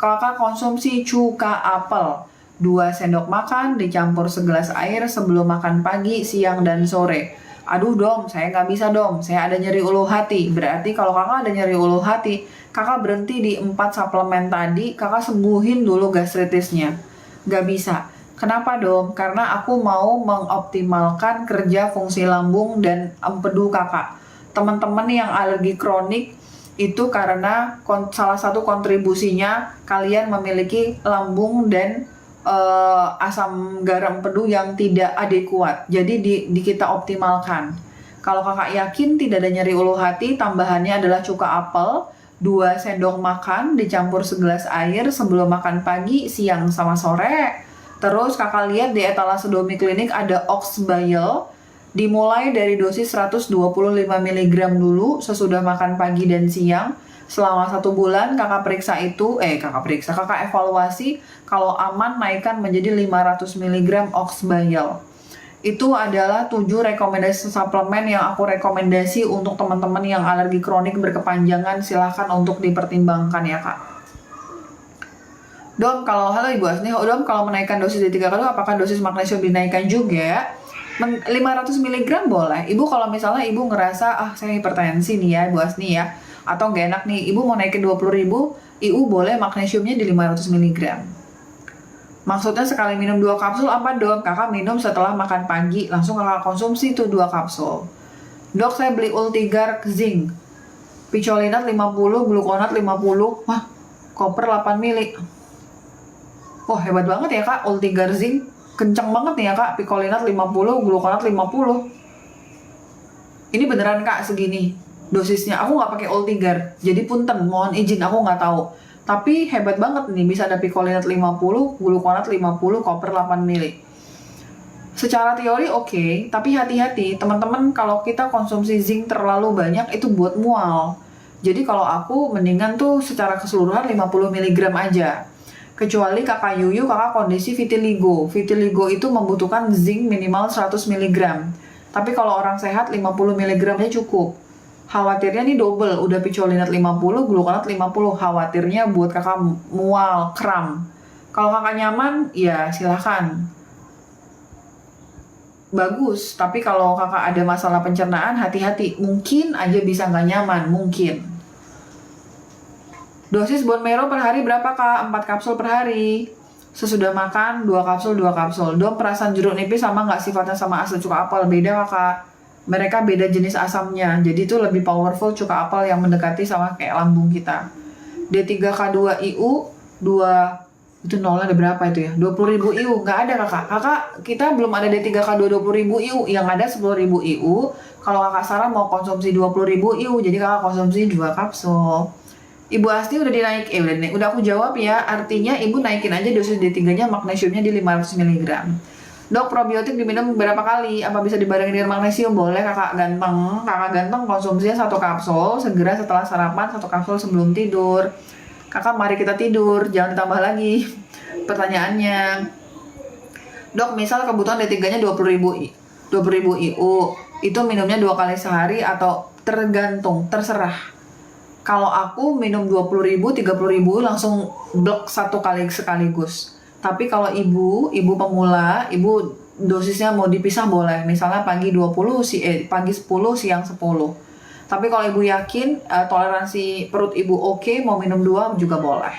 Kakak konsumsi cuka apel 2 sendok makan dicampur segelas air sebelum makan pagi, siang, dan sore. Aduh dom, saya nggak bisa dom, saya ada nyeri ulu hati. Berarti kalau kakak ada nyeri ulu hati, kakak berhenti di 4 suplemen tadi, kakak sembuhin dulu gastritisnya. Nggak bisa. Kenapa dom? Karena aku mau mengoptimalkan kerja fungsi lambung dan empedu kakak. Teman-teman yang alergi kronik itu karena salah satu kontribusinya kalian memiliki lambung dan asam garam empedu yang tidak adekuat. Jadi di kita optimalkan. Kalau kakak yakin tidak ada nyeri ulu hati, tambahannya adalah cuka apel 2 sendok makan dicampur segelas air sebelum makan pagi, siang, sama sore. Terus kakak lihat di etalase Domi Klinik ada Oxbile, dimulai dari dosis 125 mg dulu sesudah makan pagi dan siang. Selama 1 bulan kakak evaluasi, kalau aman naikkan menjadi 500 mg Oxbile. Itu adalah 7 rekomendasi suplemen yang aku rekomendasi untuk teman-teman yang alergi kronik berkepanjangan. Silahkan untuk dipertimbangkan ya kak. Dom, halo Ibu Asni, Dom, kalau menaikkan dosis D3 kali apakah dosis magnesium dinaikkan juga? 500 mg boleh. Ibu kalau misalnya ibu ngerasa saya hipertensi nih ya Ibu Asni ya, atau nggak enak nih, ibu mau naikin 20.000, ibu boleh magnesiumnya di 500 mg. Maksudnya sekali minum 2 kapsul apa dong? Kakak minum setelah makan pagi, langsung kakak konsumsi tuh 2 kapsul. Dok, saya beli Ultigar Zinc, picolinat 50, gluconat 50, koper 8 mili. Wah, hebat banget ya kak, Ultigar Zinc. Kenceng banget nih ya kak, picolinat 50, gluconat 50. Ini beneran kak segini dosisnya. Aku nggak pakai Ultigar, jadi punten, mohon izin aku nggak tahu. Tapi hebat banget nih, bisa ada picolinat 50, gluconat 50, koper 8 mili. Secara teori oke, tapi hati-hati teman-teman, kalau kita konsumsi zinc terlalu banyak itu buat mual. Jadi kalau aku mendingan tuh secara keseluruhan 50 mg aja. Kecuali kakak Yuyu, kakak kondisi vitiligo. Vitiligo itu membutuhkan zinc minimal 100 mg. Tapi kalau orang sehat 50 mg-nya cukup. Khawatirnya nih double, udah picolinat 50, gluconat 50. Khawatirnya buat kakak mual, kram. Kalau kakak nyaman, ya silahkan. Bagus, tapi kalau kakak ada masalah pencernaan, hati-hati. Mungkin aja bisa nggak nyaman, mungkin. Dosis bone marrow per hari berapa kak? 4 kapsul per hari. Sesudah makan 2 kapsul, 2 kapsul. Dom, perasaan jeruk nipis sama nggak sifatnya sama asli cuka apel? Beda kakak. Mereka beda jenis asamnya. Jadi itu lebih powerful cuka apel yang mendekati sama kayak lambung kita. D3K2IU 2 itu nolnya ada berapa itu ya? 20.000 IU. Nggak ada kakak. Kakak, kita belum ada D3K2 20.000 IU. Yang ada 10.000 IU. Kalau kakak Sarah mau konsumsi 20.000 IU, jadi kakak konsumsi 2 kapsul. Ibu Asti udah udah aku jawab ya. Artinya ibu naikin aja dosis D3-nya, magnesiumnya di 500 mg. Dok, probiotik diminum berapa kali? Apa bisa dibarengin dengan magnesium? Boleh kakak ganteng. Kakak ganteng konsumsinya 1 kapsul segera setelah sarapan, 1 kapsul sebelum tidur. Kakak mari kita tidur, jangan ditambah lagi pertanyaannya. Dok, misal kebutuhan D3-nya 20.000 IU, itu minumnya 2 kali sehari atau tergantung, terserah. Kalau aku minum 20.000, 30.000 langsung blok 1 kali sekaligus. Tapi kalau ibu pemula, ibu dosisnya mau dipisah boleh. Misalnya pagi 10, siang 10. Tapi kalau ibu yakin toleransi perut ibu oke, mau minum 2 juga boleh.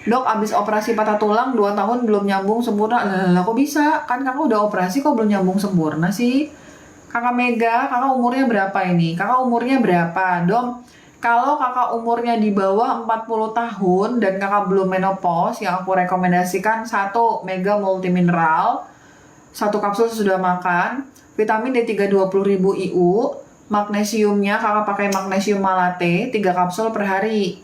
Dok, abis operasi patah tulang 2 tahun belum nyambung sempurna. Lah kok bisa? Kan kakak udah operasi kok belum nyambung sempurna sih? Kakak Mega, kakak umurnya berapa ini? Kakak umurnya berapa? Dom, kalau kakak umurnya di bawah 40 tahun dan kakak belum menopause, yang aku rekomendasikan 1 Mega Multimineral, 1 kapsul sudah makan, vitamin D3 20.000 IU, magnesiumnya kakak pakai magnesium malate 3 kapsul per hari.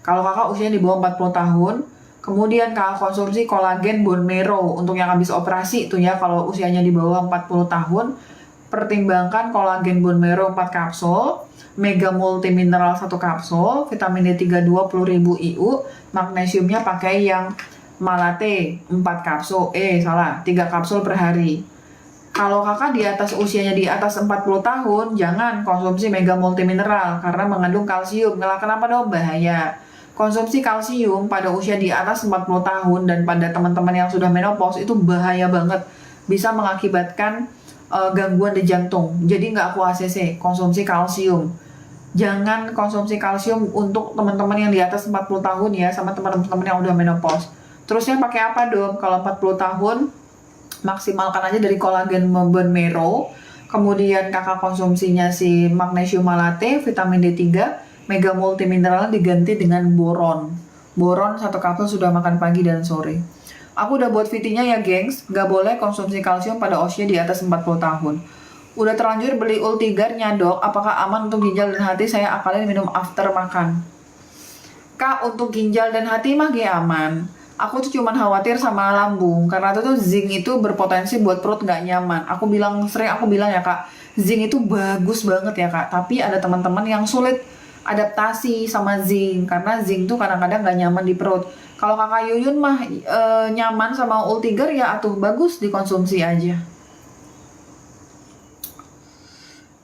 Kalau kakak usianya di bawah 40 tahun, kemudian kakak konsumsi kolagen bone marrow untuk yang habis operasi itu ya, kalau usianya di bawah 40 tahun, pertimbangkan kolagen bone marrow 4 kapsul, Mega Multimineral 1 kapsul, vitamin D3 20.000 IU, magnesiumnya pakai yang malate 4 kapsul, 3 kapsul per hari. Kalau kakak di atas usianya di atas 40 tahun, jangan konsumsi mega multimineral karena mengandung kalsium. Kenapa dong? Bahaya. Konsumsi kalsium pada usia di atas 40 tahun dan pada teman-teman yang sudah menopause itu bahaya banget. Bisa mengakibatkan gangguan di jantung. Jadi nggak aku ACC, konsumsi kalsium. Jangan konsumsi kalsium untuk teman-teman yang di atas 40 tahun ya, sama teman-teman yang udah menopause. Terusnya pakai apa dong? Kalau 40 tahun, maksimalkan aja dari kolagen bone marrow. Kemudian kakak konsumsinya si magnesium malate, vitamin D3, mega multimineral diganti dengan boron. Boron 1 kapsul sudah makan pagi dan sore. Aku udah buat VT-nya ya gengs, gak boleh konsumsi kalsium pada usia di atas 40 tahun. Udah terlanjur beli Ultigar-nya dok, apakah aman untuk ginjal dan hati? Saya akalin minum after makan. Kak, untuk ginjal dan hati mah gak aman. Aku tuh cuman khawatir sama lambung, karena tuh zinc itu berpotensi buat perut gak nyaman. Sering aku bilang ya kak, zinc itu bagus banget ya kak, tapi ada teman-teman yang sulit adaptasi sama zinc, karena zinc tuh kadang-kadang gak nyaman di perut. Kalau kakak Yuyun mah nyaman sama Ultigar ya atuh bagus dikonsumsi aja.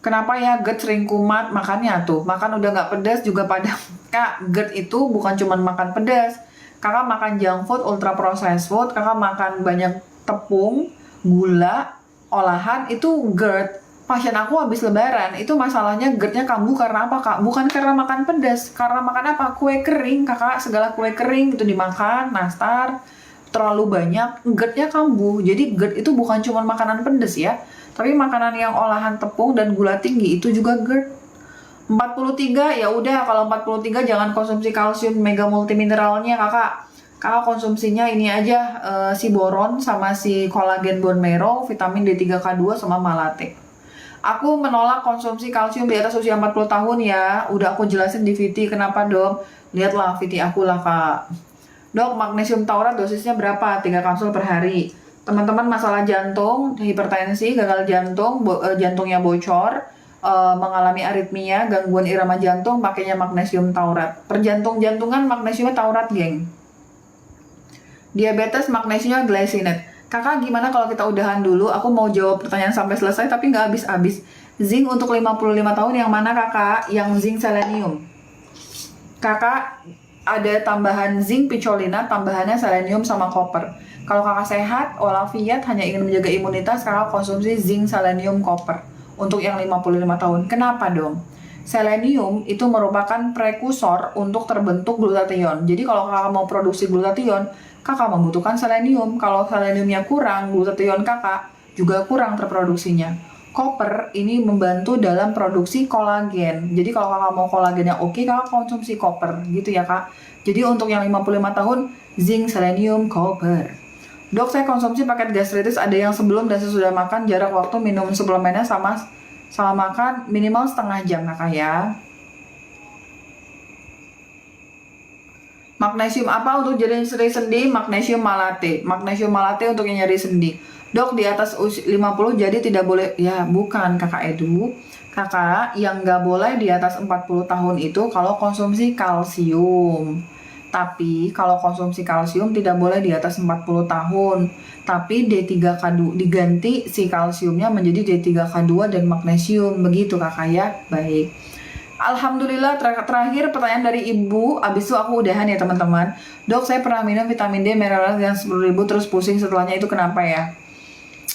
Kenapa ya GERD sering kumat? Makannya tuh, makan udah nggak pedas juga padam. Kak, GERD itu bukan cuma makan pedas. Kakak makan junk food, ultra processed food, kakak makan banyak tepung, gula, olahan, itu GERD. Pasien aku habis lebaran, itu masalahnya GERD-nya kambuh karena apa kak? Bukan karena makan pedas, karena makan apa? Kue kering, kakak segala kue kering itu dimakan, nastar, terlalu banyak, GERD-nya kambuh. Jadi GERD itu bukan cuma makanan pedas ya, tapi makanan yang olahan tepung dan gula tinggi itu juga GERD. 43 ya udah, kalau 43 jangan konsumsi kalsium mega multimineralnya kakak. Kakak konsumsinya ini aja si boron sama si kolagen bone marrow, vitamin D3K2 sama malate. Aku menolak konsumsi kalsium di atas usia 40 tahun ya. Udah aku jelasin di VT kenapa dok. Lihatlah VT aku lah kak. Dok, magnesium taurat dosisnya berapa? 3 kapsul per hari. Teman-teman masalah jantung, hipertensi, gagal jantung, jantungnya bocor, mengalami aritmia, gangguan irama jantung, pakainya magnesium taurat. Perjantung-jantungan magnesiumnya taurat, geng. Diabetes magnesiumnya glycinate. Kakak gimana kalau kita udahan dulu? Aku mau jawab pertanyaan sampai selesai tapi nggak habis-habis. Zinc untuk 55 tahun yang mana kakak? Yang zinc selenium. Kakak ada tambahan zinc picolina, tambahannya selenium sama copper. Kalau kakak sehat, walafiat, hanya ingin menjaga imunitas, kakak konsumsi zinc, selenium, copper. Untuk yang 55 tahun. Kenapa dong? Selenium itu merupakan prekursor untuk terbentuk glutathione. Jadi kalau kakak mau produksi glutathione, kakak membutuhkan selenium. Kalau seleniumnya kurang, glutathione kakak juga kurang terproduksinya. Copper ini membantu dalam produksi kolagen. Jadi kalau kakak mau kolagennya oke, kakak konsumsi copper gitu ya kak. Jadi untuk yang 55 tahun, zinc, selenium, copper. Dok, saya konsumsi paket gastritis, ada yang sebelum dan sesudah makan, jarak waktu minum suplemennya sama makan minimal setengah jam kakak ya. Magnesium apa untuk nyeri sendi? Magnesium malate. Magnesium malate untuk yang nyeri sendi. Dok, di atas usia 50 jadi tidak boleh. Ya bukan kakak Edu. Kakak yang nggak boleh di atas 40 tahun itu kalau konsumsi kalsium. Tapi kalau konsumsi kalsium tidak boleh di atas 40 tahun. Tapi D3K2 diganti si kalsiumnya menjadi D3K2 dan magnesium. Begitu kakak ya. Baik. Alhamdulillah terakhir pertanyaan dari ibu. Abis itu aku udahan ya teman-teman. Dok, saya pernah minum vitamin D mineral yang 10.000 terus pusing setelahnya, itu kenapa ya?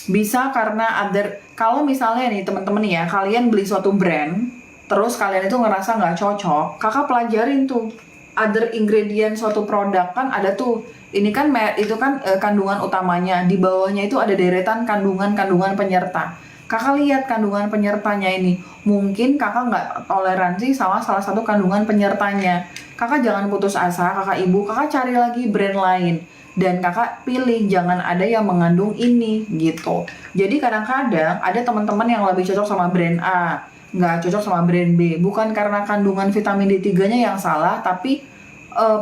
Bisa karena kalau misalnya nih teman-teman ya, kalian beli suatu brand terus kalian itu ngerasa nggak cocok, kakak pelajarin tuh other ingredient suatu produk, kan ada tuh ini kan itu kan kandungan utamanya, di bawahnya itu ada deretan kandungan penyerta. Kakak lihat kandungan penyertanya ini, mungkin kakak nggak toleransi sama salah satu kandungan penyertanya. Kakak jangan putus asa, kakak ibu, kakak cari lagi brand lain. Dan kakak pilih, jangan ada yang mengandung ini, gitu. Jadi kadang-kadang ada teman-teman yang lebih cocok sama brand A, nggak cocok sama brand B. Bukan karena kandungan vitamin D3-nya yang salah, tapi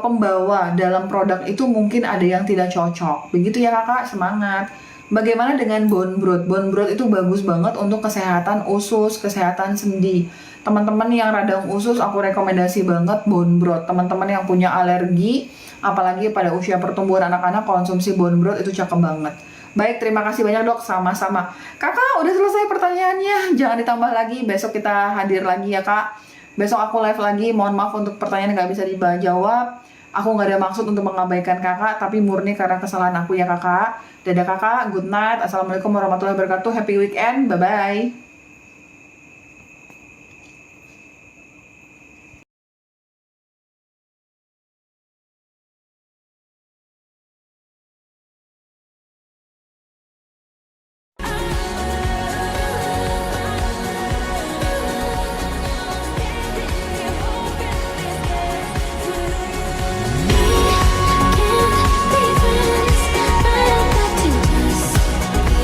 pembawa dalam produk itu mungkin ada yang tidak cocok. Begitu ya kakak, semangat. Bagaimana dengan bone broth? Bone broth itu bagus banget untuk kesehatan usus, kesehatan sendi. Teman-teman yang radang usus, aku rekomendasi banget bone broth. Teman-teman yang punya alergi, apalagi pada usia pertumbuhan anak-anak, konsumsi bone broth itu cakep banget. Baik, terima kasih banyak dok, sama-sama. Kakak, udah selesai pertanyaannya, jangan ditambah lagi, besok kita hadir lagi ya kak. Besok aku live lagi, mohon maaf untuk pertanyaan yang nggak bisa dijawab. Aku nggak ada maksud untuk mengabaikan kakak, tapi murni karena kesalahan aku ya kakak. Dadah kakak, good night, assalamualaikum warahmatullahi wabarakatuh, happy weekend, bye-bye.